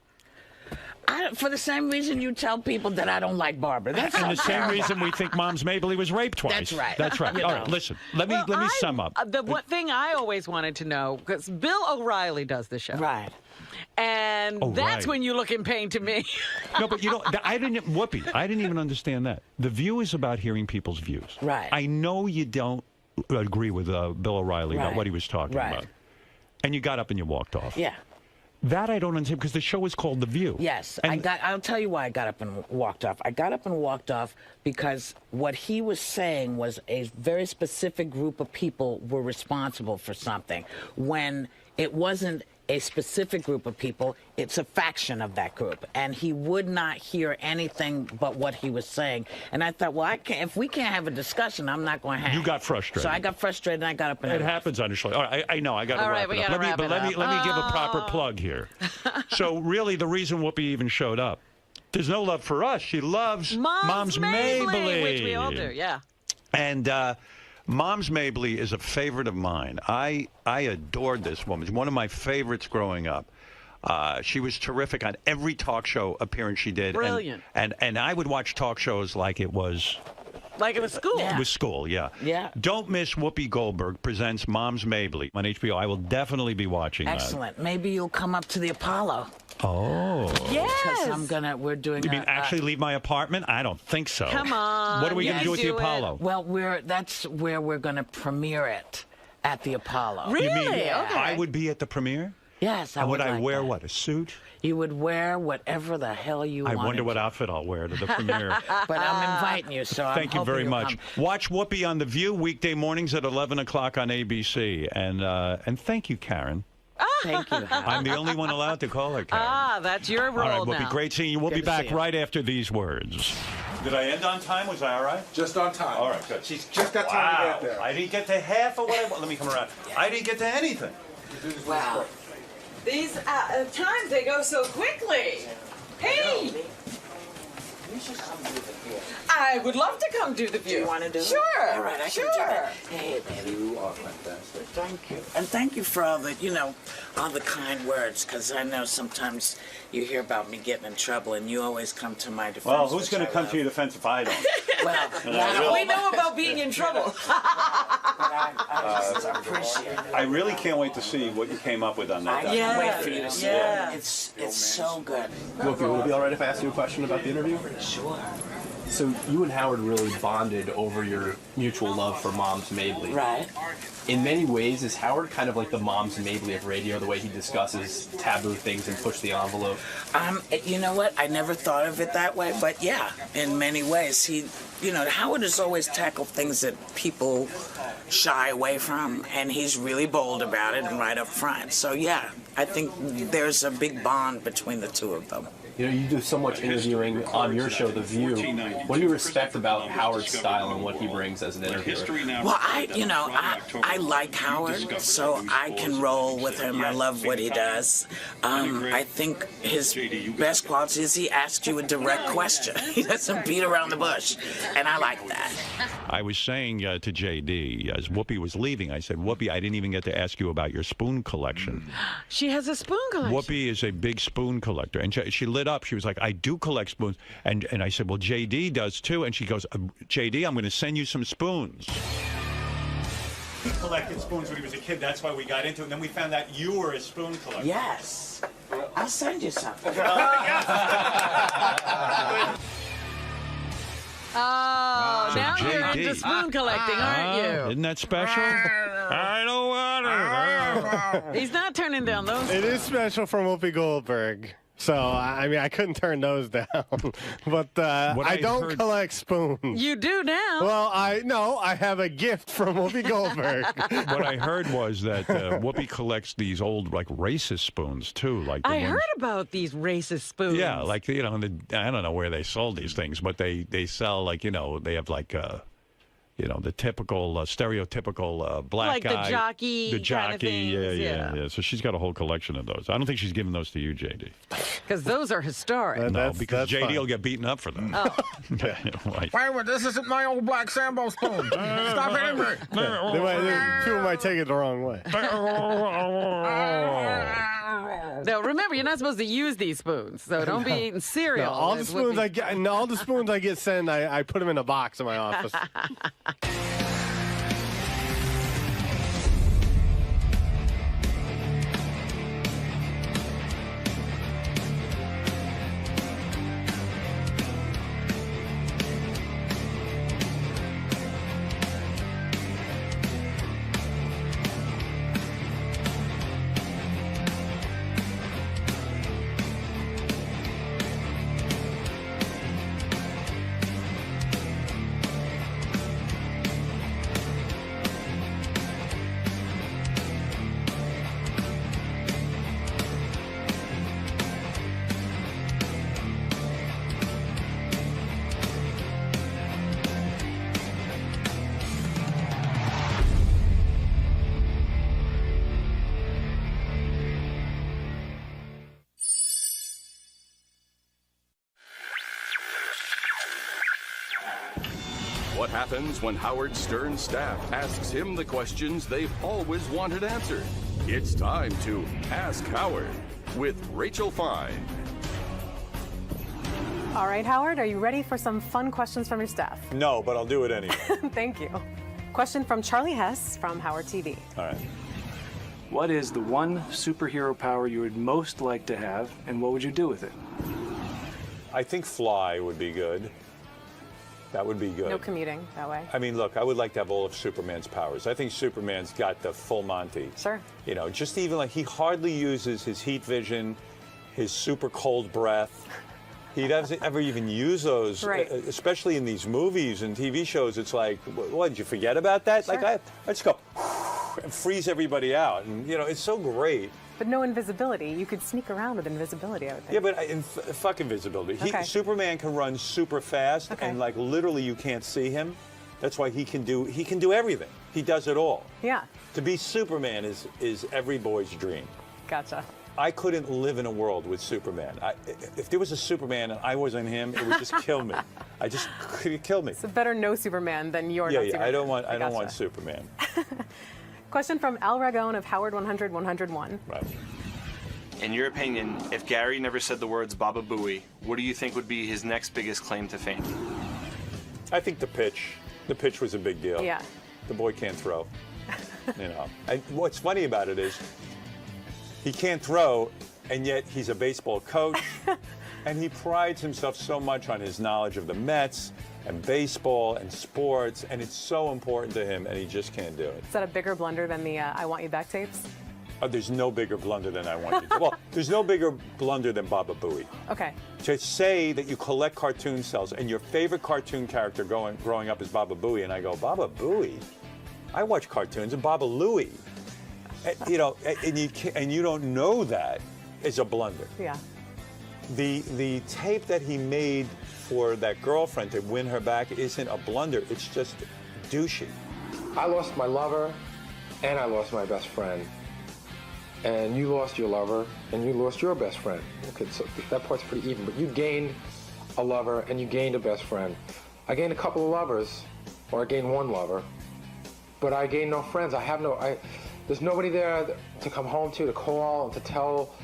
For the same reason you tell people that I don't like Barbara. That's And the same terrible. reason we think Mom's Mabley was raped twice. That's right. That's right. You All know. right, listen. Let me sum up. The one thing I always wanted to know, because Bill O'Reilly does the show. Right. And that's when you look in pain to me. No, but I didn't even understand that. The View is about hearing people's views. Right. I know you don't agree with Bill O'Reilly about what he was talking about. And you got up and you walked off. Yeah. That I don't understand because the show is called The View. Yes, And I'll tell you why I got up and walked off. I got up and walked off because what he was saying was a very specific group of people were responsible for something. When it wasn't a specific group of people, it's a faction of that group. And he would not hear anything but what he was saying. And I thought, well, if we can't have a discussion, I'm not going to have You got frustrated. So I got frustrated and I got up and It happens on the show. All right, I know. I got to All wrap right, we it up. gotta wrap it Let me give a proper up. plug here. So really, the reason Whoopi even showed up, there's no love for us. She loves Mom's Mabley, which we all do. Yeah. And Mom's Mabley is a favorite of mine. I adored this woman. She's one of my favorites growing up. She was terrific on every talk show appearance she did. Brilliant. And I would watch talk shows like it was... Like it was school. It was school, yeah. Yeah. Don't miss Whoopi Goldberg presents Mom's Mabley on HBO. I will definitely be watching that. Excellent. Maybe you'll come up to the Apollo. Oh. Because we're doing You mean actually leave my apartment? I don't think so. Come on. What are we going to do at the Apollo? Well, that's where we're going to premiere it, at the Apollo. You mean Yeah. I would be at the premiere? Yes, I And would I like wear that. what, a suit? You would wear whatever the hell you I wanted. wonder what outfit I'll wear to the premiere. But I'm inviting you, so I'm Thank you hoping very you'll much. come. Watch Whoopi on The View weekday mornings at 11 o'clock on ABC. And thank you, Karen. Thank you. I'm the only one allowed to call her Karen. That's your role All right, Whoopi, now. great seeing you. We'll Good be to back see you. right after these words. Did I end on time? Was I all right? Just on time. All right, good. She's just got time to get there. I didn't get to half of what I want. Let me come around. I didn't get to anything. Wow. These times, they go so quickly. Hey! You should come do the view. I would love to come do the view. Do you want to do it? Sure. All right, I can do that. Hey, baby. You are fantastic. Thank you. And thank you for all the, all the kind words, because I know sometimes you hear about me getting in trouble, and you always come to my defense. Well, who's going to come to your defense if I don't? Well, we know about being in trouble. I just appreciate it. I really can't wait to see what you came up with on that. I can't wait for you to see it. It's so good. Would it be all right if I asked you a question about the interview? Sure. So you and Howard really bonded over your mutual love for Moms Mabley. Right. In many ways, is Howard kind of like the Moms Mabley of radio, the way he discusses taboo things and push the envelope? You know what? I never thought of it that way, but yeah, in many ways. Howard has always tackled things that people shy away from, and he's really bold about it and right up front. So yeah, I think there's a big bond between the two of them. You do so much interviewing on your show, The View. What do you respect about Howard's style and what he brings as an interviewer? Well, I like Howard, so I can roll with him. I love what he does. I think his best quality is he asks you a direct question. He doesn't beat around the bush, and I like that. I was saying to JD, as Whoopi was leaving, I said, Whoopi, I didn't even get to ask you about your spoon collection. She has a spoon collection. Whoopi is a big spoon collector, and she lit up. She was like, I do collect spoons. And I said, well, JD does too. And she goes, JD, I'm going to send you some spoons. He collected spoons when he was a kid. That's why we got into it. And then we found out you were a spoon collector. Yes. I'll send you something. Oh, So now you're JD. into spoon collecting, aren't you? Isn't that special? I don't want it. He's not turning down those. It is special from Whoopi Goldberg. So, I couldn't turn those down. But I don't collect spoons. You do now. Well, I have a gift from Whoopi Goldberg. What I heard was that Whoopi collects these old, racist spoons, too. Like I heard about these racist spoons. Yeah, I don't know where they sold these things, but they sell, they have, the typical, stereotypical black like guy. The jockey The jockey, kind of things, yeah. So she's got a whole collection of those. I don't think she's giving those to you, JD. Because those are historic. No, because JD will get beaten up for them. Oh. Wait a minute, this isn't my old black Sambo spoon. Stop hitting me. People might take it the wrong way. No, remember, you're not supposed to use these spoons, so don't be eating cereal. No, all the spoons I get sent, I put them in a box in my office. What happens when Howard Stern's staff asks him the questions they've always wanted answered? It's time to Ask Howard with Rachel Fine. All right, Howard, are you ready for some fun questions from your staff? No, but I'll do it anyway. Thank you. Question from Charlie Hess from Howard TV. All right. What is the one superhero power you would most like to have, and what would you do with it? I think fly would be good. That would be good. No commuting that way. I mean, look, I would like to have all of Superman's powers. I think Superman's got the full Monty. Sure. Just even he hardly uses his heat vision, his super cold breath. He doesn't ever even use those, right. Especially in these movies and TV shows. It's like, what, did you forget about that? Sure. I just go and freeze everybody out. And, it's so great. But no invisibility. You could sneak around with invisibility, I would think. Yeah, but fuck invisibility. Okay. Superman can run super fast, and literally you can't see him. That's why he can do everything. He does it all. Yeah. To be Superman is every boy's dream. Gotcha. I couldn't live in a world with Superman. If there was a Superman and I wasn't him, it would just kill me. Could kill me. So better no Superman than you're Yeah, not yeah. Superman. I don't want Superman. Question from Al Ragone of Howard 100-101. Right. In your opinion, if Gary never said the words Baba Booey, what do you think would be his next biggest claim to fame? I think the pitch. The pitch was a big deal. Yeah. The boy can't throw. You know. And what's funny about it is he can't throw, and yet he's a baseball coach, and he prides himself so much on his knowledge of the Mets and baseball and sports, and it's so important to him, and he just can't do it. Is that a bigger blunder than the I Want You Back tapes? Oh, there's no bigger blunder than I want you to. Well, there's no bigger blunder than Baba Booey. Okay. To say that you collect cartoon cells and your favorite cartoon character growing up is Baba Booey, and I go, Baba Booey? I watch cartoons, and Baba Louie. You know, and you don't know that is a blunder. Yeah. The tape that he made for that girlfriend to win her back isn't a blunder. It's just douchey. I lost my lover, and I lost my best friend. And you lost your lover, and you lost your best friend. Okay, so that part's pretty even, but you gained a lover, and you gained a best friend. I gained a couple of lovers, or I gained one lover, but I gained no friends. There's nobody there to come home to call, and to tell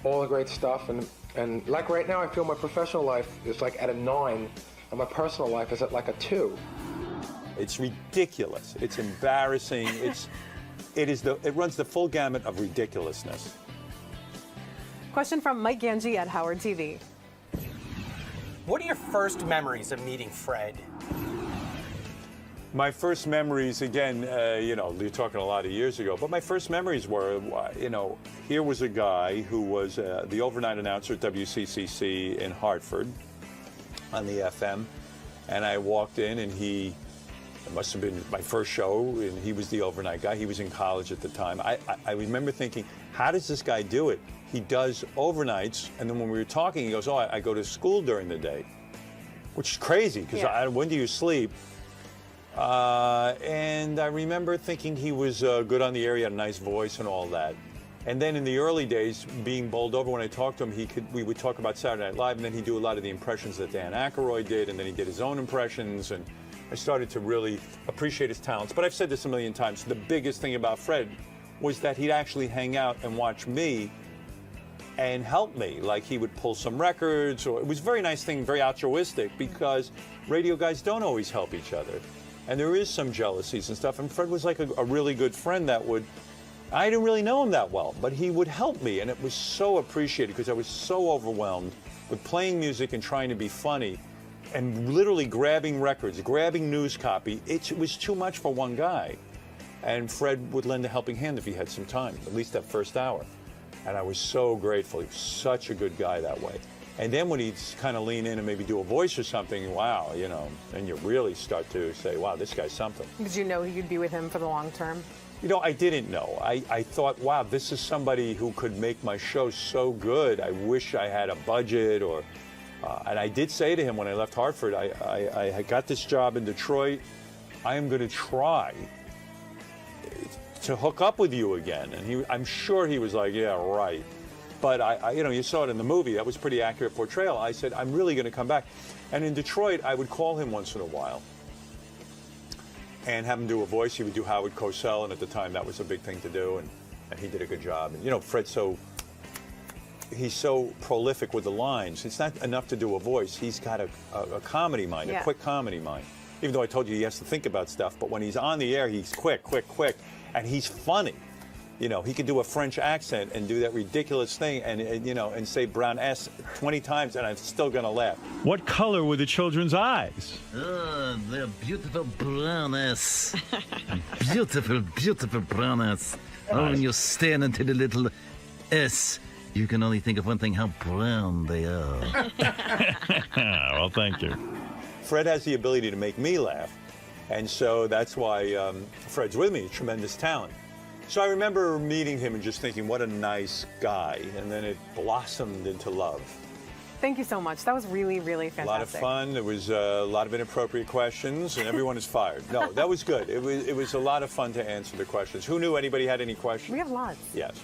all the great stuff. And like right now, I feel my professional life is like at a 9, and my personal life is at like a 2. It's ridiculous. It's embarrassing. It runs the full gamut of ridiculousness. Question from Mike Ganji at Howard TV. What are your first memories of meeting Fred? My first memories, again, you know, you're talking a lot of years ago, but my first memories were, you know, here was a guy who was the overnight announcer at WCCC in Hartford on the FM, and I walked in, and it must have been my first show, and he was the overnight guy. He was in college at the time. I remember thinking, how does this guy do it? He does overnights, and then when we were talking, he goes, oh, I go to school during the day, which is crazy, because when do you sleep? And I remember thinking he was good on the air, he had a nice voice and all that. And then in the early days, being bowled over, when I talked to him, we would talk about Saturday Night Live, and then he'd do a lot of the impressions that Dan Aykroyd did, and then he did his own impressions, and I started to really appreciate his talents. But I've said this a million times, the biggest thing about Fred was that he'd actually hang out and watch me and help me. Like he would pull some records, or it was a very nice thing, very altruistic, because radio guys don't always help each other. And there is some jealousies and stuff. And Fred was like a really good friend that I didn't really know him that well, but he would help me. And it was so appreciated because I was so overwhelmed with playing music and trying to be funny and literally grabbing records, grabbing news copy. It was too much for one guy. And Fred would lend a helping hand if he had some time, at least that first hour. And I was so grateful. He was such a good guy that way. And then when he'd kind of lean in and maybe do a voice or something, wow, you know, and you really start to say, wow, this guy's something. Did you know you'd be with him for the long term? You know, I didn't know. I thought, wow, this is somebody who could make my show so good. I wish I had a budget or... and I did say to him when I left Hartford, I got this job in Detroit. I am going to try to hook up with you again. And I'm sure he was like, yeah, right. But you know, you saw it in the movie. That was a pretty accurate portrayal. I said, I'm really going to come back. And in Detroit, I would call him once in a while and have him do a voice. He would do Howard Cosell, and at the time, that was a big thing to do. And he did a good job. And you know, Fred's he's so prolific with the lines. It's not enough to do a voice. He's got a comedy mind, a quick comedy mind. Even though I told you he has to think about stuff, but when he's on the air, he's quick, and he's funny. You know, he could do a French accent and do that ridiculous thing and you know, and say brown S 20 times, and I'm still going to laugh. What color were the children's eyes? They're beautiful brown S. Beautiful, beautiful brown S. Oh, when you're staring into the little S, you can only think of one thing, how brown they are. Well, thank you. Fred has the ability to make me laugh, and so that's why Fred's with me, tremendous talent. So I remember meeting him and just thinking, what a nice guy, and then it blossomed into love. Thank you so much. That was really, really fantastic. A lot of fun. There was a lot of inappropriate questions, and everyone is fired. No, that was good. It was a lot of fun to answer the questions. Who knew anybody had any questions? We have lots. Yes.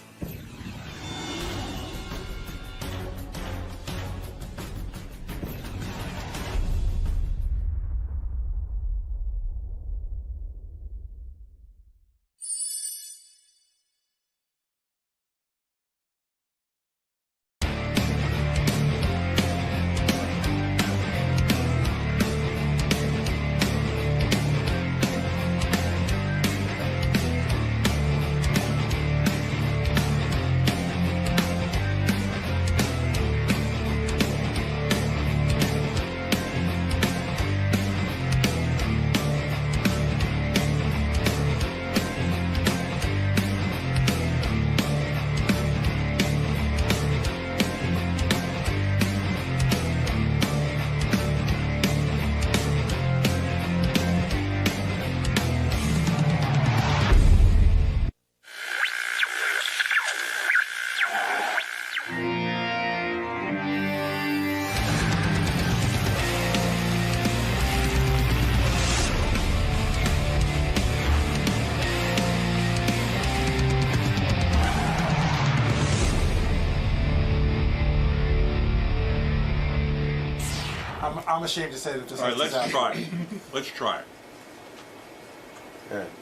I'm ashamed to say that this. All right, let's try it. Let's try it.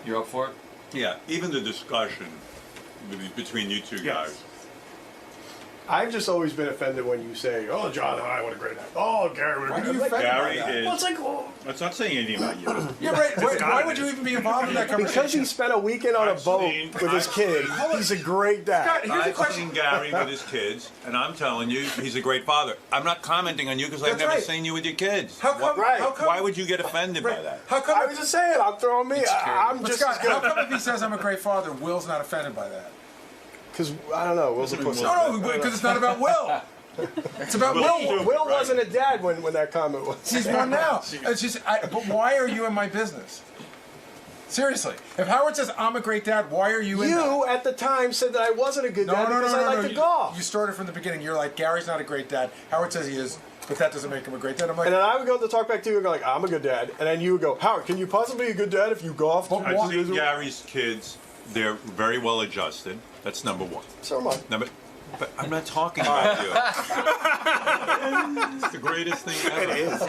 You're up for it? Yeah, even the discussion between you two guys. I've just always been offended when you say, "Oh, John and I, what a great night." Oh, Gary, what a great night. Gary is. Well, it's like, Let's not saying anything about you. Yeah, right. Why would you even be involved in that conversation? Because he spent a weekend on a boat with his kid. He's a great dad. I've seen Gary with his kids, and I'm telling you, he's a great father. I'm not commenting on you because I've That's never right. seen you with your kids. How come? Right. How come? Why would you get offended by that? How come? I was just saying, I'm throwing me. I'm But just Scott, as good. how come if he says I'm a great father, Will's not offended by that? Because I don't know. Will's a pussy. No, because it's not about Will. It's about Will. Will wasn't a dad when that comment was. He's one now. It's just, but why are you in my business? Seriously, if Howard says I'm a great dad, why are you in that? You at the time said that I wasn't a good dad because I like to golf. You started from the beginning. You're like, Gary's not a great dad. Howard says he is, but that doesn't make him a great dad. I'm like, And then I would go to talk back to you and go like, I'm a good dad. And then you would go, Howard, can you possibly be a good dad if you golf? I've seen Gary's kids. They're very well adjusted. That's number one. So am I. But I'm not talking about you. It's the greatest thing ever. It is.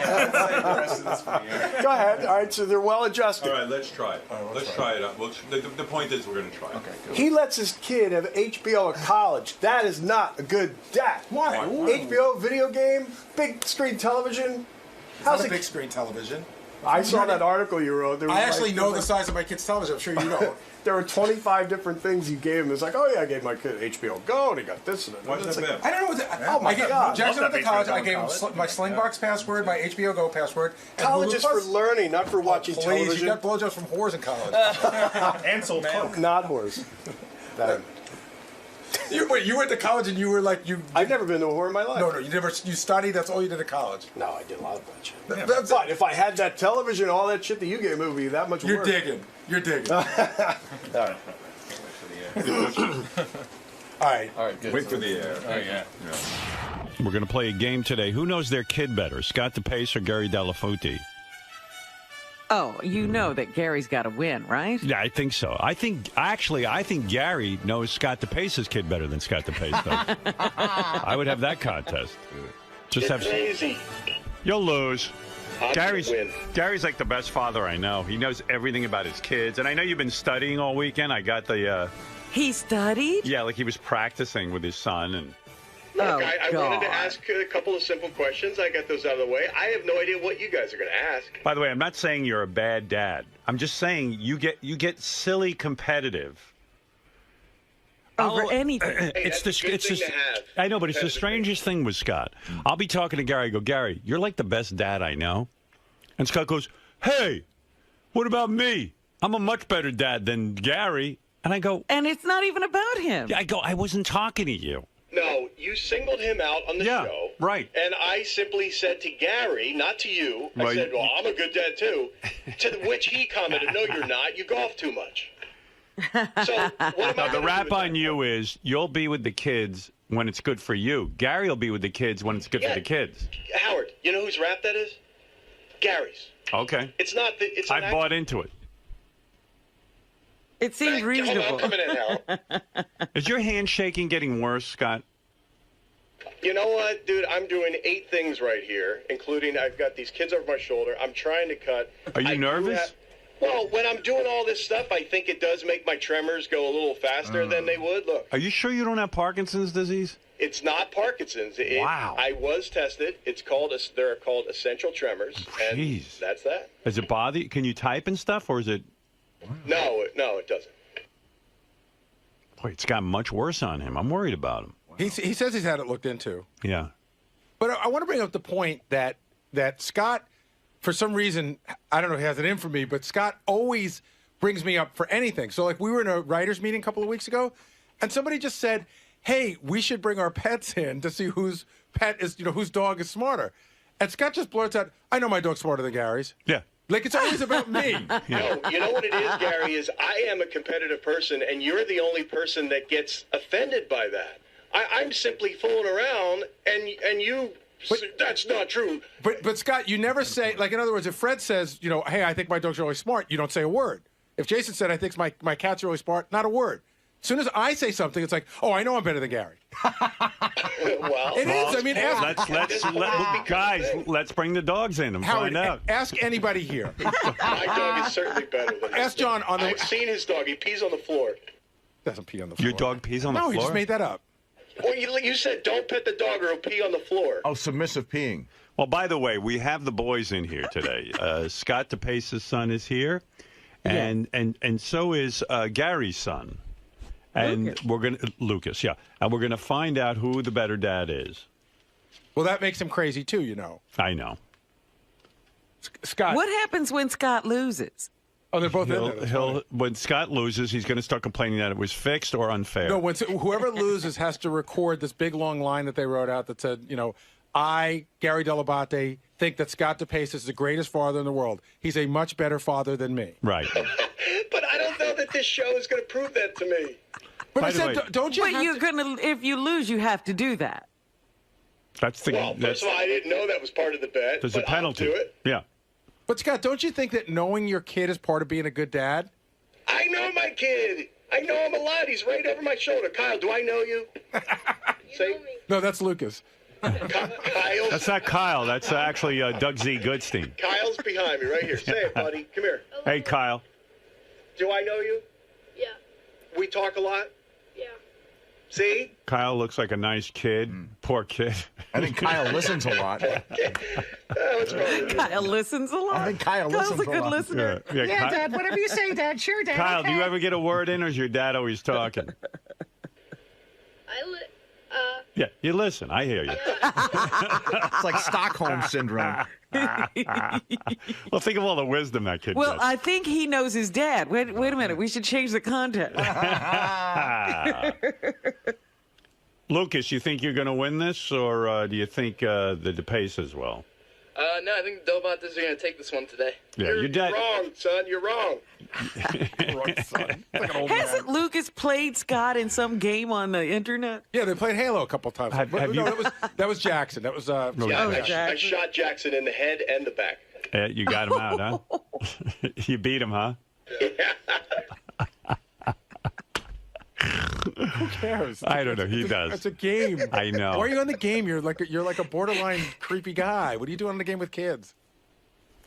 Go ahead. All right, so they're well adjusted. All right, let's try it. Let's try it out. The point is we're going to try it. Okay, He lets his kid have HBO at college. That is not a good dad. Why? HBO, video game, big screen television. It's not a big screen television. I saw that article you wrote. There was I actually like- know the size of my kid's television. I'm sure you know. There were 25 different things you gave him. It's like, oh yeah, I gave my kid HBO Go, and he got this and that. What's It's that like, been? I don't know what the, Oh my God. Jackson Love went to that college. HBO I gave him college. my Slingbox password, my HBO Go password. And College Hulu is for Plus. learning, not for watching Please, television. you got blowjobs from whores in college. And sold coke. Not whores. You went to college and you were like you. I've never been to a whore in my life. No, you studied. That's all you did at college. No, I did a lot of that shit. But if I had that television, all that shit that you gave me would be that much You're worse. digging. You're digging. All right. All right. Good. Wait for the air. Oh, yeah. We're going to play a game today. Who knows their kid better, Scott DePace or Gary Delafonte? Oh, you know that Gary's got to win, right? Yeah, I think so. I think Gary knows Scott DePace's kid better than Scott DePace does. I would have that contest. Just have. Easy. You'll lose. I'm Gary's gonna win. Gary's like the best father I know. He knows everything about his kids, and I know you've been studying all weekend. I got the. He studied? Yeah, like he was practicing with his son and. Look, Oh, I wanted to God. ask a couple of simple questions. I got those out of the way. I have no idea what you guys are going to ask. By the way, I'm not saying you're a bad dad. I'm just saying you get silly competitive. Over anything. It's that's a good thing to have. I know, but it's the Competitive strangest thing with Scott. I'll be talking to Gary. I go, Gary, you're like the best dad I know. And Scott goes, hey, what about me? I'm a much better dad than Gary. And I go, And it's not even about him. I go, I wasn't talking to you. No, you singled him out on the show. Right. And I simply said to Gary, not to you, I Right. said, well, I'm a good dad too. To which he commented, no, you're not. You golf too much. So what am I Now, the gonna do rap with on you is you'll be with the kids when it's good for you. Gary will be with the kids when it's good for the kids. Howard, you know whose rap that is? Gary's. Okay. It's not the. It's I an bought into it. It seems reasonable. Hold on, I'm coming in, Howard. Is your handshaking getting worse, Scott? You know what, dude? I'm doing 8 things right here, including I've got these kids over my shoulder. I'm trying to cut. Are you I do nervous? have- well, when I'm doing all this stuff, I think it does make my tremors go a little faster than they would. Look, Are you sure you don't have Parkinson's disease? it's not Parkinson's. Wow. I was tested. It's called. They're called essential tremors, and Jeez. that's that. Does it bother you? Can you type and stuff, or is it? No, it doesn't. Boy, it's gotten much worse on him. I'm worried about him. He says he's had it looked into. Yeah. But I want to bring up the point that Scott, for some reason, I don't know if he has it in for me, but Scott always brings me up for anything. So, like, we were in a writers' meeting a couple of weeks ago, and somebody just said, hey, we should bring our pets in to see whose pet is, whose dog is smarter. And Scott just blurts out, I know my dog's smarter than Gary's. Yeah. Like, it's always about me. No, you know what it is, Gary, is I am a competitive person, and you're the only person that gets offended by that. I'm simply fooling around, and you, that's not true. But Scott, you never say, like, in other words, if Fred says, hey, I think my dog's really smart, you don't say a word. If Jason said, I think my cat's really smart, not a word. As soon as I say something, it's like, oh, I know I'm better than Gary. Well, It is. I mean, ask, guys, let's bring the dogs in and Howard, find out. ask anybody here. my dog is certainly better than his Ask John on the. I've seen his dog. He pees on the floor. Doesn't pee on the floor. Your dog pees on the No, floor? he just made that up. Well, you said don't pet the dog or he'll pee on the floor. Oh, submissive peeing. Well, by the way, we have the boys in here today. Scott DePace's son is here, and so is Gary's son. And Lucas, yeah. And we're gonna find out who the better dad is. Well, that makes him crazy too, you know. I know. Scott. What happens when Scott loses? Oh, they're both in there. That's funny. When Scott loses, he's going to start complaining that it was fixed or unfair. No, whoever loses has to record this big long line that they wrote out that said, you know, I, Gary Dell'Abate, think that Scott DePace is the greatest father in the world. He's a much better father than me. Right. But I don't know that this show is going to prove that to me. But I said, don't you? But you're gonna. If you lose, you have to do that. That's the. Well, first of all, I didn't know that was part of the bet. There's a but I'll penalty. do it. Yeah. But Scott, don't you think that knowing your kid is part of being a good dad? I know my kid. I know him a lot. He's right over my shoulder. Kyle, do I know you? Say, No, that's Lucas. Kyle. That's not Kyle. That's actually Doug Z. Goodstein. Kyle's behind me right here. Say it, buddy. Come here. Hey, Kyle. Do I know you? Yeah. We talk a lot? Yeah. See? Kyle looks like a nice kid. Poor kid. I think Kyle listens a lot. Kyle listens a lot. I think Kyle Kyle's listens a good lot. listener. Yeah, Ky- Dad, whatever you say, Dad. Sure, Dad. Kyle, okay. do you ever get a word in, or is your dad always talking? Yeah, you listen. I hear you. It's like Stockholm syndrome. Well, think of all the wisdom that kid Well, gets. I think he knows his dad. Wait a minute. We should change the content. Lucas, you think you're going to win this, or do you think the DePaces will? No, I think the Dell'Abates are going to take this one today. Yeah, your dad. You're wrong, son. You're wrong. Hasn't Lucas played Scott in some game on the internet? Yeah, they played Halo a couple times. Have no, you- that was Jackson. That was Yeah, Jackson. I shot Jackson in the head and the back. You got him out, huh? You beat him, huh? Who cares? I don't know. He does. It's a game. I know. Why are you on the game? You're like a borderline creepy guy. What are you doing on the game with kids?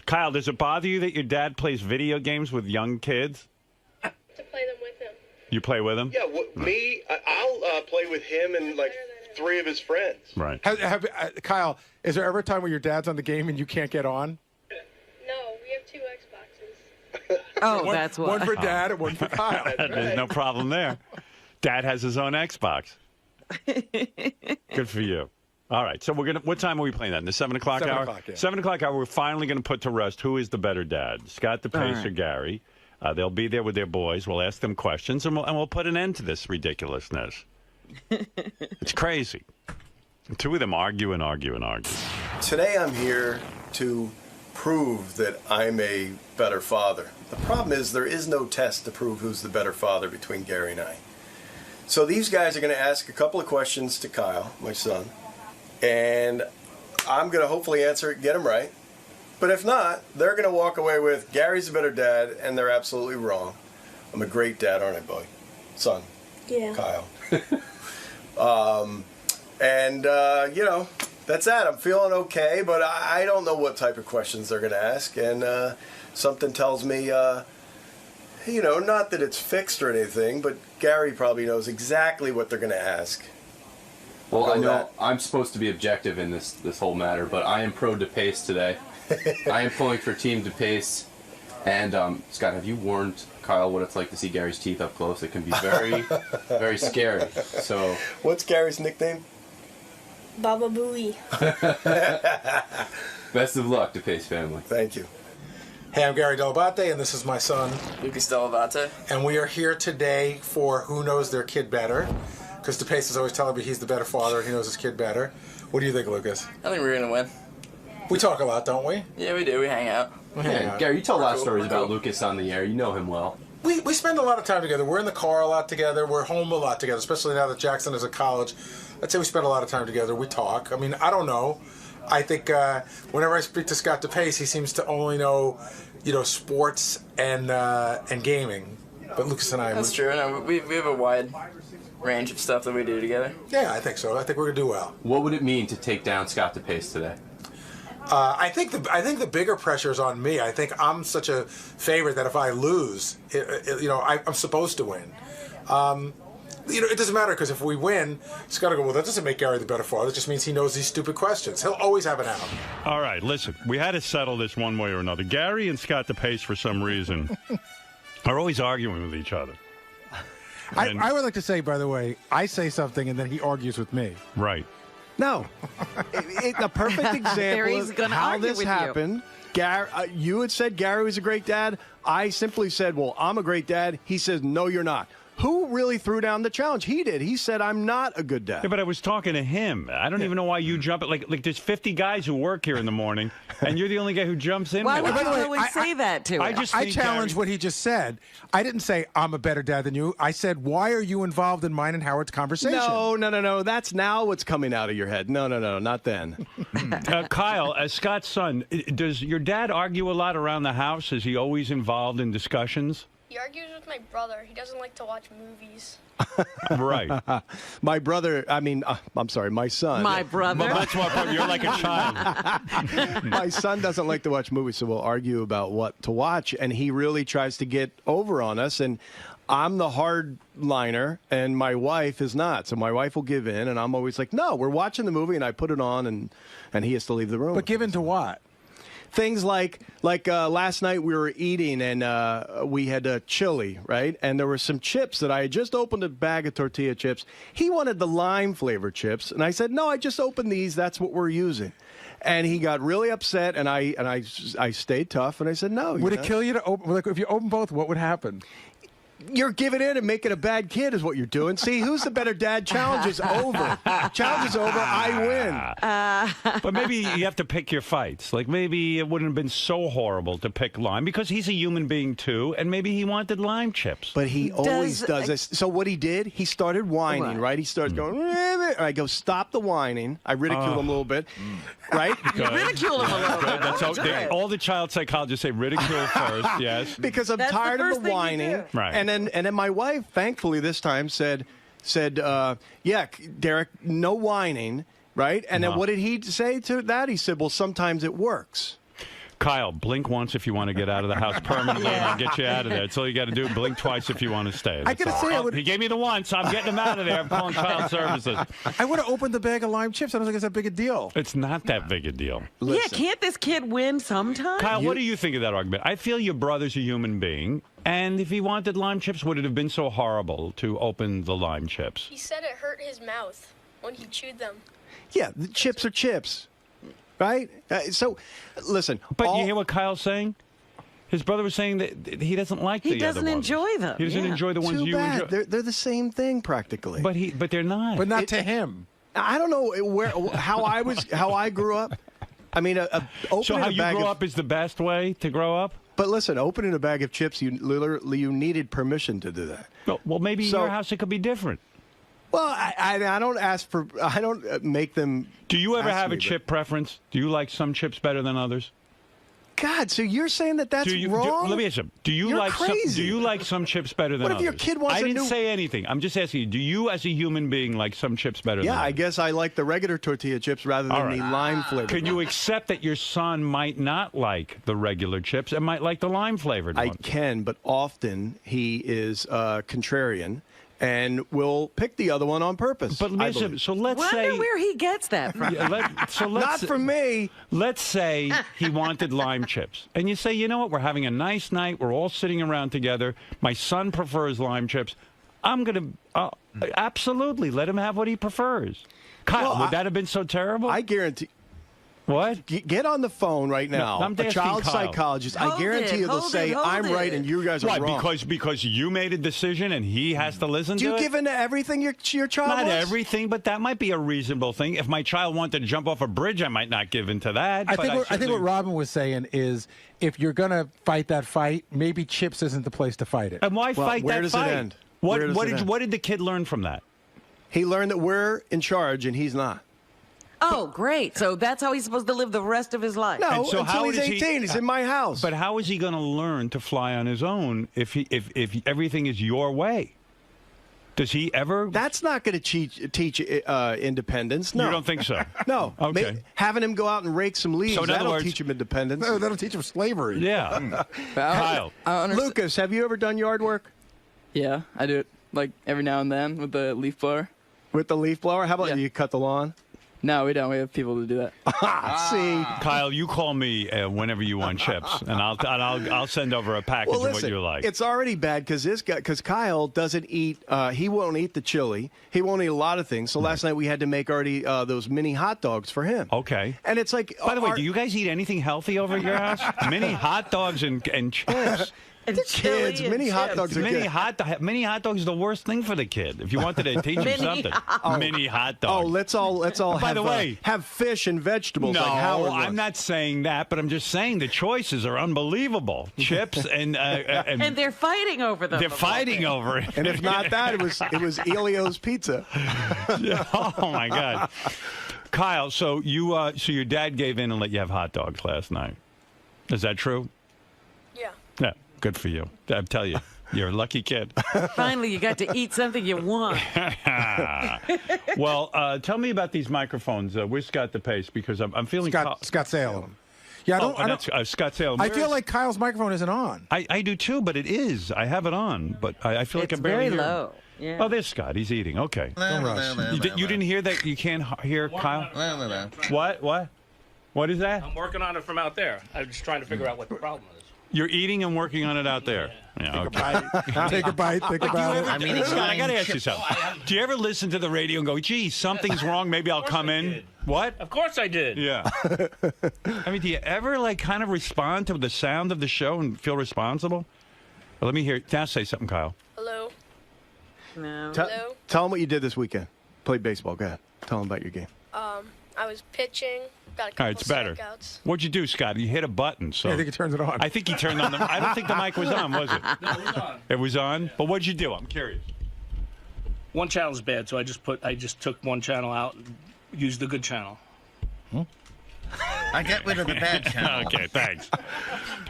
Kyle, does it bother you that your dad plays video games with young kids? To play them with him. You play with him? Yeah, I'll play with him and like 3 of his friends. Right. Kyle, is there ever a time where your dad's on the game and you can't get on? No, we have 2 Xboxes. Oh, that's what. One for Dad and one for Kyle. There's no problem there. Dad has his own Xbox. Good for you. All right, so what time are we playing that? In the 7 o'clock 7 hour? o'clock, yeah. 7 o'clock hour, we're finally going to put to rest who is the better dad, Scott DePace or Gary. They'll be there with their boys. We'll ask them questions, and we'll put an end to this ridiculousness. It's crazy. The 2 of them argue and argue and argue. Today I'm here to prove that I'm a better father. The problem is there is no test to prove who's the better father between Gary and I. So these guys are going to ask a couple of questions to Kyle, my son, and I'm going to hopefully answer it, get them right. But if not, they're going to walk away with Gary's a better dad, and they're absolutely wrong. I'm a great dad, aren't I, boy? Son. Yeah. Kyle. You know, that's that. I'm feeling okay, but I don't know what type of questions they're going to ask, and something tells me, you know, not that it's fixed or anything, but Gary probably knows exactly what they're going to ask. Well, I know I'm supposed to be objective in this whole matter, but I am pro DePace today. I am pulling for Team DePace. And Scott, have you warned Kyle what it's like to see Gary's teeth up close? It can be very, very scary. So, what's Gary's nickname? Baba Booey. Best of luck, DePace family. Thank you. Hey, I'm Gary Dell'Abate, and this is my son, Lucas Dell'Abate. and we are here today for Who Knows Their Kid Better, because DePace is always telling me he's the better father and he knows his kid better. What do you think, Lucas? I think we're going to win. We talk a lot, don't we? Yeah, we do. We hang out. Yeah, Gary, you tell a lot of stories about Lucas on the air. You know him well. We spend a lot of time together. We're in the car a lot together. We're home a lot together, especially now that Jackson is at college. I'd say we spend a lot of time together. We talk. I mean, I don't know. I think whenever I speak to Scott DePace, he seems to only know, you know, sports and gaming. But Lucas and I... That's true. No, we have a wide range of stuff that we do together. Yeah, I think so. I think we're going to do well. What would it mean to take down Scott DePace today? I think the bigger pressure is on me. I think I'm such a favorite that if I lose, I'm supposed to win. It doesn't matter because if we win, it's got to go, well, that doesn't make Gary the better father. It just means he knows these stupid questions. He'll always have an out. All right, listen, we had to settle this one way or another. Gary and Scott DePace, for some reason, are always arguing with each other. I would like to say, by the way, I say something and then he argues with me. Right. No. A perfect example of how this happened. You had said Gary was a great dad. I simply said, well, I'm a great dad. He says, no, you're not. Who really threw down the challenge? He did. He said, I'm not a good dad. Yeah, but I was talking to him. I don't even know why you jump it. Like there's 50 guys who work here in the morning, and you're the only guy who jumps in. Why with would it. you always say that to him? I challenge what he just said. I didn't say I'm a better dad than you. I said, why are you involved in mine and Howard's conversation? No. That's now what's coming out of your head. No, not then. Kyle, as Scott's son, does your dad argue a lot around the house? Is he always involved in discussions? He argues with my brother. He doesn't like to watch movies. Right. My brother, I'm sorry, my son. My brother. Well, that's what you're like a child. My son doesn't like to watch movies, so we'll argue about what to watch, and he really tries to get over on us, and I'm the hardliner, and my wife is not. So my wife will give in, and I'm always like, no, we're watching the movie, and I put it on, and he has to leave the room. But give in to what? Things like last night we were eating and we had chili, right? And there were some chips that I had just opened a bag of tortilla chips. He wanted the lime flavored chips, and I said, "No, I just opened these. That's what we're using." And he got really upset, and I stayed tough, and I said, "No." Would it kill you to open? Like, if you open both, what would happen? You're giving in and making a bad kid is what you're doing. See, who's the better dad? Challenge is over. Challenge is over. I win. But maybe you have to pick your fights. Like maybe it wouldn't have been so horrible to pick lime because he's a human being too, and maybe he wanted lime chips. But he always does this. So what he did, he started whining, right? He started going, I go, stop the whining. I ridicule him a little bit, right? You ridicule him a little bit. That's all the child psychologists say ridicule first, yes. Because I'm tired of the whining. Right. And then my wife, thankfully this time, said, yeah, Derek, no whining, right? And then what did he say to that? He said, well, sometimes it works. Kyle, blink once if you want to get out of the house permanently, and I'll get you out of there. That's all you got to do. Blink twice if you want to stay. I gotta say, He gave me the once. I'm getting him out of there. I'm calling child services. I would have opened the bag of lime chips. I don't think it's that big a deal. It's not that big a deal. Yeah, can't this kid win sometime? Kyle, what do you think of that argument? I feel your brother's a human being, and if he wanted lime chips, would it have been so horrible to open the lime chips? He said it hurt his mouth when he chewed them. Yeah, the chips are chips. Right? So, listen. But you hear what Kyle's saying? His brother was saying that he doesn't like the other ones. He doesn't enjoy them. He doesn't enjoy the ones Too you bad. enjoy. They're the same thing practically. But they're not. But not to him. I don't know how I grew up. I mean, so how you grew up is the best way to grow up? But listen, opening a bag of chips, you needed permission to do that. Well, maybe in your house it could be different. Well, I don't make them. Do you ever have a chip preference? Do you like some chips better than others? God, so you're saying that's wrong? Let me ask you. Do you like some chips better than others? What if your kid wants I didn't say anything. I'm just asking you. Do you, as a human being, like some chips better than others? Yeah, I guess I like the regular tortilla chips rather than the lime flavored. Can you accept that your son might not like the regular chips and might like the lime flavored ones? I can, but often he is contrarian and will pick the other one on purpose. But listen, so let's say... Wonder where he gets that from. Not from me. Let's say he wanted lime chips. And you say, you know what, we're having a nice night. We're all sitting around together. My son prefers lime chips. I'm going to absolutely let him have what he prefers. Kyle, would that have been so terrible? I guarantee... What? Get on the phone right now. I'm a child psychologist. I guarantee you they'll say, I'm right and you guys are wrong. Because you made a decision and he has to listen to it? Do you give in to everything your child Not wants? everything, but that might be a reasonable thing. If my child wanted to jump off a bridge, I might not give in to that. I think what Robin was saying is if you're going to fight that fight, maybe chips isn't the place to fight it. And why fight where that does fight? It end? What did the kid learn from that? He learned that we're in charge and he's not. Oh, great. So that's how he's supposed to live the rest of his life. No, And so until how he's does he- 18. He's in my house. But how is he going to learn to fly on his own if everything is your way? Does he ever? That's not going to teach independence. No. You don't think so? No. Okay. Having him go out and rake some leaves, So in other that'll words- teach him independence. No, that'll teach him slavery. Yeah. Kyle. Lucas, have you ever done yard work? Yeah, I do it like every now and then with the leaf blower. With the leaf blower? How about you cut the lawn? No, we don't. We have people to do that. See, Kyle, you call me whenever you want chips, and I'll send over a package well, of listen, what you like. it's already bad because Kyle doesn't eat. He won't eat the chili. He won't eat a lot of things. So last night we had to make Artie those mini hot dogs for him. Okay. And it's like, By the way, do you guys eat anything healthy over at your house? Mini hot dogs and chips. And chili kids, and mini hot chips. dogs are Mini good. mini hot dog is the worst thing for the kid. If you wanted to teach him Mini something, hot- mini hot dog. Oh, let's all By have, the way, have fish and vegetables. no, like Howard I'm was. not saying that, but I'm just saying the choices are unbelievable. Chips and And they're fighting over them. they're fighting over it. And if not that, it was Elio's Pizza. Oh my God, Kyle. So your dad gave in and let you have hot dogs last night. Is that true? Yeah. Yeah. Good for you. I tell you, you're a lucky kid. Finally, you got to eat something you want. Well, tell me about these microphones. Where's Scott DePace? Because I'm feeling Scott Salem. Yeah, I don't. Scott Salem. I feel like Kyle's microphone isn't on. I do too, but it is. I have it on, but I feel like It's I'm barely very hearing. low. Yeah. Oh, there's Scott. He's eating. Okay. Don't rush. You didn't hear that? You can't hear Kyle? What? What is that? I'm working on it from out there. I'm just trying to figure out what the problem is. You're eating and working on it out there. Yeah, okay. Take a bite. Think about it. I'm eating Scott, I got to ask you chips. something. Do you ever listen to the radio and go, gee, something's wrong, maybe I'll come in? What? Of course I did. Yeah. I mean, do you ever, kind of respond to the sound of the show and feel responsible? Well, let me hear. Now say something, Kyle. Hello. No. Hello. Tell him what you did this weekend. Played baseball. Go ahead. Tell him about your game. I was pitching. Got a All couple right, it's better. strikeouts. What'd you do, Scott? You hit a button. So Yeah, I think he turns it on. I think he turned on the. I don't think the mic was on, was it? No, it was on. It was on. But what'd you do? I'm curious. One channel's bad, so I just took one channel out and used the good channel. I got rid of the bad channel. Okay, thanks.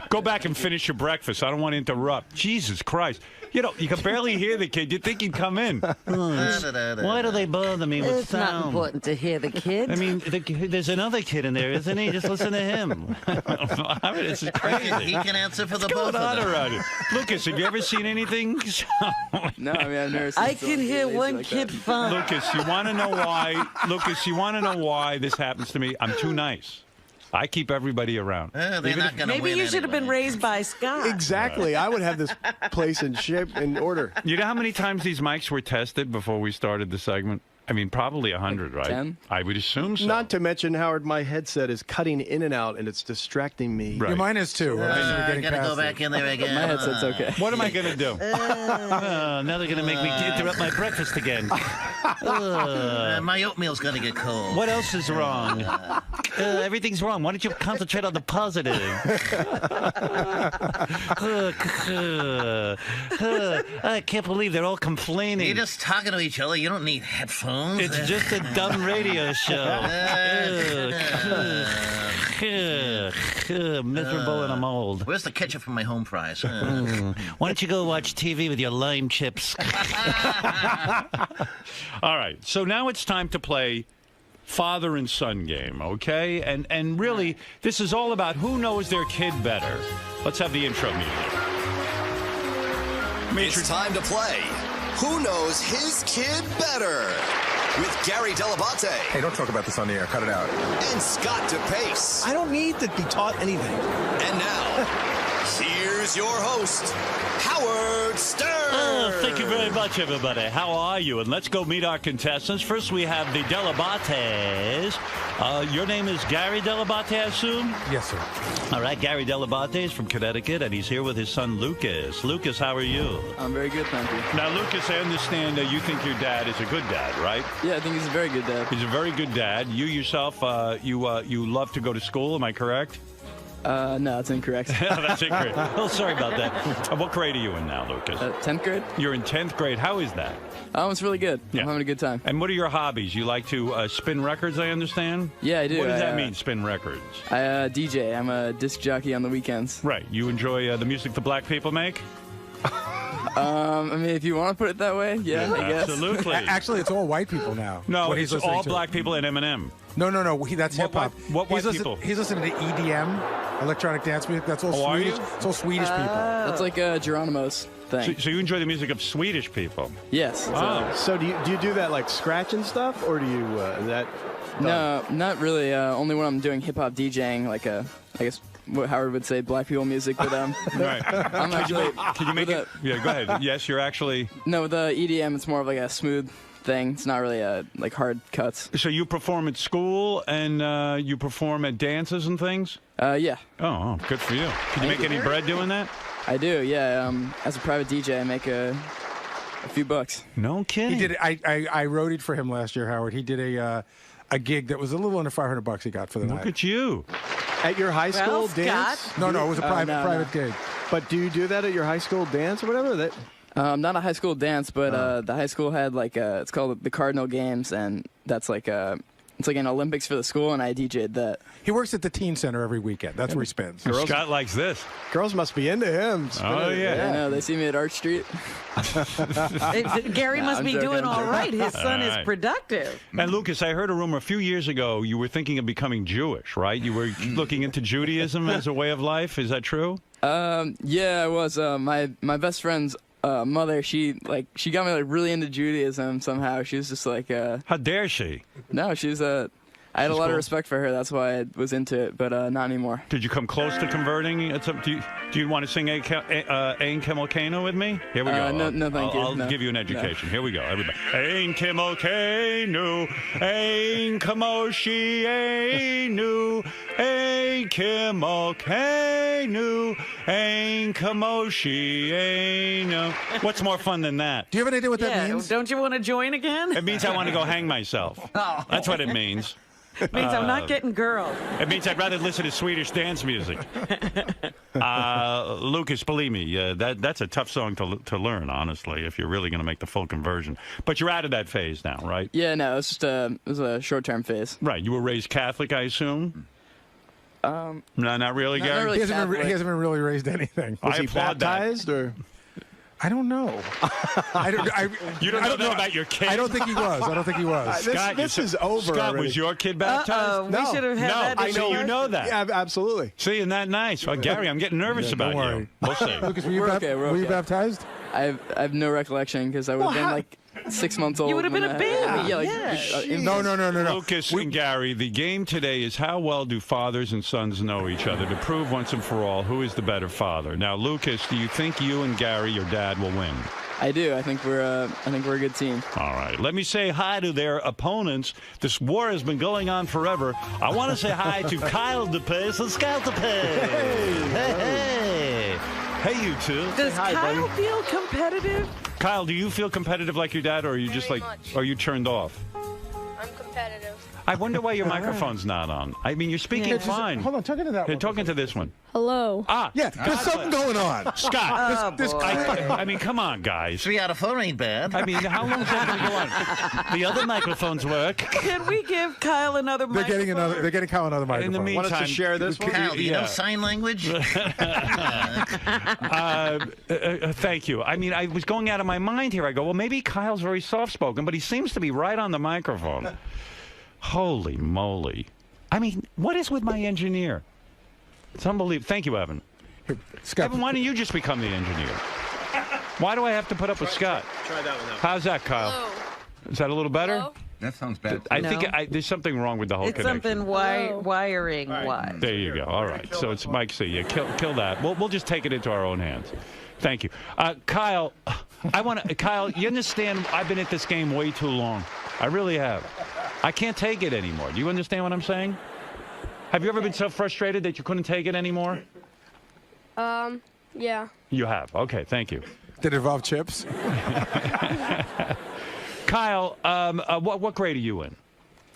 Go back and finish your breakfast. I don't want to interrupt. Jesus Christ. You know, you can barely hear the kid. You'd think he'd come in. Why do they bother me with It's not sound? important to hear the kids. I mean, there's another kid in there, isn't he? Just listen to him. I mean, this is crazy. He can answer for the What's both going on of them. around here? Lucas, have you ever seen anything? No, I mean I've never seen I someone can be hear lazy one like kid that. fine. Lucas, you want to know why? Lucas, you want to know why this happens to me? I'm too nice. I keep everybody around. They're Even not if- going to Maybe win you should have been anyway. raised by Scott. Exactly. I would have this place in shape in order. You know how many times these mics were tested before we started the segment? I mean, probably 100, right? 10? I would assume so. Not to mention, Howard, my headset is cutting in and out, and it's distracting me. Right. Yeah, mine is too. I got to go back in there again. My headset's okay. What am I going to do? Now they're going to make me interrupt my breakfast again. My oatmeal's going to get cold. What else is wrong? Everything's wrong. Why don't you concentrate on the positive? I can't believe they're all complaining. You're just talking to each other. You don't need headphones. It's just a dumb radio show. Miserable and I'm old. Where's the ketchup for my home fries? Why don't you go watch TV with your lime chips? All right. So now it's time to play father and son game, okay? And really, this is all about who knows their kid better. Let's have the intro music. It's time to play Who Knows His Kid Better? With Gary Delabate. Hey, don't talk about this on the air. Cut it out. And Scott DePace. I don't need to be taught anything. And now, here's your host, Howard Stern. Oh, thank you very much, everybody. How are you? And let's go meet our contestants. First, we have the Delabates. Your name is Gary Delabate, I assume? Yes, sir. All right, Gary Delabate is from Connecticut, and he's here with his son, Lucas. Lucas, how are you? I'm very good, thank you. Now, Lucas, I understand that you think your dad is a good dad, right? Yeah, I think he's a very good dad. He's a very good dad. You yourself, you love to go to school, am I correct? No, that's incorrect. That's incorrect. Oh, sorry about that. What grade are you in now, Lucas? 10th grade. You're in 10th grade. How is that? It's really good. Yeah. I'm having a good time. And what are your hobbies? You like to spin records, I understand? Yeah, I do. What does that mean, spin records? I DJ. I'm a disc jockey on the weekends. Right. You enjoy the music the black people make? I mean, if you want to put it that way, yeah, I guess. Absolutely. Actually, it's all white people now. No, what he's it's listening all to. black people and Eminem. No, that's hip hop. What white people? He's listening to EDM, electronic dance music. That's all Are Swedish. you? It's all Swedish people. That's like Geronimo's thing. So you enjoy the music of Swedish people? Yes. So do you do that like scratching stuff, or do you is that? No, not really. Only when I'm doing hip hop DJing, like I guess what Howard would say, black people music. But right. I'm actually. Can you make it? Yeah, go ahead. Yes, you're actually. No, with the EDM, it's more of like a smooth thing. It's not really like hard cuts. So you perform at school and you perform at dances and things? Yeah. Oh, good for you. Can you make any bread doing that? I do. Yeah. As a private DJ, I make a few bucks. No kidding. He did. I roadied for him last year, Howard. He did a gig that was a little under $500 he got for the night. Look at you. At your high school dance? No, it was a private gig. But do you do that at your high school dance or whatever? Not a high school dance, but the high school had like it's called the Cardinal Games, and that's like it's like an Olympics for the school, and I DJ'd that. He works at the teen center every weekend. That's where he spends. Scott likes this. Girls must be into him. Oh yeah. I know. They see me at Arch Street. Gary must be doing all right. His son is right. productive. And Lucas, I heard a rumor a few years ago you were thinking of becoming Jewish, right? You were looking into Judaism as a way of life. Is that true? Yeah, I was. My best friend's mother, she got me like really into Judaism somehow. She was just like, how dare she? No, she's I had a lot of respect for her. That's why I was into it, but not anymore. Did you come close to converting? Do you want to sing Ein Kimolkenu with me? Here we go. No, thank you. I'll No. give you an education. Here we go, everybody. Ein Kimolkenu, Ein Kamoshienu, Ein Kimolkenu, Ein Kamoshienu. What's more fun than that? Do you have any idea what that means? Don't you want to join again? It means I want to go hang myself. Oh. That's what it means. It means I'm not getting girls. It means I'd rather listen to Swedish dance music. Lucas, believe me, that's a tough song to learn, honestly, if you're really going to make the full conversion. But you're out of that phase now, right? Yeah, no, it's just it was a short-term phase. Right. You were raised Catholic, I assume? No, not really, Gary? really he hasn't been really raised anything. Was he baptized or? I don't know. You don't know about your kid? I don't think he was. Scott, this is over Scott, already. was your kid baptized? We should have had that. I know you know that. Yeah, absolutely. See, isn't that nice? Well, Gary, I'm getting nervous about worry. you. We'll see. Lucas, were you okay. baptized? I have no recollection because I would have been like 6 months old. You would have been a baby. No. Lucas and Gary, the game today is how well do fathers and sons know each other to prove once and for all who is the better father. Now, Lucas, do you think you and Gary, your dad, will win? I do. I think we're a good team. All right. Let me say hi to their opponents. This war has been going on forever. I want to say hi to Kyle DePace and Scott DePace. Hey, you two. Does Kyle feel competitive? Kyle, do you feel competitive like your dad, or are you just like, are you turned off? I'm competitive. I wonder why your microphone's not on. I mean, you're speaking fine. Hold on, talk into that You're one. talking to this one. Hello. Yeah, there's something going on. Scott, Oh, I mean, come on, guys. 3 out of 4 ain't bad. I mean, how long is that going to go on? The other microphones work. Can we give Kyle another microphone? They're getting Kyle another microphone. In the meantime, Want us to share this one? Kyle, do you know sign language? Thank you. I mean, I was going out of my mind here. I go, well, maybe Kyle's very soft-spoken, but he seems to be right on the microphone. Holy moly. I mean, what is with my engineer? It's unbelievable. Thank you, Evan. Scott, Evan, why don't you just become the engineer? Why do I have to put up with Scott? Try that one out. How's that, Kyle? Hello. Is that a little better? Hello? That sounds bad. I No. think there's something wrong with the whole It's connection. something wiring-wise. There you go. All right. So it's Mike C. You kill that. We'll just take it into our own hands. Thank you. Kyle, Kyle, you understand I've been at this game way too long. I really have. I can't take it anymore. Do you understand what I'm saying? Have you ever been so frustrated that you couldn't take it anymore? Yeah. You have. Okay, thank you. Did it involve chips? Kyle, what grade are you in?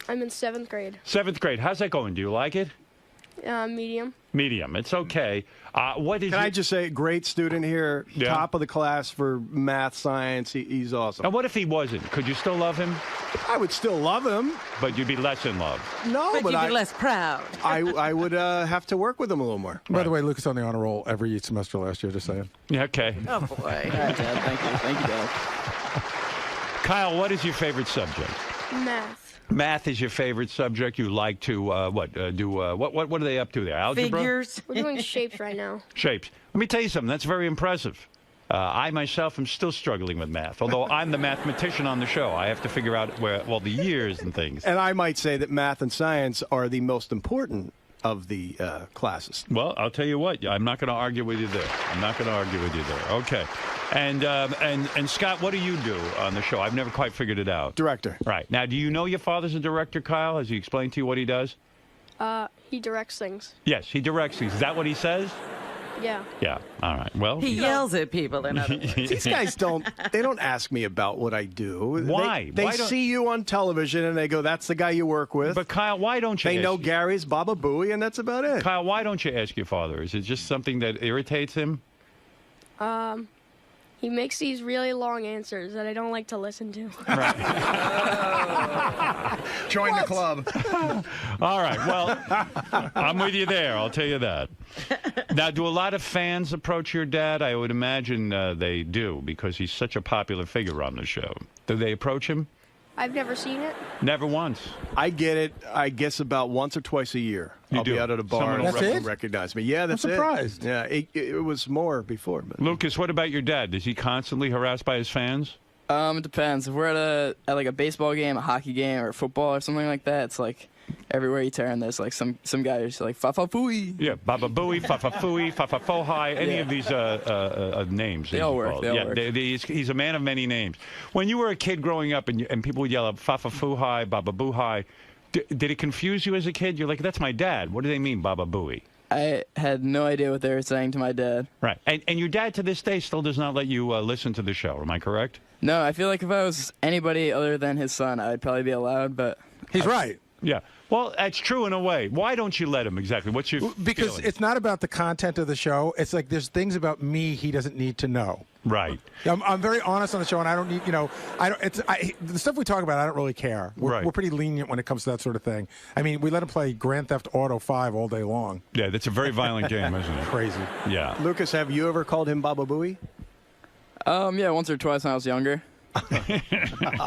I'm in 7th grade. 7th grade. How's that going? Do you like it? Medium. Medium. It's okay. What is? Can I just say, great student here, top of the class for math, science. He's awesome. And what if he wasn't? Could you still love him? I would still love him. But you'd be less in love. No, but you'd be less proud. I would have to work with him a little more. By the way, Lucas on the honor roll every semester last year. Just saying. Yeah. Okay. Oh boy. All right, Dad. Thank you, Dad. Kyle, what is your favorite subject? Math. Math is your favorite subject. You like to what are they up to there? Algebra? Figures. We're doing shapes right now. Shapes. Let me tell you something. That's very impressive. I myself am still struggling with math. Although I'm the mathematician on the show, I have to figure out the years and things. And I might say that math and science are the most important of the classes. Well, I'll tell you what. I'm not going to argue with you there. Okay. And Scott, what do you do on the show? I've never quite figured it out. Director. Right. Now, do you know your father's a director, Kyle? Has he explained to you what he does? He directs things. Yes, he directs things. Is that what he says? Yeah. Yeah. All right. Well, he yells at people. In other words. These guys don't ask me about what I do. Why? They Why don't- see you on television and they go, "That's the guy you work with." But Kyle, why don't you? They know Gary's Baba Booey, and that's about it. Kyle, why don't you ask your father? Is it just something that irritates him? He makes these really long answers that I don't like to listen to. Join the club. All right. Well, I'm with you there. I'll tell you that. Now, do a lot of fans approach your dad? I would imagine they do because he's such a popular figure on the show. Do they approach him? I've never seen it. Never once. I get it, I guess, about once or twice a year. I'll be out at a bar Someone and will someone will recognize me. Yeah, that's I'm surprised. it. Yeah, it was more before. But. Lucas, what about your dad? Is he constantly harassed by his fans? It depends. If we're at like a baseball game, a hockey game, or football or something like that, it's like everywhere you turn, there's like some guy who's like Fafa Fooey. Yeah, Baba Booey, Fafa Fooey, Fafa Fohai, any of these names. They all work. He's a man of many names. When you were a kid growing up and people would yell out Fafa Fuhai, Baba Boohai, did it confuse you as a kid? You're like, that's my dad. What do they mean, Baba Booey? I had no idea what they were saying to my dad. Right. And your dad to this day still does not let you listen to the show. Am I correct? No, I feel like if I was anybody other than his son, I'd probably be allowed, but... He's right. Yeah. Well, that's true in a way. Why don't you let him exactly? What's your Because feeling? it's not about the content of the show. It's like there's things about me he doesn't need to know. Right. I'm very honest on the show, and I don't need, the stuff we talk about, I don't really care. We're pretty lenient when it comes to that sort of thing. I mean, we let him play Grand Theft Auto 5 all day long. Yeah, that's a very violent game, isn't it? Crazy. Yeah. Lucas, have you ever called him Baba Booey? Yeah, once or twice when I was younger.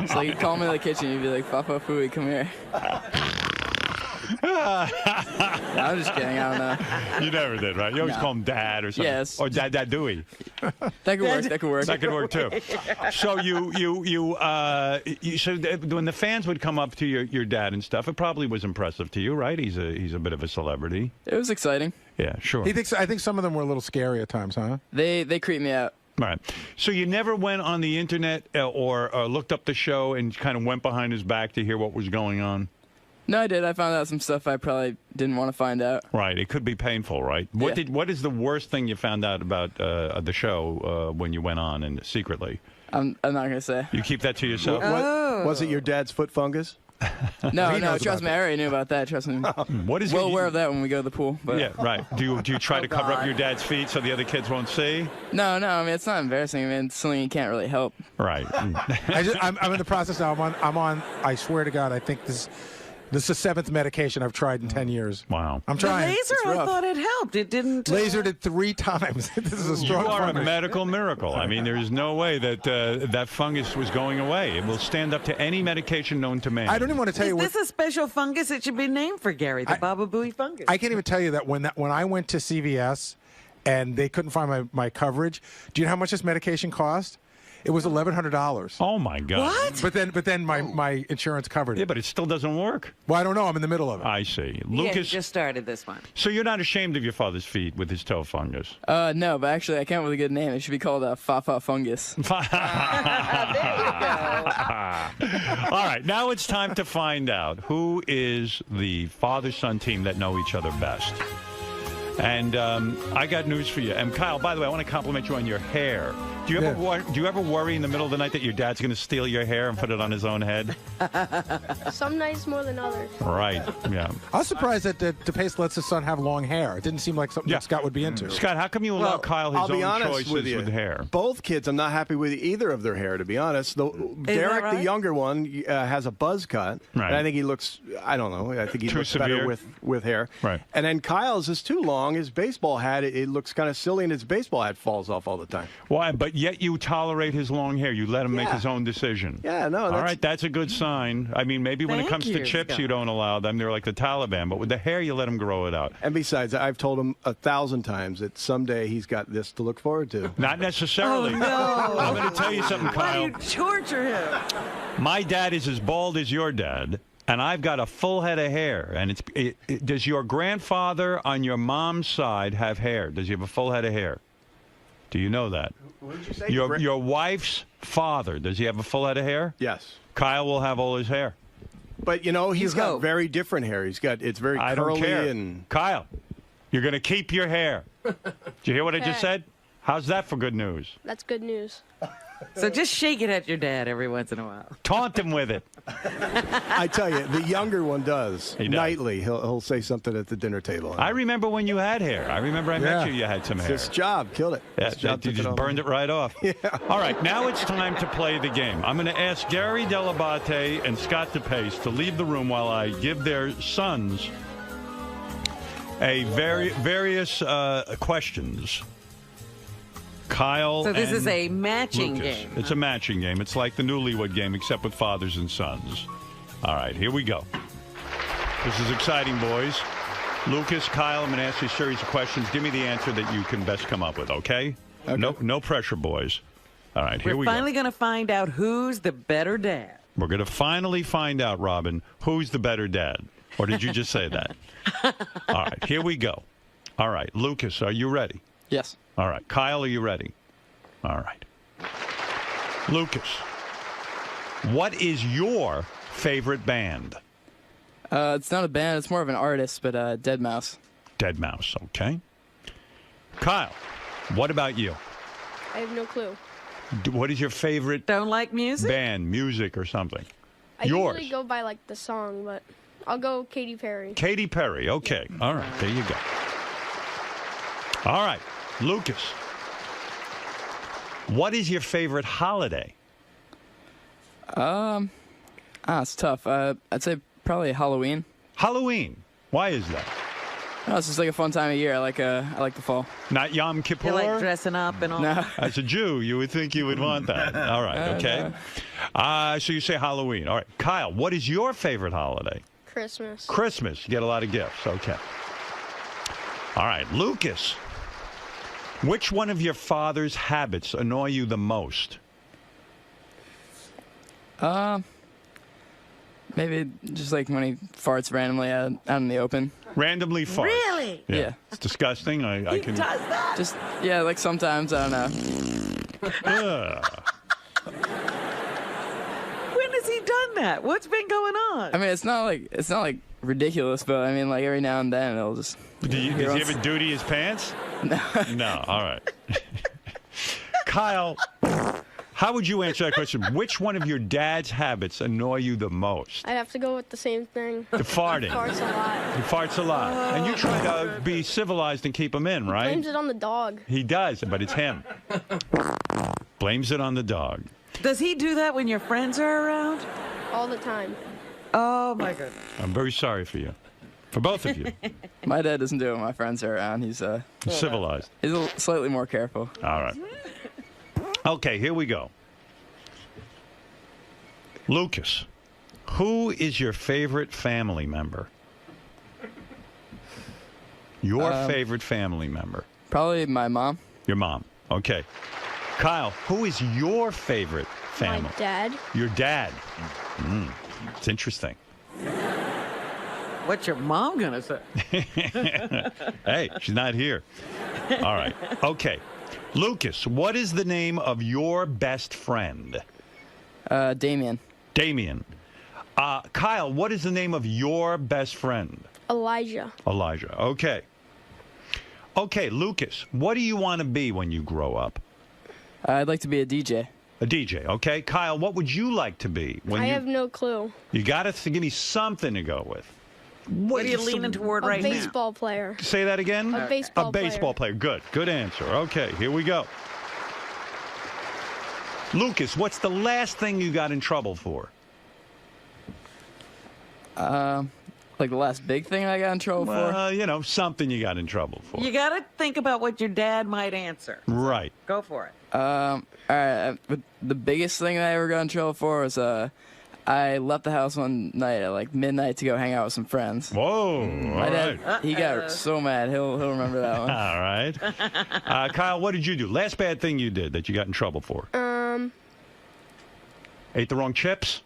So you'd call me in the kitchen, you'd be like, Fafa Fooey, come here. I'm just kidding. I don't know. You never did, right? You always call him Dad or something. Yes. Or Dad Dewey. That could work. That could work. That could work too. So so when the fans would come up to your dad and stuff, it probably was impressive to you, right? He's a bit of a celebrity. It was exciting. Yeah, sure. I think some of them were a little scary at times, huh? They creep me out. Right. So you never went on the internet or looked up the show and kind of went behind his back to hear what was going on? No, I did. I found out some stuff I probably didn't want to find out. Right. It could be painful, right? What is the worst thing you found out about the show when you went on and secretly? I'm not going to say. You keep that to yourself? Was it your dad's foot fungus? No, trust me. I already knew about that. Trust me. What is well aware of that when we go to the pool. But. Yeah, right. Do you try to cover up your dad's feet so the other kids won't see? No. I mean, it's not embarrassing. I mean, it's something you can't really help. Right. I'm in the process now. I'm on. I swear to God, I think this is the 7th medication I've tried in 10 years. Wow. I'm trying. The laser, I thought it helped. It didn't. Lasered it 3 times. This is a strong You are fungus. a medical miracle. I mean, there is no way that that fungus was going away. It will stand up to any medication known to man. I don't even want to tell you. Is this a special fungus? It should be named for Gary, the Baba Booey fungus. I can't even tell you that when I went to CVS and they couldn't find my coverage. Do you know how much this medication cost? It was $1,100. Oh my God! What? But then my insurance covered it. Yeah, but it still doesn't work. Well, I don't know. I'm in the middle of it. I see. Yeah, Lucas you just started this one. So you're not ashamed of your father's feet with his toe fungus? No, but actually I came up with a good name. It should be called Fafa Fungus. There you go. All right, now it's time to find out who is the father-son team that know each other best. And I got news for you. And Kyle, by the way, I want to compliment you on your hair. Do you ever worry in the middle of the night that your dad's going to steal your hair and put it on his own head? Some nights more than others. Right. Yeah. I was surprised that DePace lets his son have long hair. It didn't seem like something that Scott would be into. Scott, how come you allow Kyle his I'll be own honest choices with you. hair? Both kids, I'm not happy with either of their hair, to be honest. Derek, right? the younger one, has a buzz cut. Right. And I think he looks, I don't know, I think he Too looks severe? better with hair. Right. And then Kyle's is too long. His baseball hat, it looks kind of silly, and his baseball hat falls off all the time. Why? But yet you tolerate his long hair. You let him make Yeah. his own decision. Yeah, no. All right, that's a good sign. I mean, maybe when it Thank comes to you, chips, Scott. you don't allow them. They're like the Taliban. But with the hair, you let him grow it out. And besides, I've told him 1,000 times that someday he's got this to look forward to. Not necessarily. Oh, no. I'm going to tell you something, Why Kyle. do you torture him? My dad is as bald as your dad, and I've got a full head of hair. And does your grandfather on your mom's side have hair? Does he have a full head of hair? Do you know that? What did you say? Your wife's father, does he have a full head of hair? Yes. Kyle will have all his hair. But, he's got very different hair. It's very I curly don't care. and... Kyle, you're going to keep your hair. Did you hear what I just Okay. said? How's that for good news? That's good news. So just shake it at your dad every once in a while. Taunt him with it. I tell you, the younger one does. He does. Nightly, he'll say something at the dinner table. I remember when you had hair. I remember I met you had some hair. This job killed it. Yeah, This job you took it just all. burned it right off. Yeah. All right, now it's time to play the game. I'm going to ask Gary Delabate and Scott DePace to leave the room while I give their sons various questions. Kyle So this and is a matching Lucas. game. It's a matching game. It's like the Newlywed Game, except with fathers and sons. All right, here we go. This is exciting, boys. Lucas, Kyle, I'm going to ask you a series of questions. Give me the answer that you can best come up with, okay? No pressure, boys. All right, here We're we finally go. going to find out who's the better dad. We're going to finally find out, Robin, who's the better dad. Or did you just say that? All right, here we go. All right, Lucas, are you ready? Yes. All right, Kyle, are you ready? All right. Lucas, what is your favorite band? It's not a band. It's more of an artist, but Dead Mouse. Dead Mouse, okay. Kyle, what about you? I have no clue. What is your favorite Don't like music? band, music or something? I Yours. usually go by like the song, but I'll go Katy Perry. Katy Perry, okay. All right, there you go. All right, Lucas, what is your favorite holiday? It's tough. I'd say probably Halloween. Halloween. Why is that? No, it's just like a fun time of year. I like the fall. Not Yom Kippur? You like dressing up and all No. that? As a Jew, you would think you would want that. All right, okay. So you say Halloween. All right, Kyle, what is your favorite holiday? Christmas. Christmas. You get a lot of gifts. Okay. All right, Lucas, which one of your father's habits annoy you the most? Maybe just like when he farts randomly out in the open. Randomly farts. Really? Yeah. It's disgusting. I can. Does that? Just like sometimes I don't know. Ugh. When has he done that? What's been going on? I mean, it's not like ridiculous, but I mean, like every now and then it'll just. Does he ever duty his pants? No. No. All right. Kyle, how would you answer that question? Which one of your dad's habits annoy you the most? I'd have to go with the same thing. The farting. Farts a lot. He farts a lot. And you try to be civilized and keep him in, right? Blames it on the dog. He does, but it's him. Blames it on the dog. Does he do that when your friends are around? All the time. Oh, my goodness. I'm very sorry for you. For both of you. My dad doesn't do it when my friends are around. He's Civilized. He's slightly more careful. All right. Okay, here we go. Lucas, who is your favorite family member? Your favorite family member? Probably my mom. Your mom. Okay. Kyle, who is your favorite family? My dad. Your dad. It's interesting. What's your mom going to say? Hey, she's not here. All right. Okay. Lucas, what is the name of your best friend? Damien. Damien. Kyle, what is the name of your best friend? Elijah. Elijah. Okay. Okay, Lucas, what do you want to be when you grow up? I'd like to be a DJ. A DJ, okay. Kyle, what would you like to be? I have no clue. You got to give me something to go with. What are you leaning toward right now? A baseball player. Say that again? A baseball player. A baseball player. Good answer. Okay, here we go. Lucas, what's the last thing you got in trouble for? Like the last big thing I got in trouble for? You know, something you got in trouble for. You got to think about what your dad might answer. Right. Go for it. All right. The biggest thing I ever got in trouble for was I left the house one night at like midnight to go hang out with some friends. Whoa! My dad, he got so mad. He'll remember that one. All right. Kyle, what did you do? Last bad thing you did that you got in trouble for? Ate the wrong chips?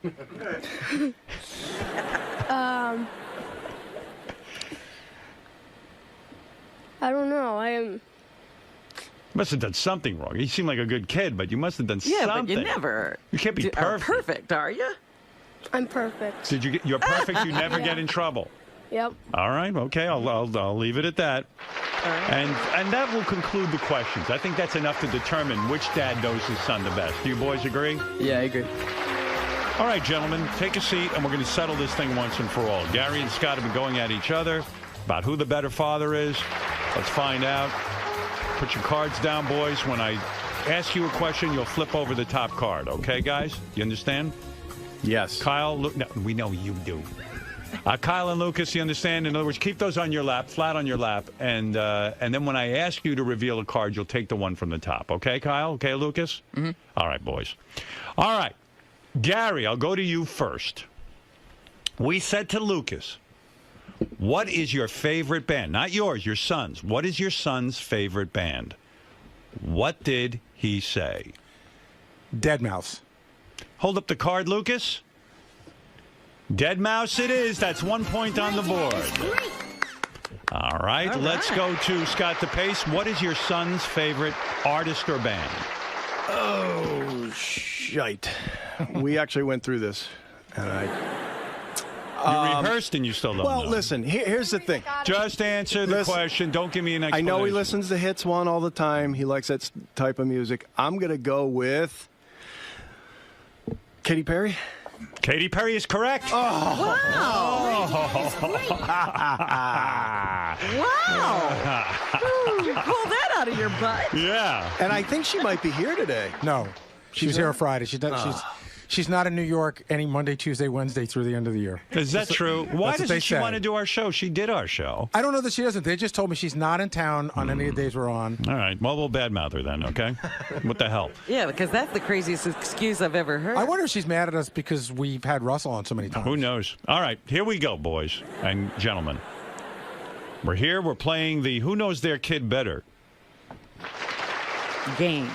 I don't know. I am. Must have done something wrong. You seem like a good kid, but you must have done something. Yeah, but you never. You can't be perfect. Perfect, are you? I'm perfect. You're perfect. You never Yeah. get in trouble. Yep. All right. Okay. I'll leave it at that. And that will conclude the questions. I think that's enough to determine which dad knows his son the best. Do you boys agree? Yeah, I agree. All right, gentlemen, take a seat, and we're going to settle this thing once and for all. Gary and Scott have been going at each other about who the better father is. Let's find out. Put your cards down, boys. When I ask you a question, you'll flip over the top card. Okay, guys? You understand? Yes. Kyle, no, we know you do. Kyle and Lucas, you understand? In other words, keep those on your lap, flat on your lap, and then when I ask you to reveal a card, you'll take the one from the top. Okay, Kyle? Okay, Lucas? Mm-hmm. All right, boys. All right. Gary, I'll go to you first. We said to Lucas, what is your favorite band? Not yours, your son's. What is your son's favorite band? What did he say? Deadmau5. Hold up the card, Lucas. Deadmau5 it is. That's 1 point on the board. All right, let's go to Scott DePace. What is your son's favorite artist or band? Oh, shite. We actually went through this. And you rehearsed and you still don't know. Well, listen, here's the thing. Just answer the question. Don't give me an explanation. I know he listens to Hits One all the time. He likes that type of music. I'm going to go with Katy Perry. Katy Perry is correct. Oh. Wow. You pulled that out of your butt. Yeah. And I think she might be here today. No. She's here Friday. She's not in New York any Monday, Tuesday, Wednesday through the end of the year. Is that true? Why That's what doesn't they she say. want to do our show? She did our show. I don't know that she doesn't. They just told me she's not in town on any of the days we're on. All right. Well, we'll badmouth her then, okay? What the hell? Yeah, because that's the craziest excuse I've ever heard. I wonder if she's mad at us because we've had Russell on so many times. Who knows? All right. Here we go, boys and gentlemen. We're here. We're playing the Who Knows Their Kid Better game.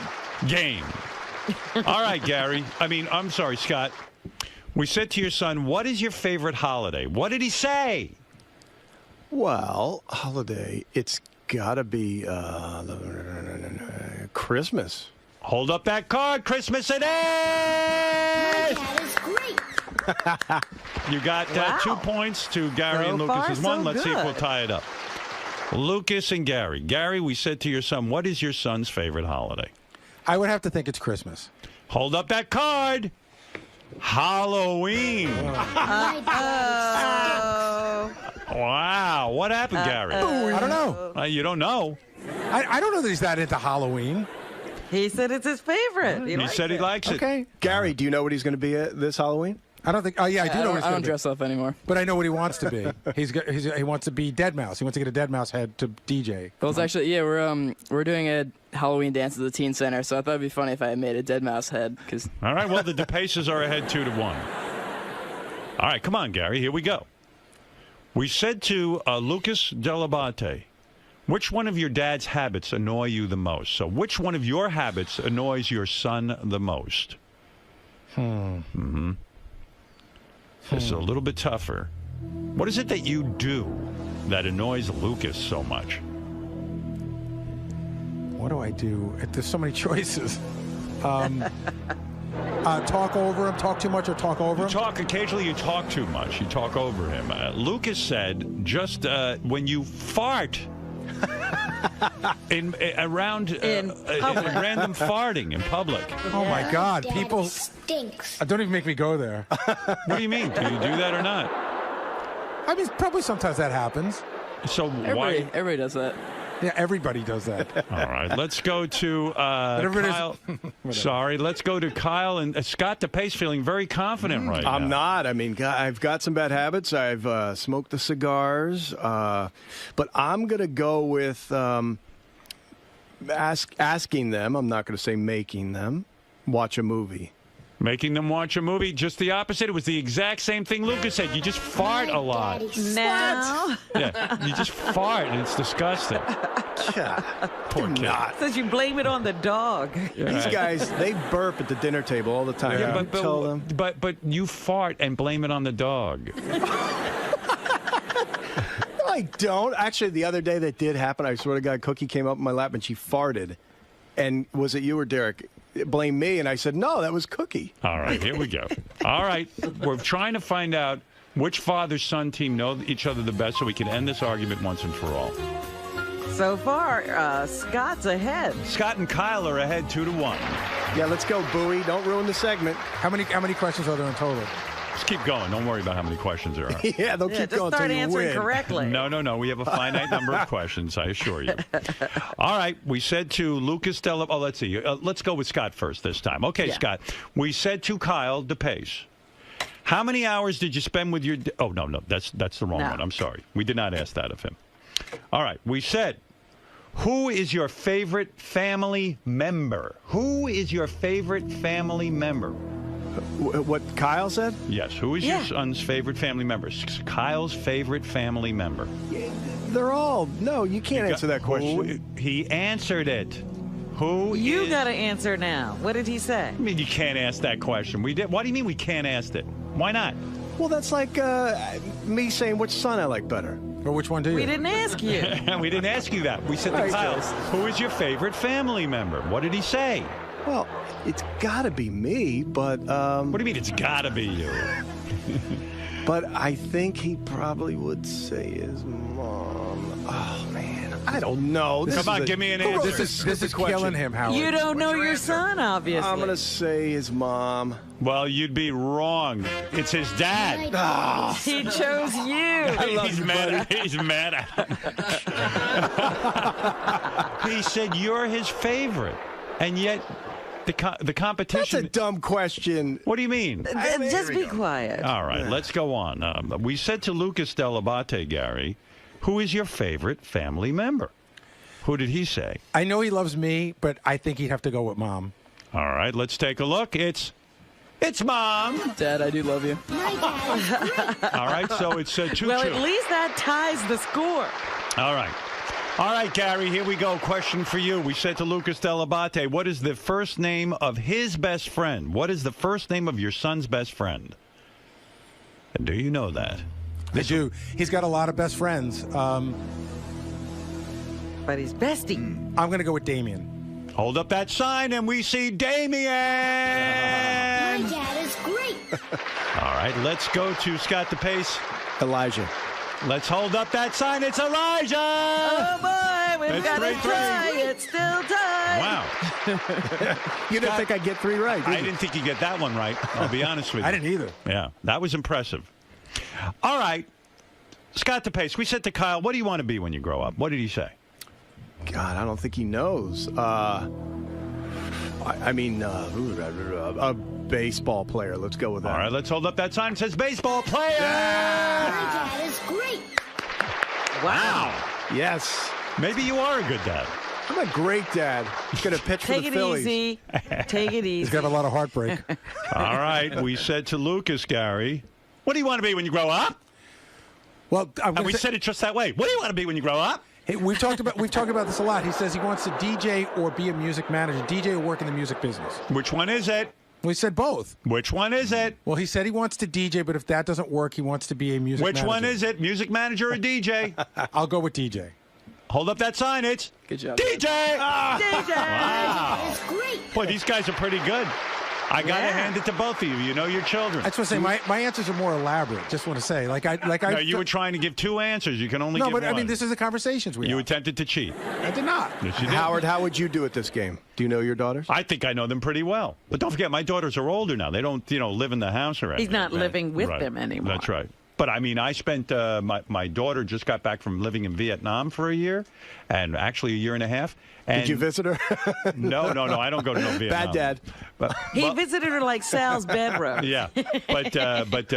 All right, Gary. I'm sorry, Scott. We said to your son, what is your favorite holiday? What did he say? Well, holiday, it's got to be Christmas. Hold up that card. Christmas it is! That is great. You got 2 points to Gary and Lucas's one. Let's see if we'll tie it up. Lucas and Gary. Gary, we said to your son, what is your son's favorite holiday? I would have to think it's Christmas. Hold up that card. Halloween. Wow. What happened, Gary? I don't know. You don't know? I don't know that he's that into Halloween. He said it's his favorite. He said he likes it. Okay. Gary, do you know what he's going to be this Halloween? I don't think. Oh yeah, I do know what he's I going don't to be. dress up anymore. But I know what he wants to be. He wants to be Deadmau5. He wants to get a Deadmau5 head to DJ. Well, it's actually we're doing a Halloween dance at the teen center, so I thought it'd be funny if I made a Deadmau5 head. All right. Well, the DePaces are ahead 2-1. All right, come on, Gary. Here we go. We said to Lucas Delabate, which one of your dad's habits annoy you the most? So, which one of your habits annoys your son the most? This is a little bit tougher. What is it that you do that annoys Lucas so much? What do I do? There's so many choices. Talk over him, talk too much, or talk over him? Occasionally you talk too much. You talk over him. Lucas said just when you fart. around random farting in public. Oh my God, Daddy people stinks. don't even make me go there. What do you mean? Do you do that or not? I mean, probably sometimes that happens. So why? Everybody does that. Yeah, everybody does that. All right, let's go to Kyle. Sorry, let's go to Kyle and Scott DePace feeling very confident right now. I'm not. I mean, I've got some bad habits. I've smoked the cigars, but I'm going to go with asking them. I'm not going to say making them watch a movie. Making them watch a movie, just the opposite. It was the exact same thing Lucas said. You just fart a lot. Now? Yeah, you just fart, and it's disgusting. Poor kid. Says you blame it on the dog. Yeah. These guys, they burp at the dinner table all the time. Yeah, You tell them. but you fart and blame it on the dog. I don't. Actually, the other day that did happen. I swear to God, Cookie came up in my lap and she farted. And was it you or Derek? Blame me, and I said, no, that was Cookie. All right, here we go. All right, we're trying to find out which father-son team know each other the best so we can end this argument once and for all. So far, Scott's ahead. Scott and Kyle are ahead 2-1. Yeah, let's go, Bowie. Don't ruin the segment. How many questions are there in total? Just keep going. Don't worry about how many questions there are. Yeah, they'll keep just going start until you answering win. correctly. No. We have a finite number of questions, I assure you. All right. We said to Lucas Della... Oh, let's see. Let's go with Scott first this time. Okay, Yeah. Scott. We said to Kyle DePace, how many hours did you spend with your... Oh, no. That's the wrong one. I'm sorry. We did not ask that of him. All right. We said, who is your favorite family member? Who is your favorite family member? What Kyle said? Yes. Who is your son's favorite family member? Kyle's favorite family member. They're all... No, you can't answer that question. He answered it. Who You is... got to answer now. What did he say? I mean, you can't ask that question. We did. What do you mean we can't ask it? Why not? Well, that's like me saying which son I like better. Or which one do you? We didn't ask you. We didn't ask you that. We said to All right, Kyle, guys. who is your favorite family member? What did he say? Well, it's got to be me, but... What do you mean it's got to be you? But I think he probably would say his mom. Oh, man. I don't know. Come on, give me an answer. This is killing him, Howard. You don't know your son, obviously. I'm going to say his mom. Well, you'd be wrong. It's his dad. Oh. He chose you. He's mad. He's mad at him. He said you're his favorite, and yet the competition. That's a dumb question. What do you mean? Just be quiet. All right, let's go on. We said to Lucas Delabate, Gary, who is your favorite family member? Who did he say? I know he loves me, but I think he'd have to go with Mom. All right, let's take a look. It's Mom. Dad, I do love you. All right, so it's 2-2. Well, at least that ties the score. All right, Gary, here we go. Question for you. We said to Lucas Delabate, what is the first name of his best friend? What is the first name of your son's best friend? And do you know that? I do. He's got a lot of best friends. But he's bestie. I'm going to go with Damien. Hold up that sign, and we see Damien. My dad is great. All right, let's go to Scott DePace. Elijah. Let's hold up that sign. It's Elijah. Oh, boy. We've It's got a 3-3. tie. It's still tied. Wow. You didn't think I'd get 3 right, did I you? didn't think you'd get that one right. I'll be honest with you. I didn't either. Yeah, that was impressive. All right, Scott DePace, we said to Kyle, what do you want to be when you grow up? What did he say? God, I don't think he knows. A baseball player. Let's go with that. All right, let's hold up that sign. It says baseball player. My dad is great. Wow. Yes. Maybe you are a good dad. I'm a great dad. He's going to pitch for Take the it Phillies. easy. Take it easy. He's got a lot of heartbreak. All right, we said to Lucas, Gary, what do you want to be when you grow up? Well, And we said it just that way. What do you want to be when you grow up? Hey, we've talked about this a lot. He says he wants to DJ or be a music manager. DJ or work in the music business. Which one is it? We said both. Which one is it? Well, he said he wants to DJ, but if that doesn't work, he wants to be a music manager. Which one is it? Music manager or DJ? I'll go with DJ. Hold up that sign. It's Good job. DJ. DJ. Wow. It's great. Boy, these guys are pretty good. I got to hand it to both of you. You know your children. I just want to say my answers are more elaborate. Just want to say, No, you were trying to give 2 answers. You can only give but one. I mean, this is the conversations we You have. attempted to cheat. I did not. Yes, you did. Howard, how would you do at this game? Do you know your daughters? I think I know them pretty well. But don't forget, my daughters are older now. They don't, live in the house or anything. He's not living with Right. them anymore. That's right. But I mean, I spent my daughter just got back from living in Vietnam for a year, and actually a year and a half. And Did you visit her? No, I don't go to no Vietnam. Bad dad. He visited her like Sal's bedroom. Yeah, but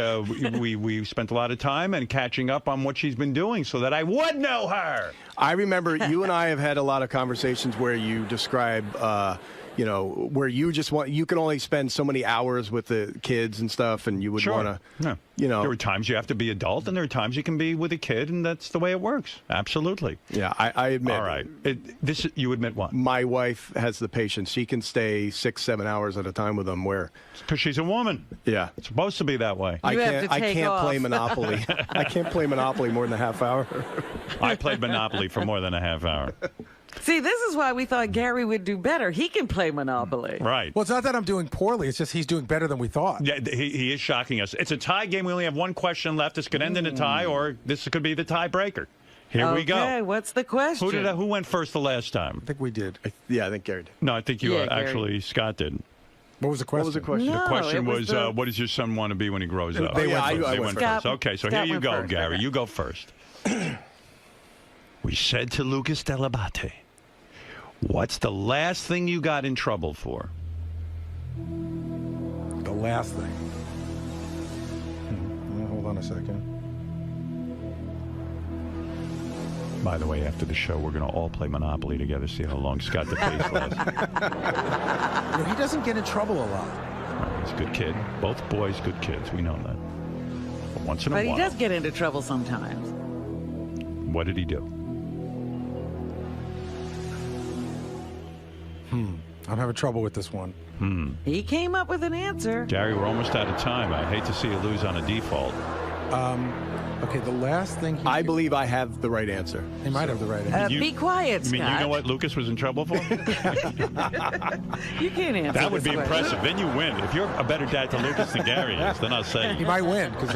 we spent a lot of time and catching up on what she's been doing so that I would know her. I remember you and I have had a lot of conversations where you describe, where you can only spend so many hours with the kids and stuff, and you would Sure. want to, There are times you have to be adult, and there are times you can be with a kid, and that's the way it works. Absolutely. Yeah, I admit. All right. You admit what? My wife has the patience. She can stay 6-7 hours at a time with them. Because she's a woman. Yeah, it's supposed to be that way. I can't play Monopoly. I can't play Monopoly more than a half hour. I played Monopoly for more than a half hour. See, this is why we thought Gary would do better. He can play Monopoly. Right. Well, it's not that I'm doing poorly. It's just he's doing better than we thought. Yeah, he is shocking us. It's a tie game. We only have one question left. This could end in a tie, or this could be the tiebreaker. Here we go. Okay, what's the question? Who went first the last time? I think we did. I think Gary did. No, I think you Yeah, Gary. actually, Scott did. What was the question? The question was, what does your son want to be when he grows up? They went first. They went first. Okay, so here you go, Gary. Okay. You go first. We said to Lucas Delabate, what's the last thing you got in trouble for? The last thing. Hold on a second. By the way, after the show, we're going to all play Monopoly together, see how long Scott DePace lasts. He doesn't get in trouble a lot. He's a good kid. Both boys, good kids. We know that. But once in a But while. he does get into trouble sometimes. What did he do? I'm having trouble with this one. He came up with an answer. Gary, we're almost out of time. I hate to see you lose on a default. Okay, the last thing I believe I have the right answer. He might have the right answer. Be quiet, I mean, Scott. you know what Lucas was in trouble for? You can't answer That would this be question. impressive. Then you win. If you're a better dad to Lucas than Gary is, then I'll say. He might win because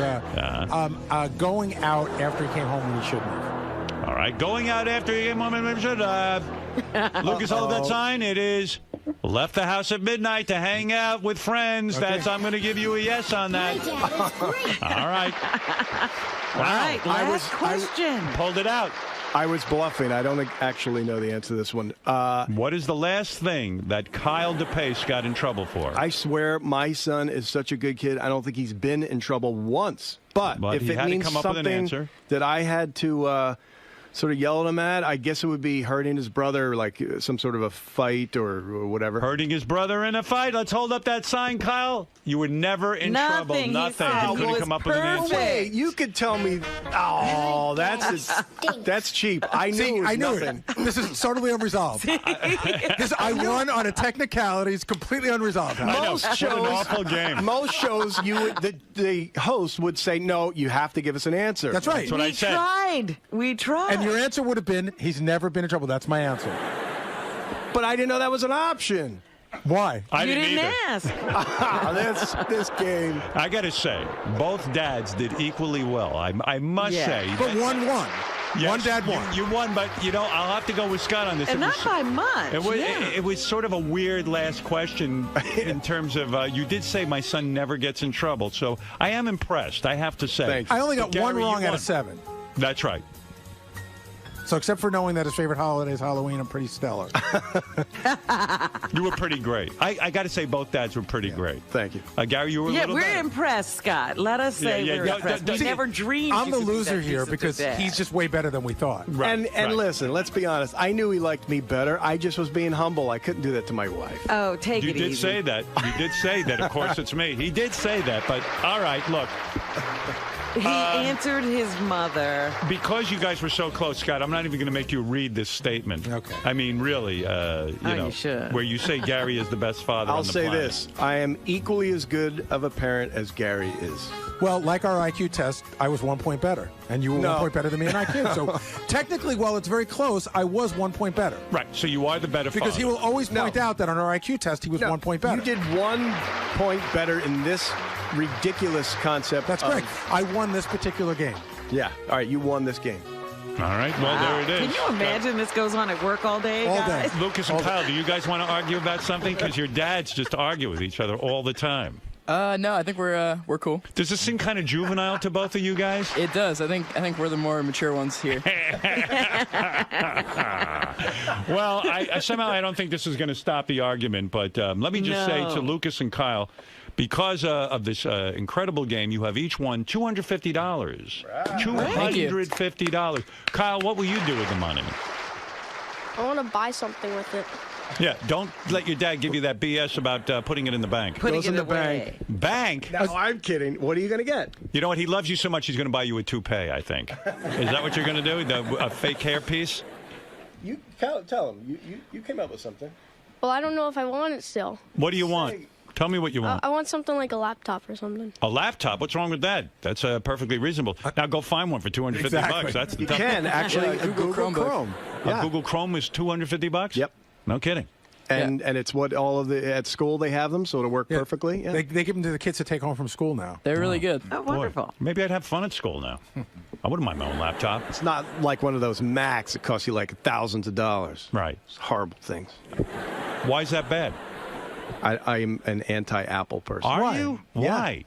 going out after he came home when he shouldn't have. All right, going out after he came home and should Lucas, hold that sign. It is left the house at midnight to hang out with friends. Okay. I'm going to give you a yes on that. All right. All right, last question. Pulled it out. I was bluffing. I don't actually know the answer to this one. What is the last thing that Kyle DePace got in trouble for? I swear my son is such a good kid. I don't think he's been in trouble once. But if he it had to means come up with an something answer. that I had to sort of yell at him at, I guess it would be hurting his brother, like some sort of a fight or whatever. Hurting his brother in a fight. Let's hold up that sign, Kyle. You were never in trouble. Nothing. He Nothing. said He he couldn't was come up with an answer. Wait, you could tell me. Oh, that's cheap. I knew. See, it was I knew nothing. it. This is totally unresolved. I won on a technicality. It's completely unresolved. Most What shows, an awful game. Most shows, the host would say, "No, you have to give us an answer." That's right. That's what I said. We tried. And your answer would have been, he's never been in trouble. That's my answer. But I didn't know that was an option. Why? I You didn't either. ask. This game. I got to say, both dads did equally well. I must say. But one won. Yes, One dad won. You won, but, I'll have to go with Scott on this. And It not was- by much. It was sort of a weird last question in terms of you did say my son never gets in trouble, so I am impressed, I have to say. Thank you. I only got Gary, one you wrong out won. of 7. That's right. So except for knowing that his favorite holiday is Halloween, I'm pretty stellar. You were pretty great. I got to say both dads were pretty great. Thank you. Gary, you were a Yeah, little we're better. impressed, Scott. Let us say we're Yeah, impressed. We See, never dreamed I'm you the could be loser that here decent because to dad. he's just way better than we thought. Right, And right. listen, let's be honest. I knew he liked me better. I just was being humble. I couldn't do that to my wife. Oh, take You it did easy. say that. You did say that. Of course, it's me. He did say that, but all right, look. He answered his mother. Because you guys were so close, Scott, I'm not even going to make you read this statement. Okay. I mean, really, you should. where you say Gary is the best father I'll on the say planet. this. I am equally as good of a parent as Gary is. Well, like our IQ test, I was 1 point better, and you were 1 point better than me in IQ. So technically, while it's very close, I was 1 point better. Right. So you are the better Because father. he will always point out that on our IQ test, he was 1 point better. You did 1 point better in this ridiculous concept. That's correct. I won this particular game. Yeah. All right, you won this game. All right. Well, there it is. Can you imagine this goes on at work all day, guys? Lucas and Kyle, do you guys want to argue about something? Because your dads just argue with each other all the time. No, I think we're cool. Does this seem kind of juvenile to both of you guys? It does. I think we're the more mature ones here. Well, somehow I don't think this is going to stop the argument, but let me just say to Lucas and Kyle, because of this incredible game, you have each won $250. $250. Kyle, what will you do with the money? I want to buy something with it. Yeah, don't let your dad give you that BS about putting it in the bank. Goes in the bank. Bank? No, I'm kidding. What are you going to get? You know what? He loves you so much, he's going to buy you a toupee, I think. Is that what you're going to do? A fake hair piece? You tell him. You came up with something. Well, I don't know if I want it still. What do you want? Tell me what you want. I want something like a laptop or something. A laptop? What's wrong with that? That's perfectly reasonable. Now go find one for $250. Exactly. That's the You tough can actually. Google Chrome. A Google Chrome is $250? Yep. No kidding. And it's what all of at school they have them, so it'll work perfectly. Yeah. They give them to the kids to take home from school now. They're really good. Oh, wonderful. Boy, maybe I'd have fun at school now. I wouldn't mind my own laptop. It's not like one of those Macs that cost you like thousands of dollars. Right. It's horrible things. Why is that bad? I'm an anti-Apple person. Are you? Yeah. Why?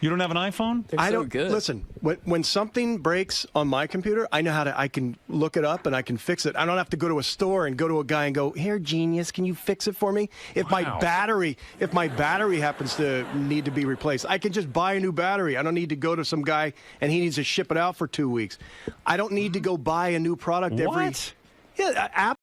You don't have an iPhone? I don't. Listen, when something breaks on my computer, I know I can look it up and I can fix it. I don't have to go to a store and go to a guy and go, "Here, genius, can you fix it for me?" If my battery happens to need to be replaced, I can just buy a new battery. I don't need to go to some guy and he needs to ship it out for 2 weeks. I don't need to go buy a new product every. What? Yeah, Apple.